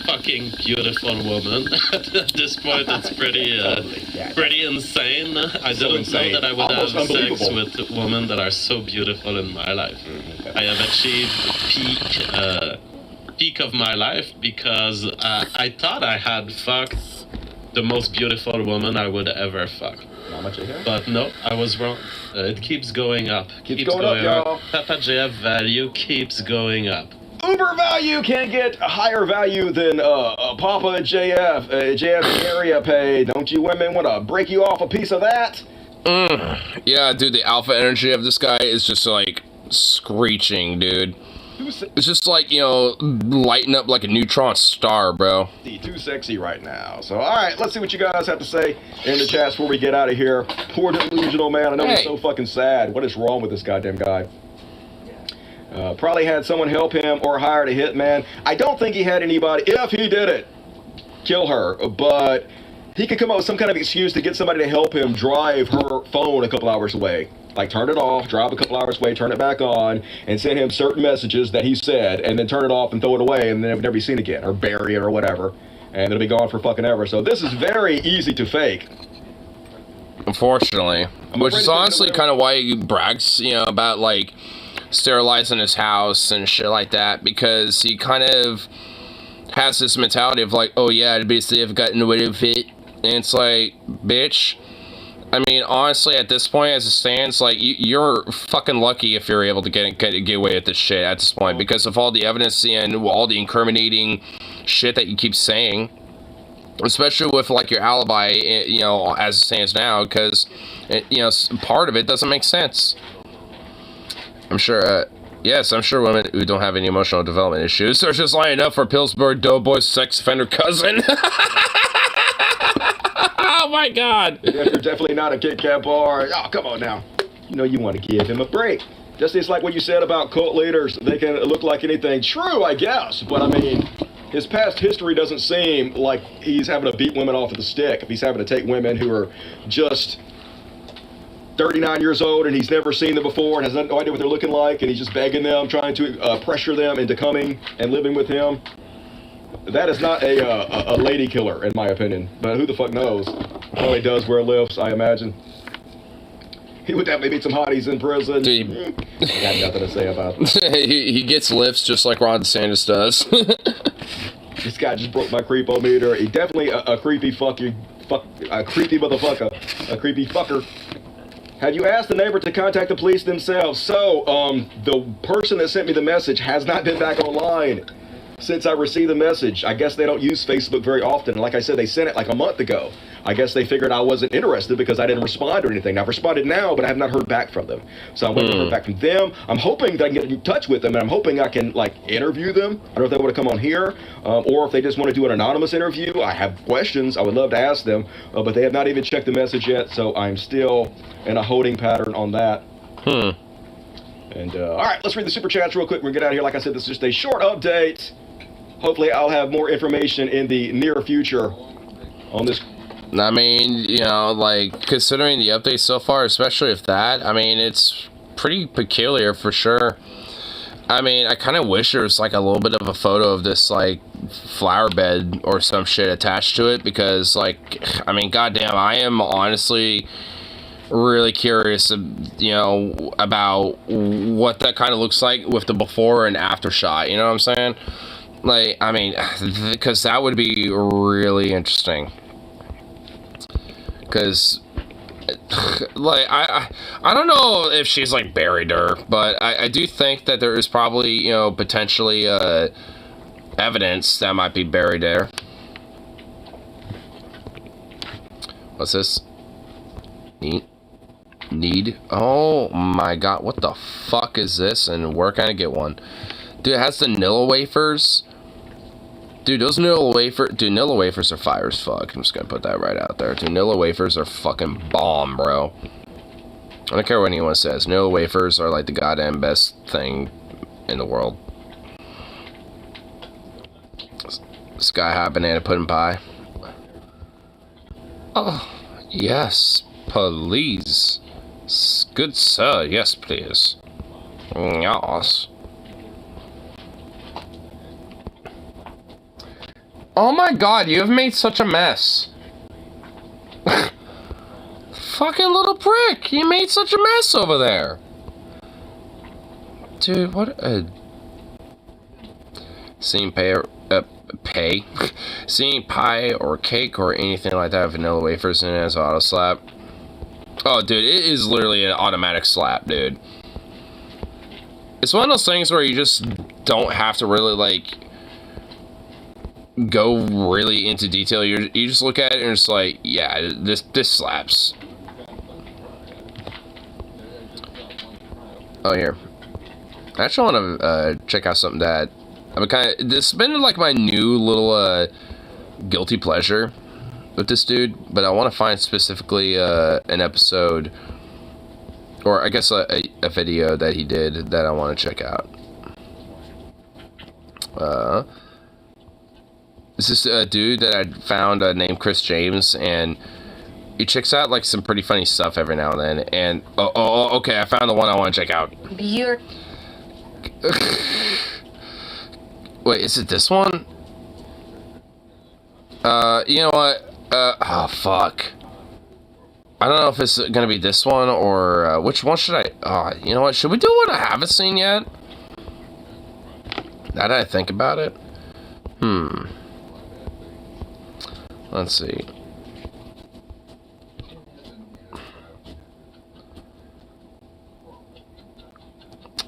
fucking beautiful woman. At this point, it's pretty insane. I didn't know that I would have sex with women that are so beautiful in my life. I have achieved the peak of my life because I thought I had fucked the most beautiful woman I would ever fuck. But no, I was wrong. It keeps going up. Keeps going up, y'all. Papa JF value keeps going up. Uber value can't get a higher value than Papa JF. JF area pay. Don't you women want to break you off a piece of that? Yeah, dude, the alpha energy of this guy is just like screeching, dude. It's just like, you know, lighting up like a neutron star, bro. Too sexy right now. So, alright, let's see what you guys have to say in the chats before we get out of here. Poor delusional man. I know he's so fucking sad. What is wrong with this goddamn guy? Probably had someone help him or hired a hitman. I don't think he had anybody. If he did it, kill her. But he could come up with some kind of excuse to get somebody to help him drive her phone a couple hours away. Like, turn it off, drive a couple hours away, turn it back on, and send him certain messages that he said, and then turn it off and throw it away, and then it would never be seen again, or bury it, or whatever. And it'll be gone for fucking ever. So this is very easy to fake. Unfortunately. Which is honestly kind of why he brags, you know, about, like, sterilizing his house and shit like that, because he kind of has this mentality of, like, oh yeah, basically I've gotten away with it. And it's like, bitch. I mean, honestly, at this point, as it stands, like, you're fucking lucky if you're able to get away with this shit at this point, because of all the evidence and all the incriminating shit that you keep saying. especially with like your alibi, you know, as it stands now, because you know, part of it doesn't make sense. I'm sure. Yes, I'm sure women who don't have any emotional development issues are just lining up for Pillsbury Doughboy's sex offender cousin. Oh my God! If you're definitely not a Kit Kat bar, oh come on now. You know you want to give him a break. Just it's like what you said about cult leaders. They can look like anything. True, I guess. But I mean, his past history doesn't seem like he's having to beat women off with a stick. If he's having to take women who are just 39 years old and he's never seen them before and has no idea what they're looking like, and he's just begging them, trying to pressure them into coming and living with him. That is not a lady killer, in my opinion. But who the fuck knows? Probably does wear lifts, I imagine. He would definitely meet some hotties in prison. I got nothing to say about that. he gets lifts just like Ron DeSantis does. This guy just broke my creepometer. He definitely a creepy a creepy motherfucker. A creepy fucker. Have you asked the neighbor to contact the police themselves? So, the person that sent me the message has not been back online since I received the message. I guess they don't use Facebook very often. Like I said, they sent it like a month ago. I guess they figured I wasn't interested because I didn't respond or anything. I've responded now, but I have not heard back from them. So I'm waiting to hear back from them. I'm hoping that I can get in touch with them, and I'm hoping I can, like, interview them. I don't know if they want to come on here, or if they just want to do an anonymous interview. I have questions I would love to ask them, but they have not even checked the message yet, so I'm still in a holding pattern on that. And, all right, let's read the super chats real quick. We're going to get out of here. Like I said, this is just a short update. Hopefully I'll have more information in the near future on this. I mean, you know, like, considering the updates so far, especially if that, I mean, it's pretty peculiar for sure. I mean, I kind of wish there was, like, a little bit of a photo of this, like, flower bed or some shit attached to it, because, like, I mean, goddamn, I am honestly really curious, you know, about what that kind of looks like with the before and after shot, you know what I'm saying? Like, I mean, because that would be really interesting. Because, like, I don't know if she's, like, buried her, but I do think that there is probably, you know, potentially evidence that might be buried there. What's this? Need? Oh my god, what the fuck is this, and where can I get one? Dude, it has the Nilla wafers. Dude, those Nilla wafers... Dude, Nilla wafers are fire as fuck. I'm just gonna put that right out there. Dude, Nilla wafers are fucking bomb, bro. I don't care what anyone says. Nilla wafers are like the goddamn best thing in the world. Sky High Banana Pudding Pie. Oh, yes, please. Good sir, yes, please. Yes. Oh my god, you have made such a mess. Fucking little prick, you made such a mess over there. Dude, what a... Seeing Seeing pie or cake or anything like that with vanilla wafers in it as auto slap. Oh, dude, it is literally an automatic slap, dude. It's one of those things where you just don't have to really, like, go really into detail. You just look at it and it's like, yeah, this slaps. Oh, here. I actually want to check out something that I'm this has been like my new little guilty pleasure with this dude, but I want to find specifically an episode, or I guess a video that he did that I want to check out. This is a dude that I found named Chris James, and he checks out like some pretty funny stuff every now and then. And okay, I found the one I want to check out. Wait, is it this one? You know what? Oh, fuck. I don't know if it's gonna be this one or, which one should I, you know what? Should we do one I haven't seen yet? Now that I think about it. Let's see.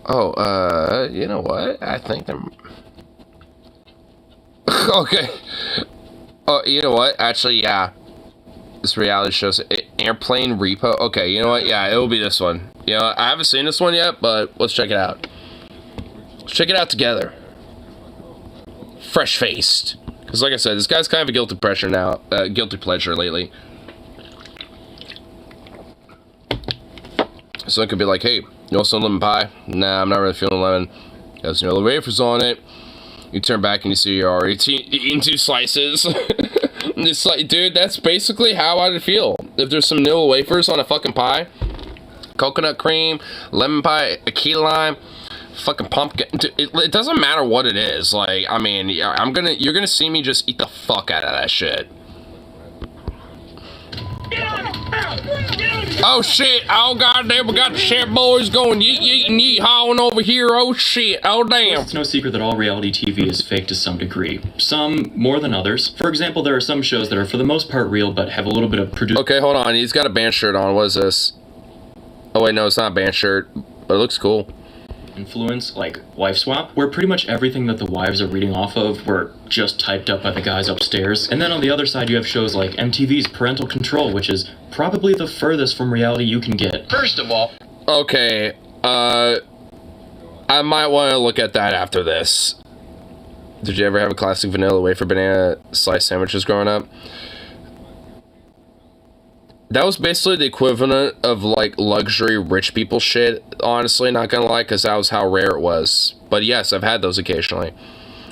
Oh, you know what? I think I'm... Okay. Oh, you know what? Actually, yeah. This reality show, Airplane Repo. Okay, you know what? Yeah, it will be this one. You know, I haven't seen this one yet, but let's check it out. Let's check it out together. Fresh-faced. Because like I said, this guy's kind of a guilty pleasure lately. So it could be like, hey, you want some lemon pie? Nah, I'm not really feeling lemon. There's no wafers on it. You turn back and you see you're already eating 2 slices. It's like, dude, that's basically how I'd feel. If there's some vanilla wafers on a fucking pie, coconut cream, lemon pie, a key lime, fucking pumpkin, it doesn't matter what it is. Like, I mean, you're gonna see me just eat the fuck out of that shit. Oh shit, oh goddamn, we got the shit boys going yeet yeet and yeet hawing over here, oh shit, oh damn. It's no secret that all reality TV is fake to some degree. Some more than others. For example, there are some shows that are for the most part real but have a little bit of Okay, hold on, he's got a band shirt on, what is this? Oh wait, no, it's not a band shirt, but it looks cool. Influence, like Wife Swap, where pretty much everything that the wives are reading off of were just typed up by the guys upstairs. And then on the other side you have shows like MTV's Parental Control, which is probably the furthest from reality you can get. First of all... Okay, I might want to look at that after this. Did you ever have a classic vanilla wafer banana slice sandwiches growing up? That was basically the equivalent of, like, luxury rich people shit, honestly, not gonna lie, because that was how rare it was. But yes, I've had those occasionally.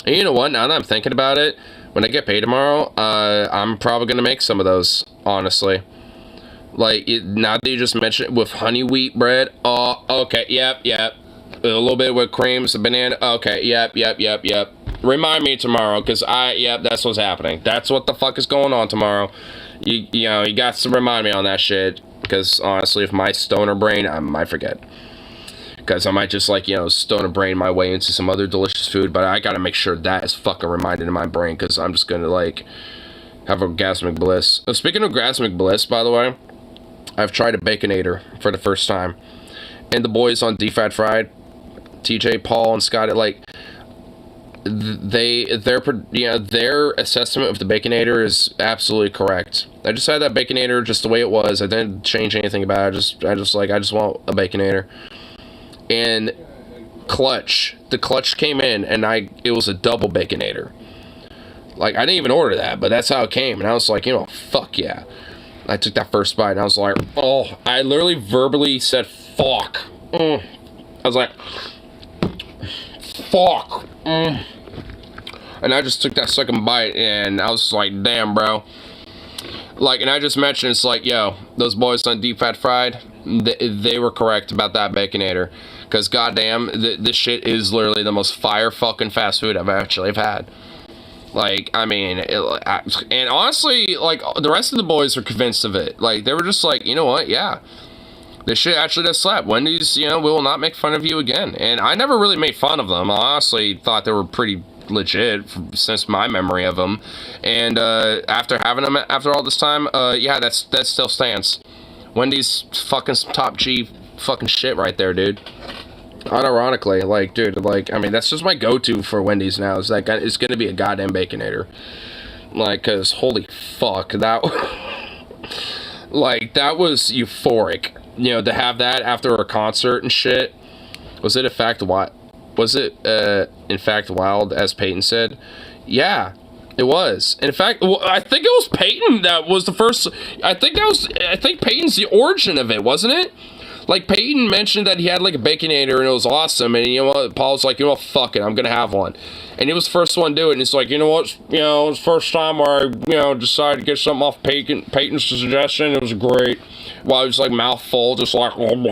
And you know what, now that I'm thinking about it, when I get paid tomorrow, I'm probably gonna make some of those, honestly. Like, now that you just mentioned it, with honey wheat bread, oh, okay, yep. A little bit with cream, some banana, okay, yep. Remind me tomorrow, because that's what's happening. That's what the fuck is going on tomorrow. You know, you got to remind me on that shit, because honestly, if my stoner brain, I might forget. Because I might just, like, you know, stoner brain my way into some other delicious food, but I gotta make sure that is fucking reminded in my brain, because I'm just gonna, like, have orgasmic bliss. Speaking of orgasmic bliss, by the way, I've tried a Baconator for the first time. And the boys on DFAT Fried, TJ, Paul, and Scott, like, their assessment of the Baconator is absolutely correct. I just had that Baconator just the way it was. I didn't change anything about it. I just want a Baconator. And the clutch came in, and it was a double Baconator. Like, I didn't even order that, but that's how it came. And I was like, you know, fuck yeah. I took that first bite, and I was like, oh, I literally verbally said, fuck. I was like, fuck. And I just took that second bite, and I was like, damn, bro. Like, and I just mentioned, it's like, yo, those boys on DFAT Fried, they were correct about that Baconator. Because, goddamn, this shit is literally the most fire fucking fast food I've had. Like, I mean, and honestly, like, the rest of the boys were convinced of it. Like, they were just like, you know what, yeah. This shit actually does slap. Wendy's, you know, we will not make fun of you again. And I never really made fun of them. I honestly thought they were pretty legit since my memory of them. And after having them after all this time, yeah, that still stands. Wendy's fucking top G fucking shit right there, dude. Unironically, like, dude, like, I mean, that's just my go-to for Wendy's now. Is that it's gonna be a goddamn Baconator. Like, cause holy fuck, that like, that was euphoric. You know, to have that after a concert and shit. Was it in fact wild, as Peyton said? Yeah, it was. In fact, I think it was Peyton that was the first. I think Peyton's the origin of it, wasn't it? Like, Peyton mentioned that he had, like, a Baconator, and it was awesome, and, you know what, Paul's like, you know what, fuck it, I'm gonna have one. And he was the first one to do it, and it's like, you know what, you know, it's the first time where I, you know, decided to get something off Peyton's suggestion. It was great. While he was, like, mouth full, just like, and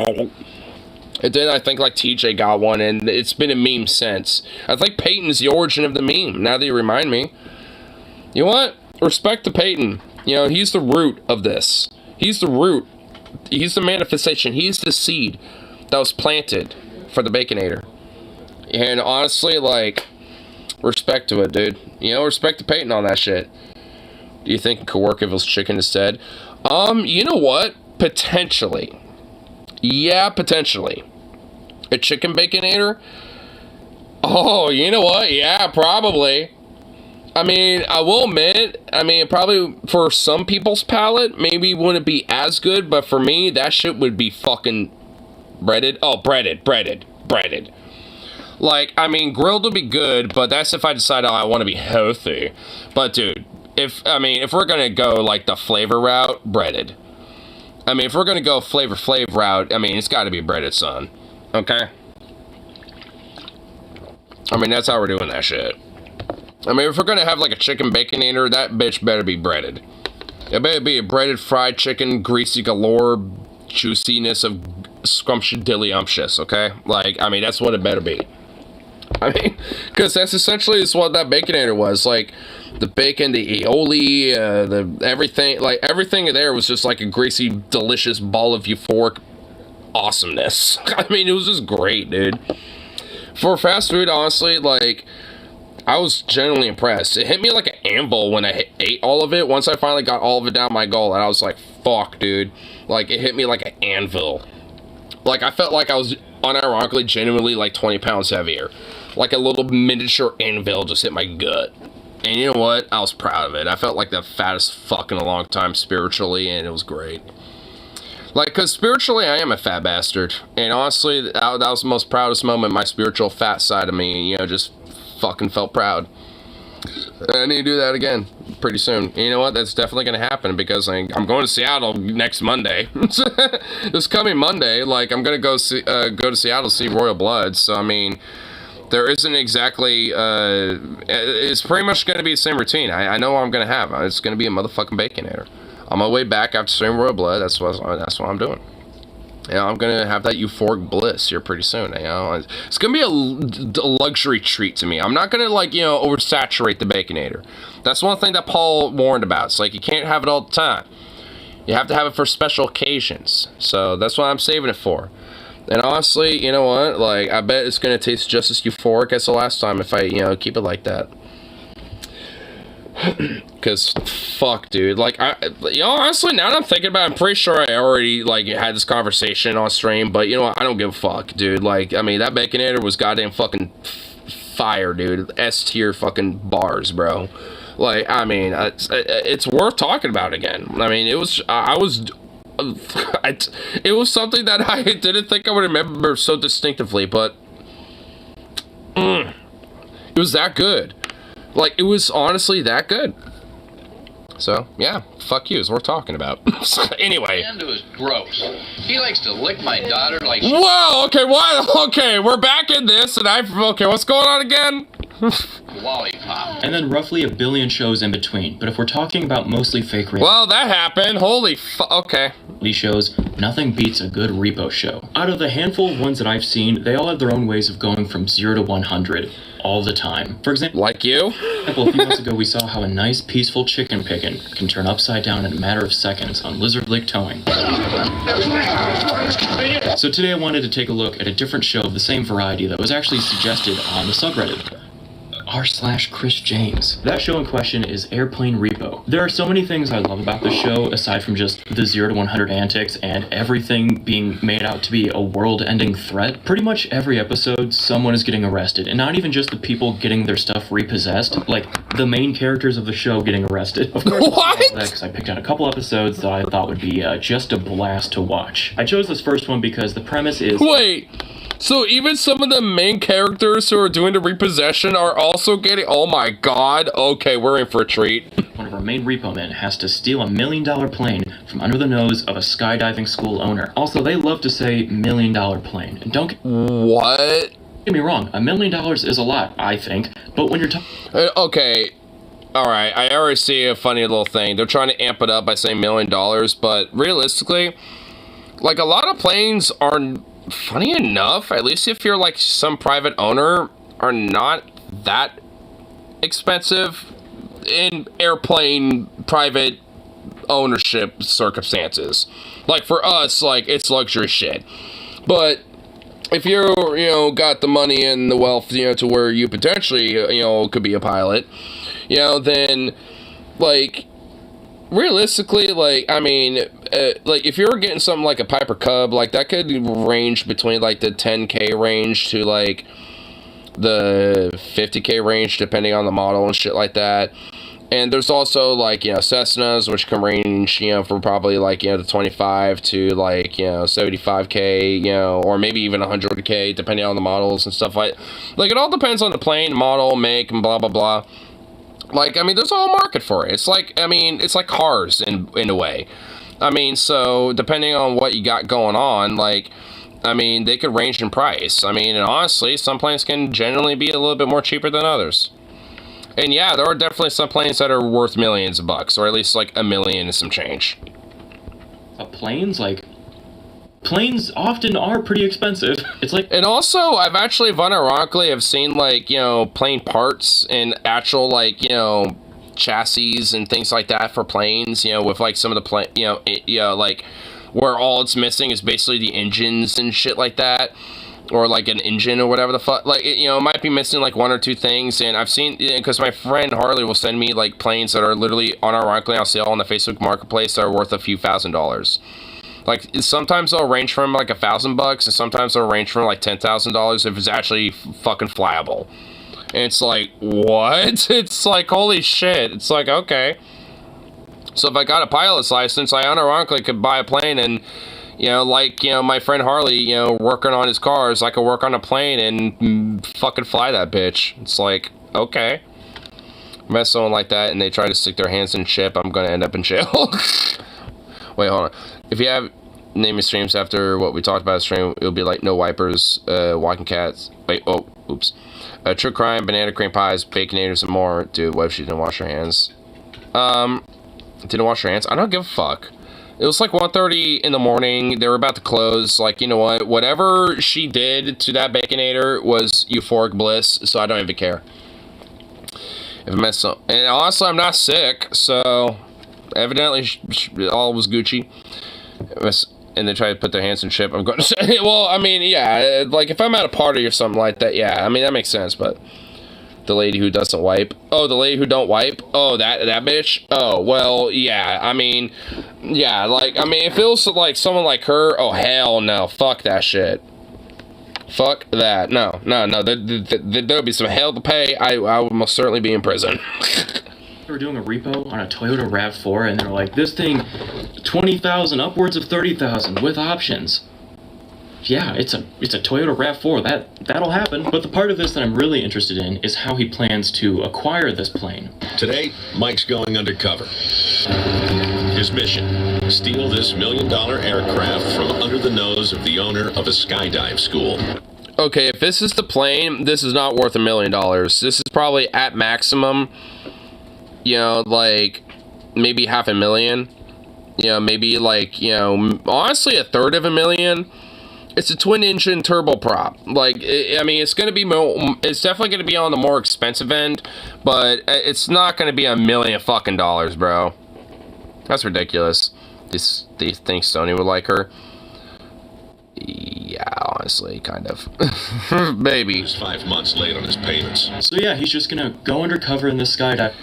then I think, like, TJ got one, and it's been a meme since. I think Peyton's the origin of the meme, now that you remind me. You know what, respect to Peyton. You know, he's the root of this. He's the root. He's the manifestation. He's the seed that was planted for the Baconator. And honestly, like, respect to it, dude. You know, respect to Peyton on that shit. Do you think it could work if it was chicken instead? You know what? Potentially. Yeah, potentially. A chicken Baconator? Oh, you know what? Yeah, probably. I mean, I will admit, I mean, probably for some people's palate, maybe wouldn't be as good, but for me, that shit would be fucking breaded. Oh, breaded. Like, I mean, grilled would be good, but that's if I decide, oh, I want to be healthy. But, dude, if we're gonna go, like, the flavor route, breaded. I mean, if we're gonna go flavor route, I mean, it's gotta be breaded, son. Okay? I mean, that's how we're doing that shit. I mean, if we're gonna have, like, a chicken baconator, that bitch better be breaded. It better be a breaded fried chicken, greasy galore, juiciness of scrumptious, okay? Like, I mean, that's what it better be. I mean, because that's essentially is what that baconator was. Like, the bacon, the aioli, the everything, like, everything there was just like a greasy, delicious ball of euphoric awesomeness. I mean, it was just great, dude. For fast food, honestly, like, I was genuinely impressed. It hit me like an anvil when I ate all of it. Once I finally got all of it down my gullet, and I was like, fuck, dude. Like, it hit me like an anvil. Like, I felt like I was unironically, genuinely, like, 20 pounds heavier. Like a little miniature anvil just hit my gut. And you know what? I was proud of it. I felt like the fattest fuck in a long time spiritually, and it was great. Like, because spiritually, I am a fat bastard. And honestly, that was the most proudest moment, my spiritual fat side of me, you know, just fucking felt proud. I need to do that again pretty soon. And you know what? That's definitely going to happen because I'm going to Seattle next Monday. This coming Monday, like, I'm going to go to Seattle to see Royal Blood. So, I mean, there isn't exactly, it's pretty much going to be the same routine. I know what I'm going to have. It's going to be a motherfucking baconator. On my way back after seeing Royal Blood, that's what I'm doing. You know, I'm going to have that euphoric bliss here pretty soon, you know. It's going to be a luxury treat to me. I'm not going to, like, you know, oversaturate the baconator. That's one thing that Paul warned about. It's like, you can't have it all the time. You have to have it for special occasions. So that's what I'm saving it for. And honestly, you know what? Like, I bet it's going to taste just as euphoric as the last time if I, you know, keep it like that. Because, fuck, dude. Like, you know, honestly, now that I'm thinking about it, I'm pretty sure I already, like, had this conversation on stream. But, you know what? I don't give a fuck, dude. Like, I mean, that baconator was goddamn fucking fire, dude. S-tier fucking bars, bro. Like, I mean, it's worth talking about again. I mean, it was something that I didn't think I would remember so distinctively, but it was that good. Like, it was honestly that good. So, yeah, fuck you, it's worth talking about. Anyway. Fernando is gross. He likes to lick my daughter like... Whoa, okay, what? Okay, we're back in this, and okay, what's going on again? Lollipop. And then roughly a billion shows in between. But if we're talking about mostly fake reality... Well, that happened. Holy okay. These shows, nothing beats a good repo show. Out of the handful of ones that I've seen, they all have their own ways of going from 0 to 100 all the time. For example... Like you? A few months ago, we saw how a nice, peaceful chicken pickin' can turn upside down in a matter of seconds on Lizard Lake Towing. So today I wanted to take a look at a different show of the same variety that was actually suggested on the subreddit. r/Chris James. That show in question is Airplane Repo. There are so many things I love about this show, aside from just the 0 to 100 antics and everything being made out to be a world-ending threat. Pretty much every episode, someone is getting arrested, and not even just the people getting their stuff repossessed, like the main characters of the show getting arrested. Of course, what? Because I picked out a couple episodes that I thought would be just a blast to watch. I chose this first one because the premise is... Wait! So even some of the main characters who are doing the repossession are also getting... Oh my god. Okay, we're in for a treat. One of our main repo men has to steal $1 million plane from under the nose of a skydiving school owner. Also, they love to say $1 million plane. And don't... What? Get me wrong, $1 million is a lot, I think. But when you're talking... Okay. Alright, I already see a funny little thing. They're trying to amp it up by saying $1 million, but realistically, like, a lot of planes are... funny enough, at least if you're like some private owner, are not that expensive in airplane private ownership circumstances. Like for us, like it's luxury shit. But if you're, you know, got the money and the wealth, you know, to where you potentially, you know, could be a pilot, you know, then like realistically, like, I mean, like, if you were getting something like a Piper Cub, like, that could range between, like, the 10K range to, like, the 50K range, depending on the model and shit like that. And there's also, like, you know, Cessnas, which can range, you know, from probably, like, you know, the 25 to, like, you know, 75K, you know, or maybe even 100K, depending on the models and stuff like it all depends on the plane, model, make, and blah, blah, blah. Like, I mean, there's a whole market for it. It's like, I mean, it's like cars in a way. I mean, so, depending on what you got going on, like, I mean, they could range in price. I mean, and honestly, some planes can generally be a little bit more cheaper than others. And yeah, there are definitely some planes that are worth millions of bucks, or at least like $1 million and some change. Planes often are pretty expensive. It's like, and also I've actually unironically have seen, like, you know, plane parts and actual, like, you know, chassis and things like that for planes, you know, with like some of the plane, you know, like where all it's missing is basically the engines and shit like that. Or like an engine or whatever the fuck, like, you know, it might be missing like one or two things. And I've seen, because my friend Harley will send me like planes that are literally unironically on sale on the Facebook Marketplace that are worth a few $1,000s. Like, sometimes they'll range from like $1,000, and sometimes they'll range from like $10,000 if it's actually fucking flyable. And it's like, what? It's like, holy shit. It's like, okay. So if I got a pilot's license, I unironically could buy a plane and, you know, like, you know, my friend Harley, you know, working on his cars, I could work on a plane and fucking fly that bitch. It's like, okay. Met someone like that and they try to stick their hands in chip, I'm gonna end up in jail. Wait, hold on. If you have naming streams after what we talked about stream, it'll be like no wipers, walking cats. Wait, oh, oops. True crime, banana cream pies, baconators, and more. Dude, what if she didn't wash her hands? Didn't wash her hands? I don't give a fuck. It was like 1:30 in the morning. They were about to close. Like, you know what? Whatever she did to that baconator was euphoric bliss, so I don't even care. If I messed up. And honestly, I'm not sick, so evidently all was Gucci. And they try to put their hands in chip. I'm going to say, well, I mean, yeah, like if I'm at a party or something like that, yeah, I mean, that makes sense, but the lady who doesn't wipe. Oh, the lady who don't wipe? Oh, that bitch? Oh, well, yeah, I mean, yeah, like, I mean, if it was like someone like her, oh, hell no, fuck that shit. Fuck that. No, there'll be some hell to pay. I would most certainly be in prison. They were doing a repo on a Toyota RAV4, and they're like, this thing, 20,000, upwards of 30,000, with options. Yeah, it's a Toyota RAV4, that'll happen. But the part of this that I'm really interested in is how he plans to acquire this plane. Today, Mike's going undercover. His mission, steal this $1 million aircraft from under the nose of the owner of a skydive school. Okay, if this is the plane, this is not worth $1 million. This is probably at maximum, you know, like maybe $500,000. You know, maybe like, you know, honestly $350,000. It's a twin-engine turboprop. Like, I mean, it's gonna be it's definitely gonna be on the more expensive end, but it's not gonna be $1 million fucking dollars, bro. That's ridiculous. Do you think Sony would like her? Yeah, honestly, kind of. Maybe. He's 5 months late on his payments. So yeah, he's just gonna go undercover in this skydive.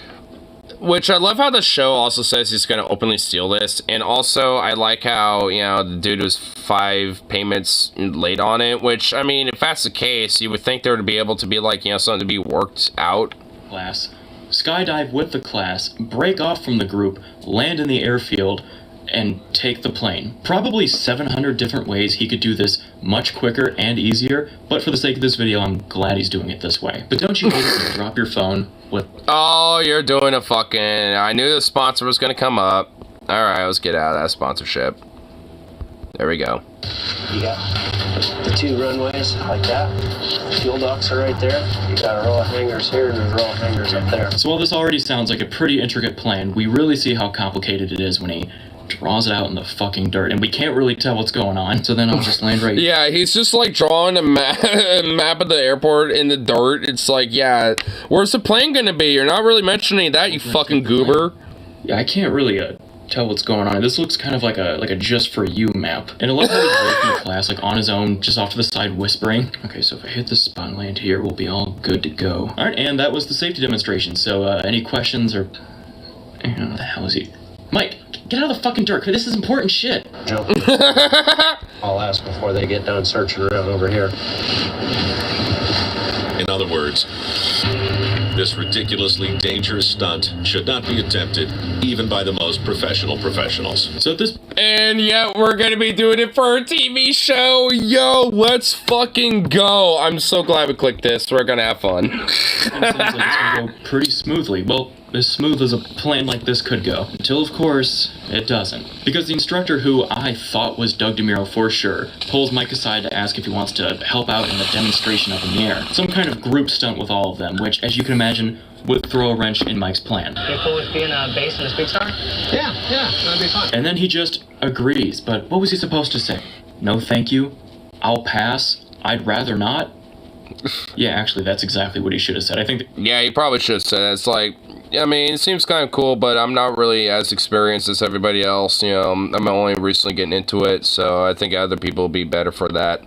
Which I love how the show also says he's going to openly steal this. And also, I like how, you know, the dude was 5 payments late on it. Which, I mean, if that's the case, you would think there would be able to be, like, you know, something to be worked out. Class. Skydive with the class, break off from the group, land in the airfield, and take the plane. Probably 700 different ways he could do this much quicker and easier, but for the sake of this video, I'm glad he's doing it this way. But don't you hate it when you drop your phone with... Oh, you're doing a fucking... I knew the sponsor was going to come up. Alright, let's get out of that sponsorship. There we go. You got the 2 runways like that. Fuel docks are right there. You got a row of hangars here and a row of hangars up there. So while this already sounds like a pretty intricate plan, we really see how complicated it is when he draws it out in the fucking dirt, and we can't really tell what's going on, so then I'll just land right... Yeah, he's just like drawing a map of the airport in the dirt. It's like, yeah, where's the plane gonna be? You're not really mentioning that, you fucking goober. Yeah, I can't really tell what's going on. This looks kind of like a just for you map. And I love how he's breaking the class, like on his own, just off to the side, whispering. Okay, so if I hit this spot and land here, we'll be all good to go. Alright, and that was the safety demonstration, so any questions or... what the hell is he... Mike, Get out of the fucking dirt. This is important shit. Jump. I'll ask before they get done searching around over here. In other words, this ridiculously dangerous stunt should not be attempted even by the most professional professionals. So this... And yet we're gonna be doing it for a TV show. Yo, let's fucking go. I'm so glad we clicked this. We're gonna have fun. Seems like it's gonna go pretty smoothly. Well, as smooth as a plan like this could go. Until, of course, it doesn't. Because the instructor, who I thought was Doug DeMuro for sure, pulls Mike aside to ask if he wants to help out in the demonstration up in the air. Some kind of group stunt with all of them, which, as you can imagine, would throw a wrench in Mike's plan. You cool with being a bass in this big star? Yeah, that'd be fun. And then he just agrees, but what was he supposed to say? No thank you, I'll pass, I'd rather not? Yeah, actually, that's exactly what he should have said. I think... Yeah, he probably should have said that. It's like, I mean, it seems kind of cool, but I'm not really as experienced as everybody else. You know, I'm only recently getting into it, so I think other people will be better for that.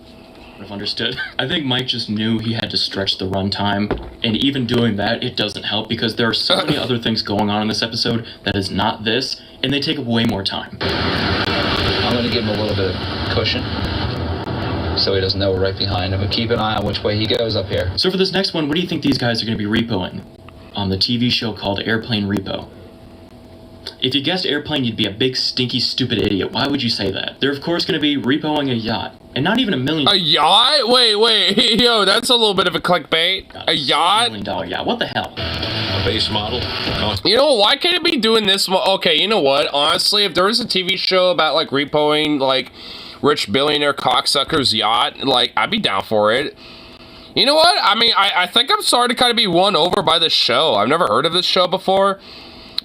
I've understood. I think Mike just knew he had to stretch the runtime, and even doing that, it doesn't help because there are so many other things going on in this episode that is not this, and they take up way more time. I'm going to give him a little bit of cushion so he doesn't know we're right behind him, but keep an eye on which way he goes up here. So for this next one, what do you think these guys are going to be repoing on the TV show called Airplane Repo? If you guessed airplane, you'd be a big, stinky, stupid idiot. Why would you say that? They're, of course, going to be repoing a yacht. And not even $1 million... A yacht? Wait. Yo, that's a little bit of a clickbait. A yacht? $1 million yacht. What the hell? A base model? You know, why can't it be doing this? Okay, you know what? Honestly, if there was a TV show about, like, repoing, like, rich billionaire cocksucker's yacht, like, I'd be down for it. You know what? I mean, I think I'm starting to kind of be won over by this show. I've never heard of this show before.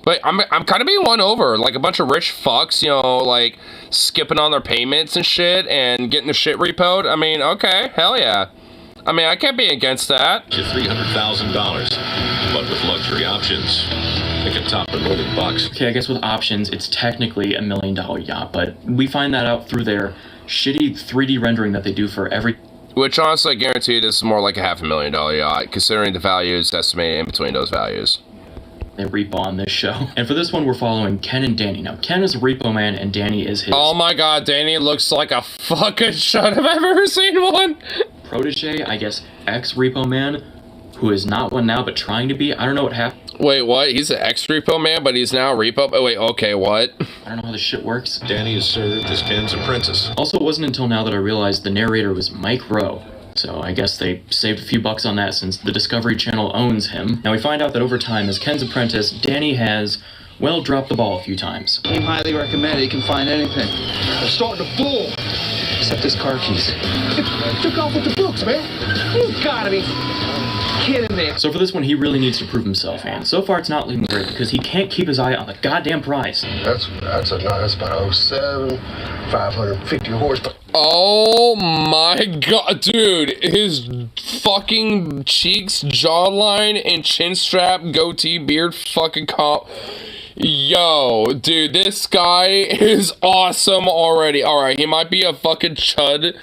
But I'm kind of being won over, like a bunch of rich fucks, you know, like skipping on their payments and shit and getting the shit repoed. I mean, okay, hell yeah. I mean, I can't be against that. To $300,000, but with luxury options, it can top $1 million. Okay, I guess with options, it's technically $1 million yacht, but we find that out through their shitty 3D rendering that they do for every... Which, honestly, I guarantee you this is more like a $500,000 yacht, considering the values estimated in between those values. They repo on this show. And for this one, we're following Ken and Danny. Now, Ken is a repo man, and Danny is his... Oh my god, Danny looks like a fucking shut if I've ever seen one! Protege, I guess, ex-repo man, who is not one now, but trying to be. I don't know what happened. Wait, what? He's an ex-repo man, but he's now a repo? Oh, wait, okay, what? I don't know how this shit works. Danny is served as Ken's apprentice. Also, it wasn't until now that I realized the narrator was Mike Rowe. So I guess they saved a few bucks on that since the Discovery Channel owns him. Now we find out that over time, as Ken's apprentice, Danny has, well, dropped the ball a few times. I highly recommend it. You can find anything. I'm starting to fool. Except his car keys. It took off with the books, man. You gotta be kidding me. So for this one, he really needs to prove himself, and so far it's not looking great because he can't keep his eye on the goddamn prize. That's about 07, 550 horsepower. Oh my god, dude, his fucking cheeks, jawline, and chin strap, goatee, beard, fucking comp. Yo, dude, this guy is awesome already. Alright, he might be a fucking chud,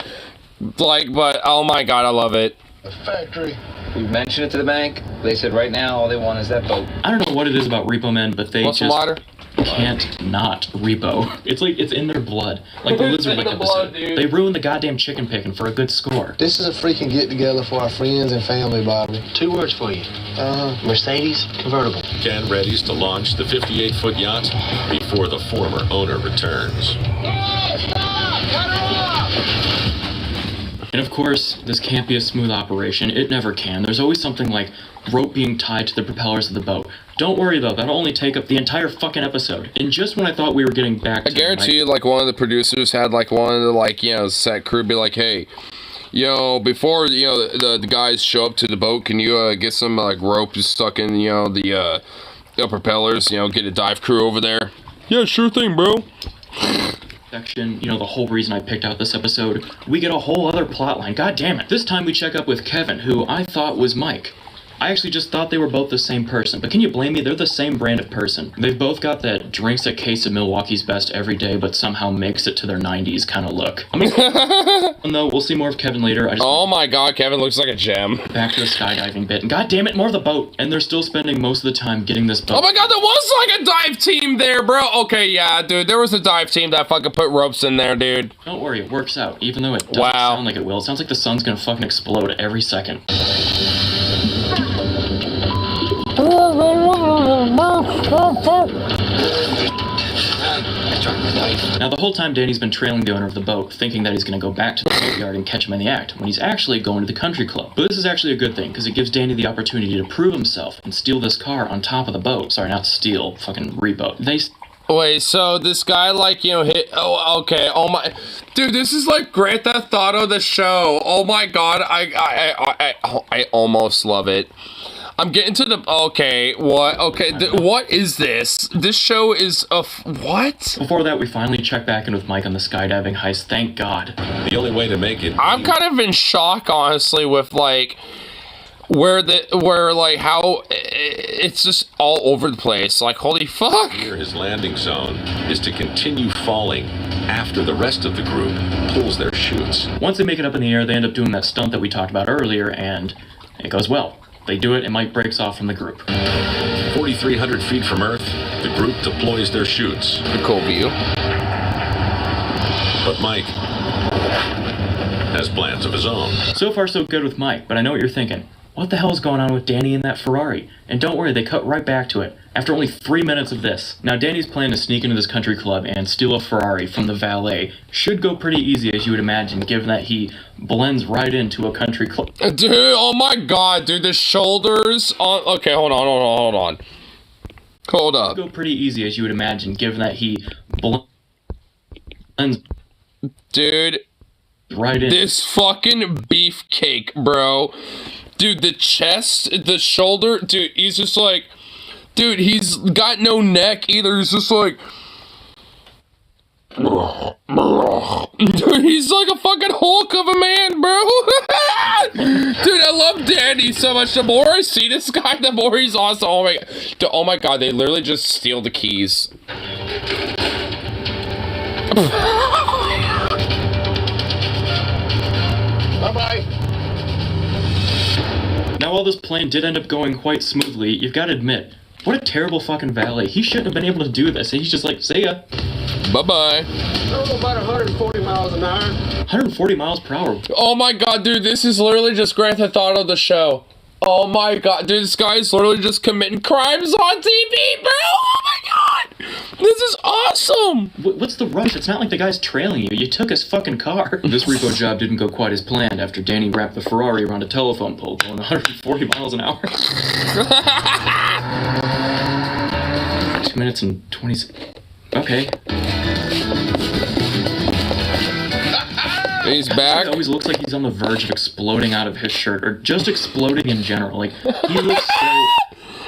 like, but oh my god, I love it. The factory. We mentioned it to the bank. They said right now all they want is that boat. I don't know what it is about repo men, but they What's just... the matter? Can't not repo. It's like it's in their blood. Like the Lizard Lick episode. They ruined the goddamn chicken picking for a good score. This is a freaking get together for our friends and family, Bobby. 2 words for you. Mercedes convertible. Ken readies to launch the 58-foot yacht before the former owner returns. And of course, this can't be a smooth operation. It never can. There's always something like rope being tied to the propellers of the boat. Don't worry though, that'll only take up the entire fucking episode. And just when I thought we were getting back to... I guarantee you, like, one of the producers had, like, one of the, like, you know, set crew be like, hey, you know, before, you know, the guys show up to the boat, can you, get some, like, rope stuck in, you know, the propellers, you know, get a dive crew over there? Yeah, sure thing, bro. Section, you know, the whole reason I picked out this episode, we get a whole other plot line. God damn it. This time we check up with Kevin, who I thought was Mike. I actually just thought they were both the same person. But can you blame me? They're the same brand of person. They've both got that drinks a case of Milwaukee's Best every day, but somehow makes it to their 90s kind of look. No, we'll see more of Kevin later. Oh my god, Kevin looks like a gem. Back to the skydiving bit. And god damn it, more of the boat. And they're still spending most of the time getting this boat. Oh my god, there was like a dive team there, bro. Okay, yeah, dude, there was a dive team that fucking put ropes in there, dude. Don't worry, it works out. Even though it doesn't sound like it will. It sounds like the sun's gonna fucking explode every second. Now, the whole time Danny's been trailing the owner of the boat, thinking that he's going to go back to the boatyard and catch him in the act, when he's actually going to the country club. But this is actually a good thing, because it gives Danny the opportunity to prove himself and steal this car on top of the boat. Sorry, not steal, fucking reboat. Wait, so this guy, like, you know, hit... Oh, okay, oh my... Dude, this is like Grand Theft Auto, the show. Oh my god, I almost love it. I'm getting to the... Okay, what? Okay, what is this? This show is a... What? Before that, we finally check back in with Mike on the skydiving heist, thank god. The only way to make it... I'm kind of in shock, honestly, with, like... how it's just all over the place. Like, holy fuck. Near his landing zone is to continue falling after the rest of the group pulls their chutes. Once they make it up in the air, they end up doing that stunt that we talked about earlier, and it goes well. They do it, and Mike breaks off from the group. 4,300 feet from Earth, the group deploys their chutes. A cool view. But Mike has plans of his own. So far, so good with Mike, but I know what you're thinking. What the hell is going on with Danny and that Ferrari? And don't worry, they cut right back to it, after only 3 minutes of this. Now, Danny's plan to sneak into this country club and steal a Ferrari from the valet should go pretty easy, as you would imagine, given that he blends right into a country club. Dude, oh my god, dude, the shoulders on... Okay, hold on. Hold up. Go pretty easy, as you would imagine, given that he blends... Dude. Right in. This fucking beefcake, bro. Dude, the chest, the shoulder, dude, he's just like, dude, he's got no neck either. He's just like, dude, he's like a fucking Hulk of a man, bro. Dude, I love Danny so much. The more I see this guy, the more he's awesome. Oh my god, they literally just steal the keys. Bye-bye. Now, while this plan did end up going quite smoothly, you've got to admit, what a terrible fucking valet. He shouldn't have been able to do this. He's just like, see ya. Bye-bye. Oh, about 140 miles an hour. 140 miles per hour. Oh my god, dude, this is literally just Grand Theft Auto, the show. Oh my god, dude, this guy's literally just committing crimes on TV, bro! Oh my god! This is awesome! What's the rush? It's not like the guy's trailing you. You took his fucking car. This repo job didn't go quite as planned after Danny wrapped the Ferrari around a telephone pole going 140 miles an hour. 2 minutes and 20 Okay. He's back. He always looks like he's on the verge of exploding out of his shirt, or just exploding in general. Like, he looks so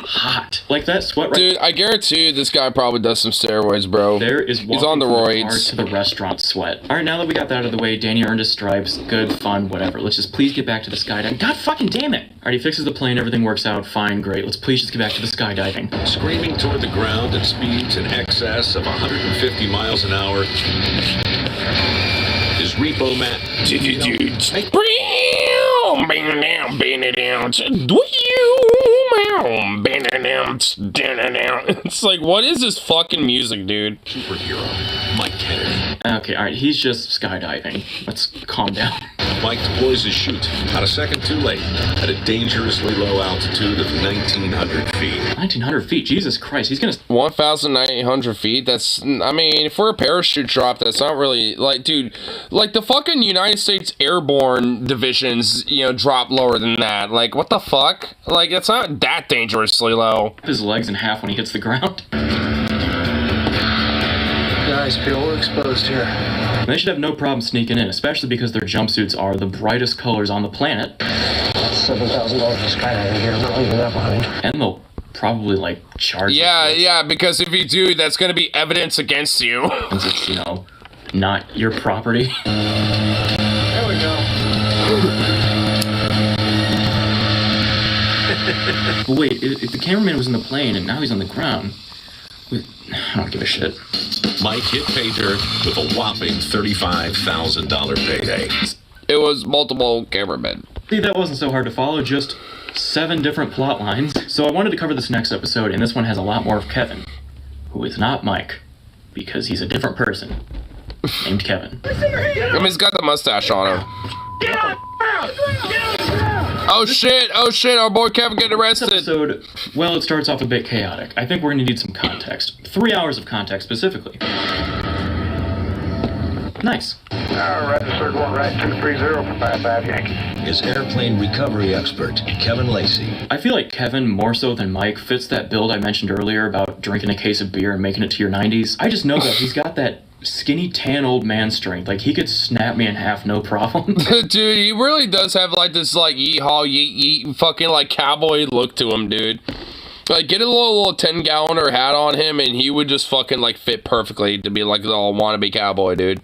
hot. Like that sweat right... Dude, I guarantee you this guy probably does some steroids, bro. He's on the roids. To the restaurant sweat. Alright, now that we got that out of the way, Danny earned his stripes. Good, fun, whatever. Let's just please get back to the skydiving. God fucking damn it! Alright, he fixes the plane, everything works out, fine, great. Let's please just get back to the skydiving. Screaming toward the ground at speeds in excess of 150 miles an hour is Repo Man. It's like, what is this fucking music, dude? Superhero, Mike Kennedy. Okay, alright, he's just skydiving. Let's calm down. Mike deploys his chute about a second too late at a dangerously low altitude of 1,900 feet. 1,900 feet? Jesus Christ, he's gonna... 1,900 feet? That's... I mean, for a parachute drop, that's not really... Like, dude, like, the fucking United States Airborne divisions, you know, drop lower than that. Like, what the fuck? Like, it's not that dangerously low. His legs in half when he hits the ground. Guys, feel we're exposed here. They should have no problem sneaking in, especially because their jumpsuits are the brightest colors on the planet. That's $7,000 for skydiving here. I'm not leaving that behind. And they'll probably, like, charge... Yeah, because if you do, that's gonna be evidence against you. Since it's, you know, not your property. There we go. But wait, if the cameraman was in the plane and now he's on the ground, I don't give a shit. Mike hit pay dirt with a whopping $35,000 payday. It was multiple cameramen. See, that wasn't so hard to follow, just 7 different plot lines. So I wanted to cover this next episode, and this one has a lot more of Kevin, who is not Mike, because he's a different person named Kevin. I mean, he's got the mustache on him. Oh shit, our boy Kevin getting arrested. This episode, well, it starts off a bit chaotic. I think we're gonna need some context. 3 hours of context specifically. Nice. Registered 1 right 230 for 55 Yankee. Is airplane recovery expert Kevin Lacey. I feel like Kevin, more so than Mike, fits that build I mentioned earlier about drinking a case of beer and making it to your 90s. I just know that he's got that skinny, tan old man strength. Like, he could snap me in half, no problem. Dude, he really does have, like, this, like, yeehaw, yeet, fucking, like, cowboy look to him, dude. Like, get a little 10-galloner hat on him, and he would just fucking, like, fit perfectly to be, like, a little wannabe cowboy, dude.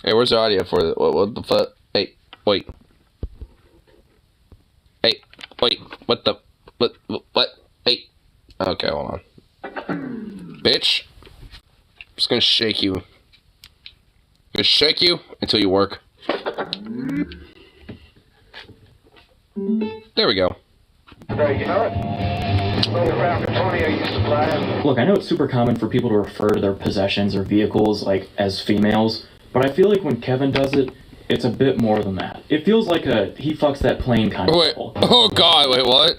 Hey, where's the audio for it? What the fuck? Hey, wait. Hey, wait. What the... What? Hey. Okay, hold on. Bitch. I'm just gonna shake you. I'm gonna shake you until you work. There we go. There you know it. Falcon 20, are you supplied? Look, I know it's super common for people to refer to their possessions or vehicles, like, as females, but I feel like when Kevin does it, it's a bit more than that. It feels like a he fucks that plane kind of level. Oh god, wait, what?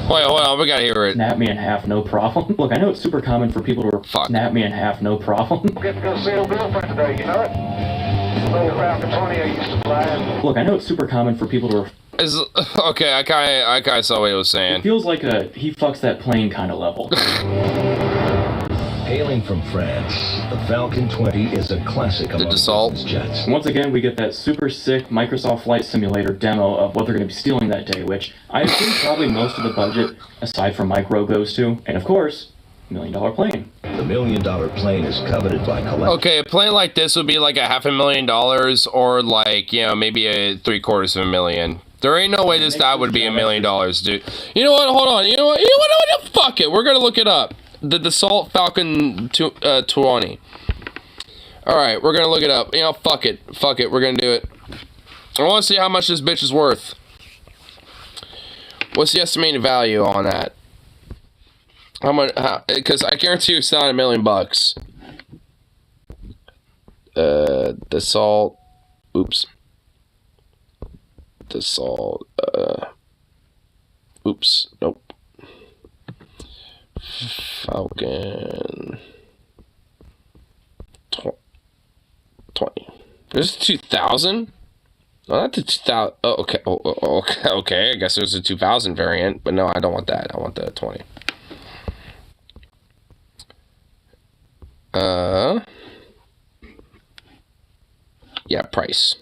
Wait, hold on, we gotta hear it. Snap me in half, no problem. Look, I know it's super common for people to snap me in half, no problem. Get to go see old girlfriend today, you know it. Falcon 20, are you supplied? Look, I know it's super common for people to okay, I kinda saw what he was saying. It feels like a he fucks that plane kind of level. Hailing from France, the Falcon 20 is a classic among business jets. Once again, we get that super sick Microsoft Flight Simulator demo of what they're going to be stealing that day, which I assume probably most of the budget, aside from Micro, goes to. And of course, $1 million plane. The $1 million plane is coveted by collectors. Okay, a plane like this would be like $500,000 or like, you know, maybe $750,000. There ain't no way that would be $1 million, dude. You know what? Hold on. You know what? Fuck it. We're going to look it up. The Dassault Falcon 20. Alright, we're gonna look it up. You know, fuck it. Fuck it, we're gonna do it. I wanna see how much this bitch is worth. What's the estimated value on that? How much? Because I guarantee you it's not $1 million. Dassault. Oops. Dassault. Oops. Nope. Falcon 20. There's 2000? No, not the 2000. Oh, okay. Okay. I guess there's a 2000 variant, but no, I don't want that. I want the 20. Yeah, price.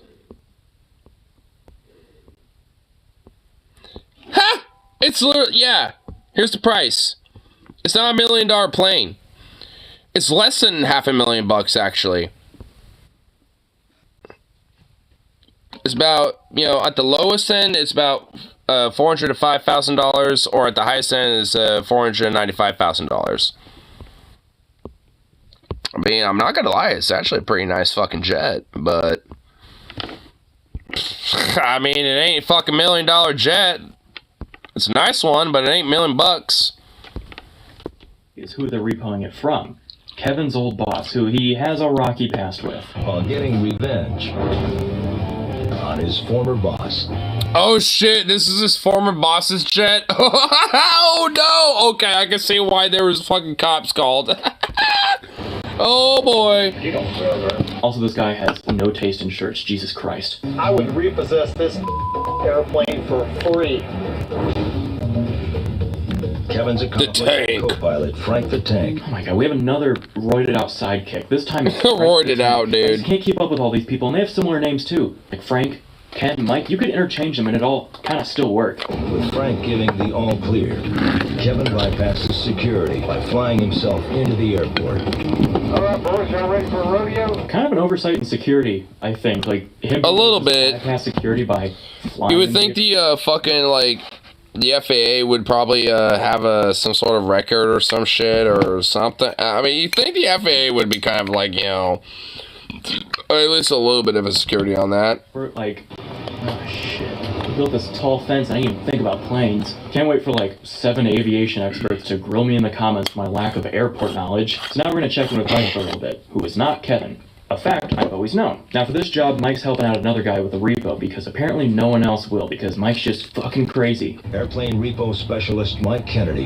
Ha! It's literally, yeah. Here's the price. It's not $1 million plane. It's less than $500,000 actually. It's about, you know, at the lowest end, it's about $400,000 to $5,000, or at the highest end is $495,000. I mean, I'm not gonna lie, it's actually a pretty nice fucking jet, but I mean, it ain't a fucking $1 million jet. It's a nice one, but it ain't $1 million. Is who they're repoing it from. Kevin's old boss, who he has a rocky past with. While getting revenge on his former boss. Oh shit, this is his former boss's jet? Oh no! Okay, I can see why there was fucking cops called. Oh boy. You don't serve her. Also, this guy has no taste in shirts, Jesus Christ. I would repossess this airplane for free. Kevin's accomplice, co-pilot Frank the Tank. Oh my god, we have another roided out sidekick. This time it's roided out, dude. I just can't keep up with all these people, and they have similar names too. Like Frank, Ken, Mike. You could interchange them and it all kind of still work. With Frank giving the all clear, Kevin bypasses security by flying himself into the airport. All right, boys, y'all ready for a rodeo? Kind of an oversight in security, I think. Like him a little bit. Bypass security by flying. You would think the fucking like the FAA would probably have some sort of record or some shit or something. I mean, you think the FAA would be kind of like, you know, at least a little bit of a security on that. We're like, oh shit. We built this tall fence and I didn't even think about planes. Can't wait for like 7 aviation experts to grill me in the comments for my lack of airport knowledge. So now we're gonna check in with Mike for a little bit, who is not Kevin. A fact I've always known. Now for this job, Mike's helping out another guy with a repo because apparently no one else will because Mike's just fucking crazy. Airplane repo specialist Mike Kennedy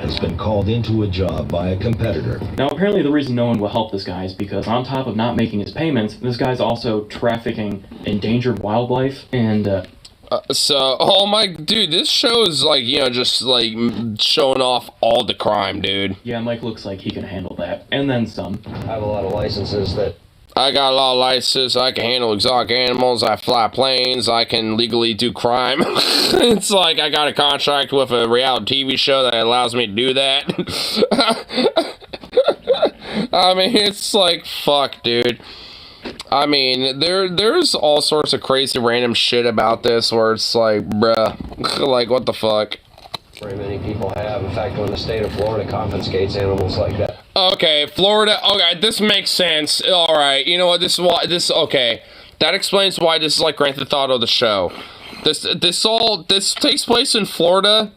has been called into a job by a competitor. Now apparently the reason no one will help this guy is because on top of not making his payments, this guy's also trafficking endangered wildlife and oh my, dude, this show is like, you know, just like showing off all the crime, dude. Yeah, Mike looks like he can handle that. And then some. I have a lot of licenses that... I got a lot of licenses. I can handle exotic animals. I fly planes. I can legally do crime. It's like I got a contract with a reality TV show that allows me to do that. I mean, it's like, fuck, dude. I mean, there's all sorts of crazy random shit about this where it's like, bruh, like, what the fuck? Very many people have. In fact, when the state of Florida confiscates animals like that. Okay, Florida, okay, this makes sense. Alright, you know what, okay. That explains why this is like Grand Theft Auto the show. This takes place in Florida.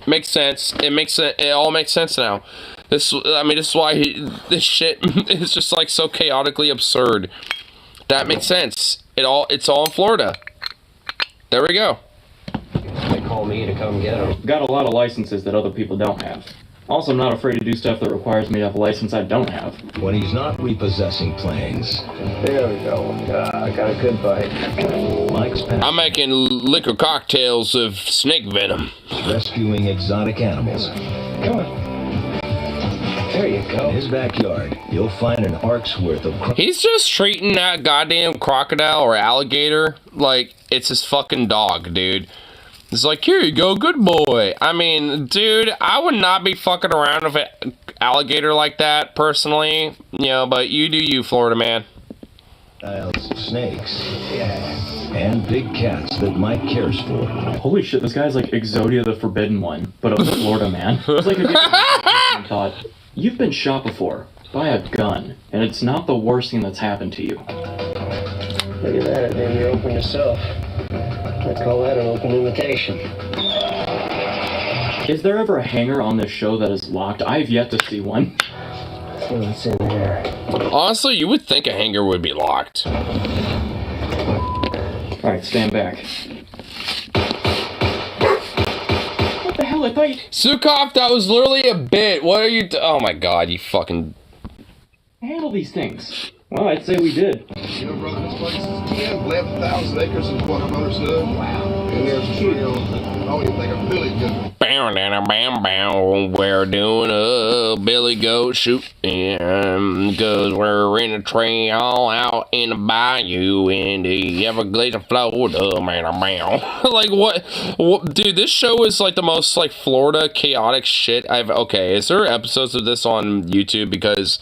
Makes sense. It all makes sense now. This is why this shit is just like so chaotically absurd. That makes sense. It's all in Florida. There we go. They call me to come get them. Got a lot of licenses that other people don't have. Also, I'm not afraid to do stuff that requires me to have a license I don't have. When he's not repossessing planes. There we go. I got a good bite. Mike's I'm making liquor cocktails of snake venom. Rescuing exotic animals. Come on. There you go. In his backyard, you'll find an ark's worth of... He's just treating that goddamn crocodile or alligator like it's his fucking dog, dude. It's like, here you go, good boy. I mean, dude, I would not be fucking around with an alligator like that, personally. You know, but you do you, Florida man. Snakes. And big cats that Mike cares for. Holy shit, this guy's like Exodia the Forbidden One, but a Florida man. It's like a game thought, you've been shot before by a gun, and it's not the worst thing that's happened to you. Look at that, it made you open yourself. I call that an open invitation. Is there ever a hangar on this show that is locked? I've yet to see one. Let's see what's in there. Honestly, you would think a hangar would be locked. Alright, stand back. What the hell? I thought you... Sukov, that was literally a bit. What are you... Oh my god, you fucking... handle these things. Well, I'd say we did. You know, brother, this place is 11,000 acres is what I'm understood. Wow. And there's trails that I don't even think a Billy Goat. Bam, bam, bam, bam. We're doing a Billy Goat shooting. Cause we're in a trail out in the bayou in the Everglades of Florida. Man, like, what? Dude, this show is like the most, like, Florida chaotic shit I've... Okay, is there episodes of this on YouTube? Because...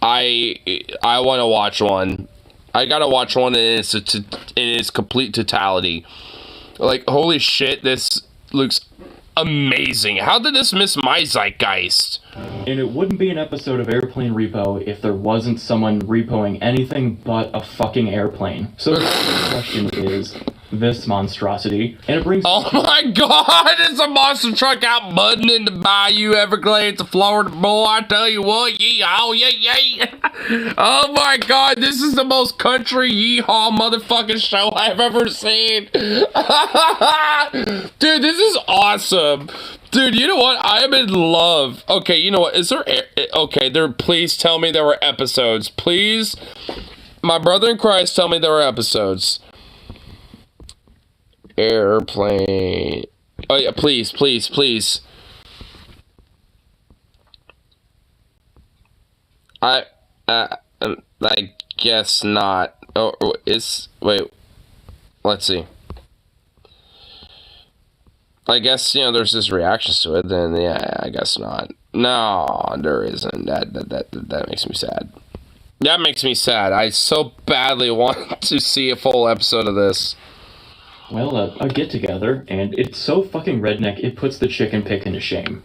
I want to watch one. I gotta watch one in its complete totality. Like, holy shit, this looks amazing. How did this miss my zeitgeist? And it wouldn't be an episode of Airplane Repo if there wasn't someone repoing anything but a fucking airplane. So the question is, this monstrosity, and it brings... Oh my god, it's a monster truck out mudding in the bayou Everglades of Florida, boy, I tell you what, yeehaw, yay. Oh my god, this is the most country yeehaw motherfucking show I've ever seen. Dude, this is awesome. Dude, you know what? I am in love. Okay, you know what? Is there... Okay, please tell me there were episodes. Please, my brother in Christ, tell me there were episodes. Airplane. Oh yeah, please. I guess not. Oh, wait. Let's see. I guess, you know, there's just reactions to it, then yeah, I guess not. No, there isn't. That makes me sad. That makes me sad. I so badly want to see a full episode of this. well, a get-together, and it's so fucking redneck, it puts the chicken pick into shame.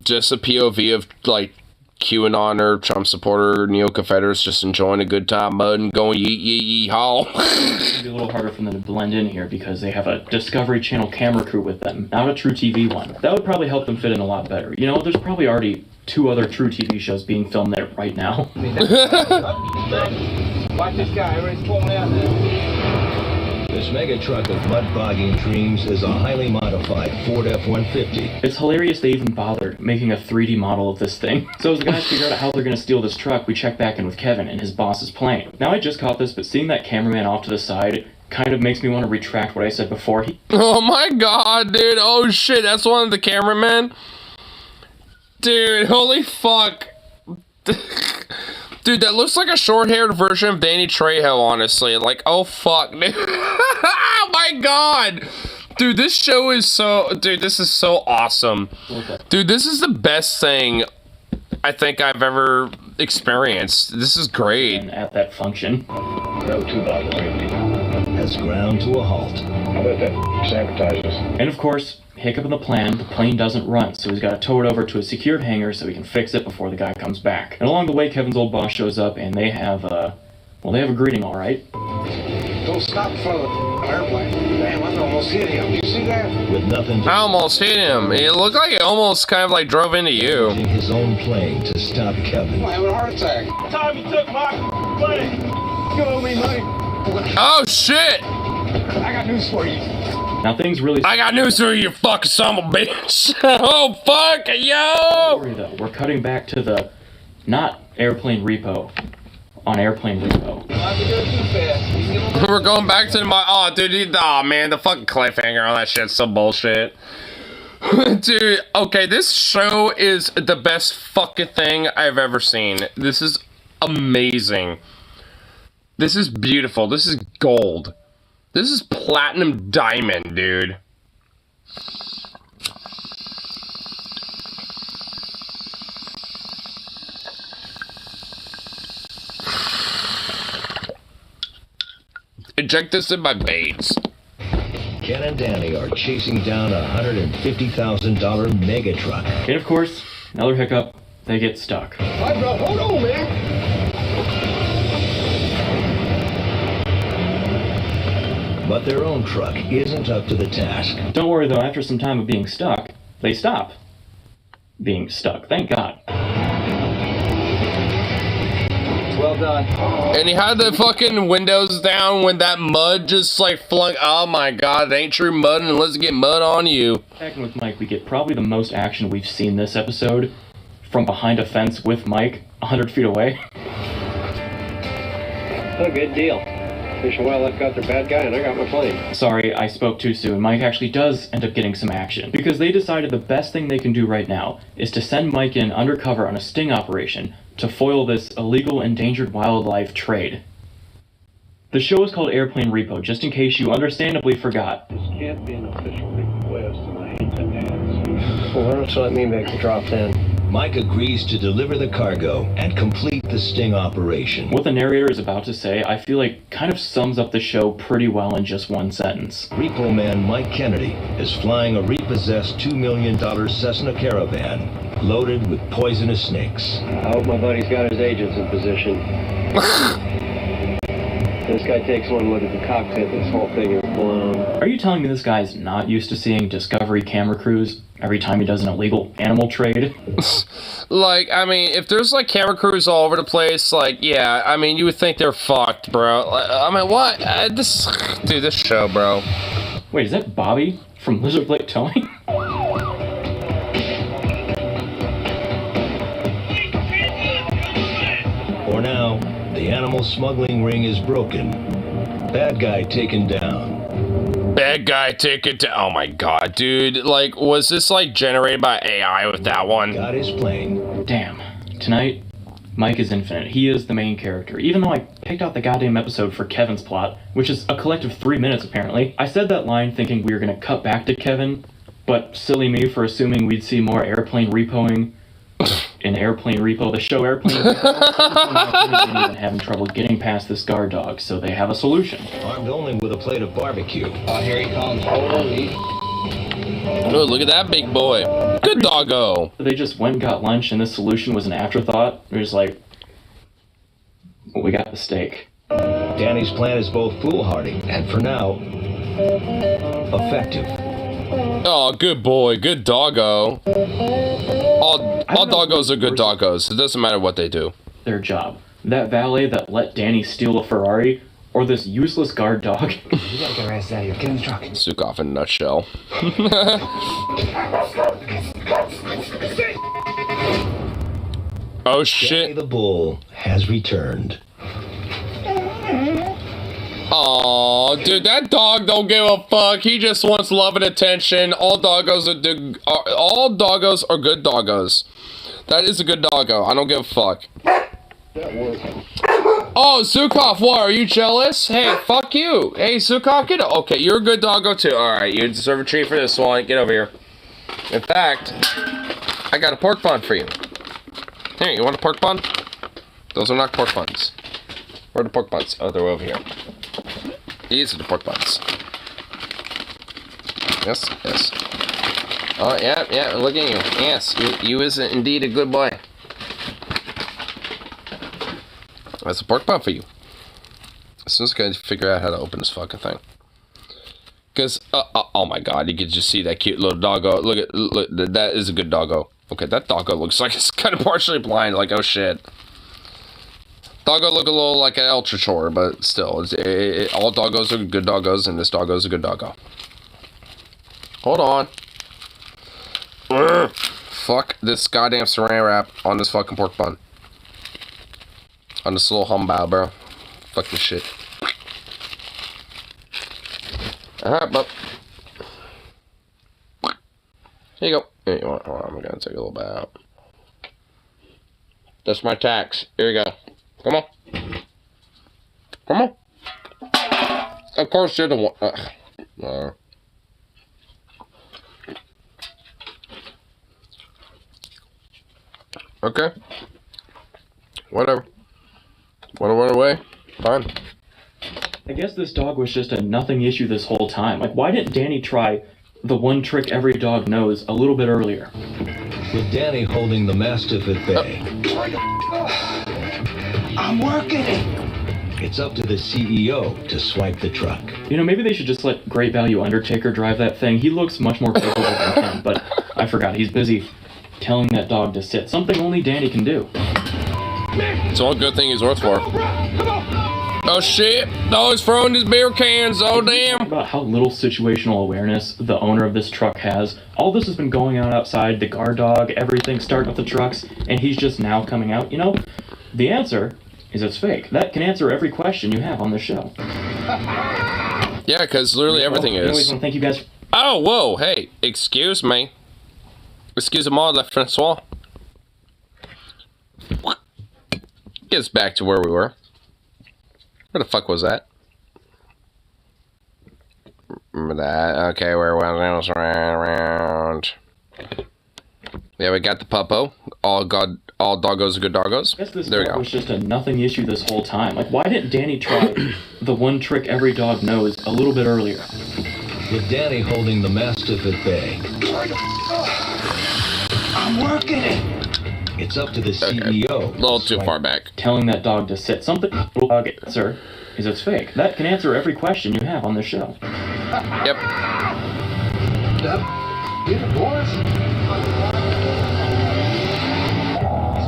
Just a POV of, like, QAnon or Trump supporter, neo-Confederates just enjoying a good time, mud, and going yee haw. It's be a little harder for them to blend in here because they have a Discovery Channel camera crew with them, not a True TV one. That would probably help them fit in a lot better. You know, there's probably already 2 other True TV shows being filmed there right now. Watch this guy, everybody's pulling out there. This mega truck of mud-bogging dreams is a highly modified Ford F-150. It's hilarious they even bothered making a 3D model of this thing. So as the guys figure out how they're gonna steal this truck, we check back in with Kevin and his boss's plane. Now I just caught this, but seeing that cameraman off to the side kind of makes me want to retract what I said before. Oh my god, dude. Oh shit, that's one of the cameramen? Dude, holy fuck. Dude, that looks like a short-haired version of Danny Trejo, honestly. Like, oh fuck, dude. Oh my god. Dude, this show is so... Dude, this is so awesome. Dude, this is the best thing I think I've ever experienced. This is great. And at that function. Row 2 has ground to a halt. How about that? Sabotagers. And of course, hiccup in the plan, the plane doesn't run, so he's got to tow it over to a secured hangar so he can fix it before the guy comes back. And along the way, Kevin's old boss shows up, and they have, well, they have a greeting, all right. Don't stop in front of the airplane. Damn, I almost hit him. You see that? With nothing to... I almost hit him. It looked like it almost kind of like drove into you. Using his own plane to stop Kevin. I'm having a heart attack. Time you took my plane. You owe me money. Oh shit! I got news for you. Now things really... I got news for you, fucking son of a bitch! Oh fuck, yo! Don't worry though, we're cutting back to the... not airplane repo. On airplane repo. We're going back to my... Oh, dude, oh man, the fucking cliffhanger on that shit's so bullshit. Dude, okay, this show is the best fucking thing I've ever seen. This is amazing. This is beautiful. This is gold. This is platinum diamond, dude. Inject this in my veins. Ken and Danny are chasing down a $150,000 mega truck. And of course, another hiccup, they get stuck. Hold on, man. But their own truck isn't up to the task. Don't worry though, after some time of being stuck, they stop being stuck. Thank God. Well done. And he had the fucking windows down when that mud just like flung. Oh my god, it ain't true mud unless it get mud on you. Back with Mike, we get probably the most action we've seen this episode from behind a fence with Mike 100 feet away. Oh, good deal. Fish and Wildlife got their bad guy and I got my plane. Sorry, I spoke too soon. Mike actually does end up getting some action because they decided the best thing they can do right now is to send Mike in undercover on a sting operation to foil this illegal endangered wildlife trade. The show is called Airplane Repo, just in case you understandably forgot. This can't be an official request and I hate them hands. Well, why don't you let me make the drop then? Mike agrees to deliver the cargo and complete the sting operation. What the narrator is about to say, I feel like kind of sums up the show pretty well in just one sentence. Repo man Mike Kennedy is flying a repossessed $2 million Cessna Caravan loaded with poisonous snakes. I hope my buddy's got his agents in position. This guy takes one look at the cockpit, this whole thing is blown. Are you telling me this guy's not used to seeing Discovery camera crews every time he does an illegal animal trade? Like, I mean, if there's like camera crews all over the place, like, yeah, I mean, you would think they're fucked, bro. I mean, what? Dude, this show, bro. Wait, is that Bobby from Lizard Lake Towing? For now, the animal smuggling ring is broken. Bad guy taken down. Bad guy taken down. Oh my god, dude. Like, was this like generated by AI with that one? Got his plane. Damn. Tonight, Mike is infinite. He is the main character. Even though I picked out the goddamn episode for Kevin's plot, which is a collective 3 minutes apparently, I said that line thinking we were gonna cut back to Kevin, but silly me for assuming we'd see more airplane repoing. in Airplane Repo, the show Airplane Repo, even having trouble getting past this guard dog, so they have a solution. Armed only with a plate of barbecue. Oh, here he comes. Holy. Oh, look at that big boy. Good doggo. They just went and got lunch, and this solution was an afterthought. They're just like, well, we got the steak. Danny's plan is both foolhardy and, for now, effective. Oh, good boy. Good doggo. All doggos are good doggos. It doesn't matter what they do. Their job. That valet that let Danny steal a Ferrari, or this useless guard dog. You gotta get our ass out of here. Get in the truck. Sukov in a nutshell. Oh shit. Danny the Bull has returned. Aw, dude, that dog don't give a fuck. He just wants love and attention. All doggos are good doggos. That is a good doggo. I don't give a fuck. Oh, Zukov, what? Are you jealous? Hey, fuck you. Hey, Zukov, get okay. You're a good doggo too. All right, you deserve a treat for this one. Get over here. In fact, I got a pork bun for you. Here, you want a pork bun? Those are not pork buns. Where are the pork buns? Oh, they're over here. These are the pork buns. Yes, yes. Oh, yeah, yeah, look at you. Yes, you is indeed a good boy. That's a pork bun for you. As soon as I can figure out how to open this fucking thing. Because, oh my god, you can just see that cute little doggo. Look, that is a good doggo. Okay, that doggo looks like it's kind of partially blind, like, oh shit. Doggo look a little like an ultra chore, but still, all doggos are good doggos, and this doggo is a good doggo. Hold on. Urgh. Fuck this goddamn saran wrap on this fucking pork bun. On this little humbug, bro. Fuck this shit. Alright, bub. Here you go. Here you want. Hold on, I'm gonna take a little bit out. That's my tax. Here you go. Come on. Come on. Of course you're the one. Okay. Whatever. Wanna run away? Fine. I guess this dog was just a nothing issue this whole time. Like, why didn't Danny try the one trick every dog knows a little bit earlier? With Danny holding the Mastiff at bay. I'm working it. It's up to the CEO to swipe the truck. You know, maybe they should just let Great Value Undertaker drive that thing. He looks much more capable than him, but I forgot. He's busy telling that dog to sit. Something only Danny can do. It's all good thing he's worth for. Oh shit! Oh, he's throwing his beer cans. Oh damn! About how little situational awareness the owner of this truck has. All this has been going on outside, the guard dog, everything, starting with the trucks, and he's just now coming out. You know, the answer is it's fake. That can answer every question you have on the show. Yeah, because literally everything is. Anyways, well, thank you guys. Oh, whoa, hey, excuse me. Excusez-moi, la Francois. Get us back to where we were. Where the fuck was that? Remember that? Okay, where was it? Around. Yeah, we got the puppo. All doggos are good doggos. I guess this there we dog go. was just a nothing issue this whole time. Like, why didn't Danny try the one trick every dog knows a little bit earlier? With Danny holding the Mastiff at bay. I'm working it. It's up to the CEO. A little too far back. Telling that dog to sit. Something dog, sir, is it's fake. That can answer every question you have on the show. Yep.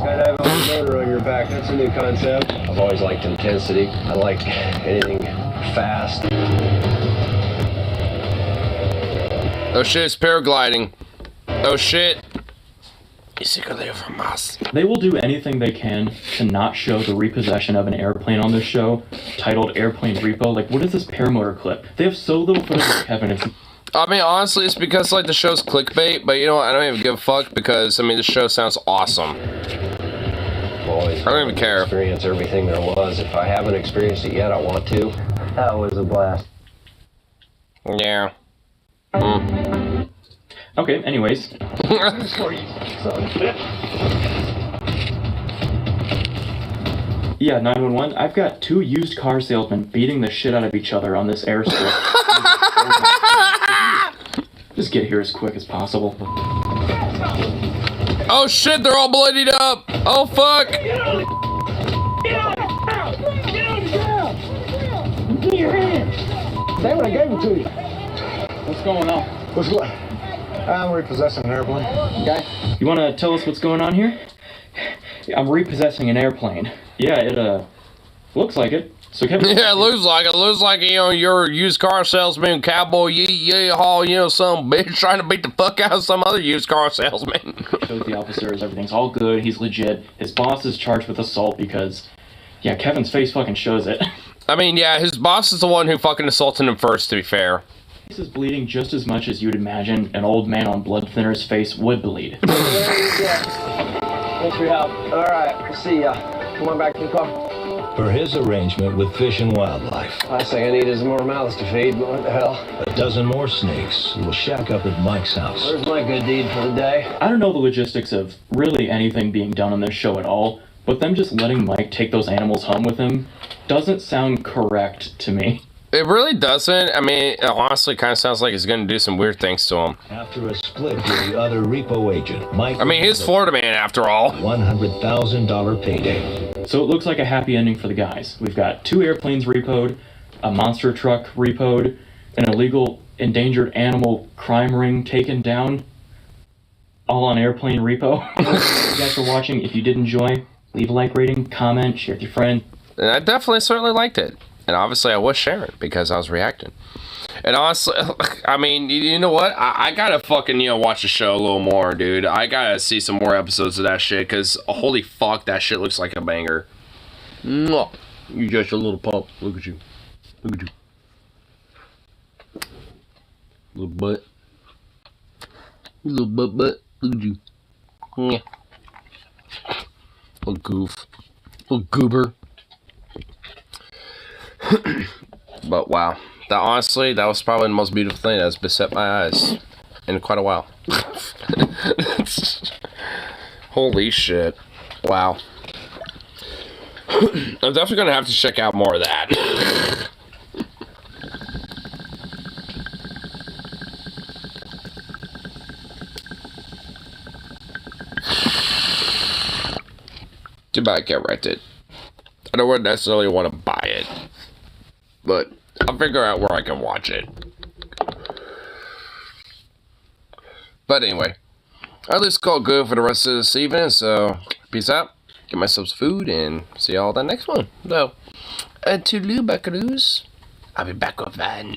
Skydive on the motor on your back, that's a new concept. I've always liked intensity. I like anything fast. Oh shit, it's paragliding. Oh shit. He's secretly from us. They will do anything they can to not show the repossession of an airplane on this show, titled Airplane Repo. Like, what is this paramotor clip? They have so little footage of Kevin. It's... I mean, honestly, it's because, like, the show's clickbait, but you know what? I don't even give a fuck because, I mean, the show sounds awesome. I don't even care. Experience everything there was. If I haven't experienced it yet, I want to. That was a blast. Yeah. Okay, anyways. Yeah, 911. I've got 2 used car salesmen beating the shit out of each other on this airstrip. Just get here as quick as possible. Oh shit, they're all bloodied up. Oh fuck. Give me your hand. Damn it, I gave it to you. What's going on? What's going on? I'm repossessing an airplane. Okay. You want to tell us what's going on here? I'm repossessing an airplane. Yeah, it looks like it. So Kevin. Yeah, it looks like it. Looks like, you know, you're a used car salesman, cowboy, haul, you know, some bitch trying to beat the fuck out of some other used car salesman. Shows the officers everything's all good. He's legit. His boss is charged with assault because, yeah, Kevin's face fucking shows it. I mean, yeah, his boss is the one who fucking assaulted him first, to be fair. This is bleeding just as much as you'd imagine an old man on blood thinner's face would bleed. Thanks for your help. All right, see ya. Come on back to the car. For his arrangement with Fish and Wildlife. Last thing I need is more mouths to feed, but what the hell? A dozen more snakes will shack up at Mike's house. Where's my good deed for the day? I don't know the logistics of really anything being done on this show at all, but them just letting Mike take those animals home with him doesn't sound correct to me. It really doesn't. I mean, it honestly kind of sounds like he's going to do some weird things to him. After a split with the other repo agent, Mike... I mean, he's Florida man after all. $100,000 payday. So it looks like a happy ending for the guys. We've got 2 airplanes repoed, a monster truck repoed, an illegal endangered animal crime ring taken down, all on airplane repo. Thank you guys for watching. If you did enjoy, leave a like rating, comment, share with your friend. And I definitely certainly liked it. And obviously I was sharing because I was reacting. And honestly, I mean, you know what? I gotta fucking, you know, watch the show a little more, dude. I gotta see some more episodes of that shit because holy fuck, that shit looks like a banger. Mwah. You just a little pup. Look at you. Look at you. Little butt. Little butt. Look at you. Yeah. Little goof. Little goober. But wow, that honestly, that was probably the most beautiful thing that's beset my eyes in quite a while. Holy shit. Wow. I'm definitely gonna have to check out more of that. Too bad I can't rent it. I don't necessarily want to buy it, but I'll figure out where I can watch it. But anyway, at least call good for the rest of this evening, so peace out, get myself some food, and see y'all at the next one. So, toodaloo, buckaroos. I'll be back with fun.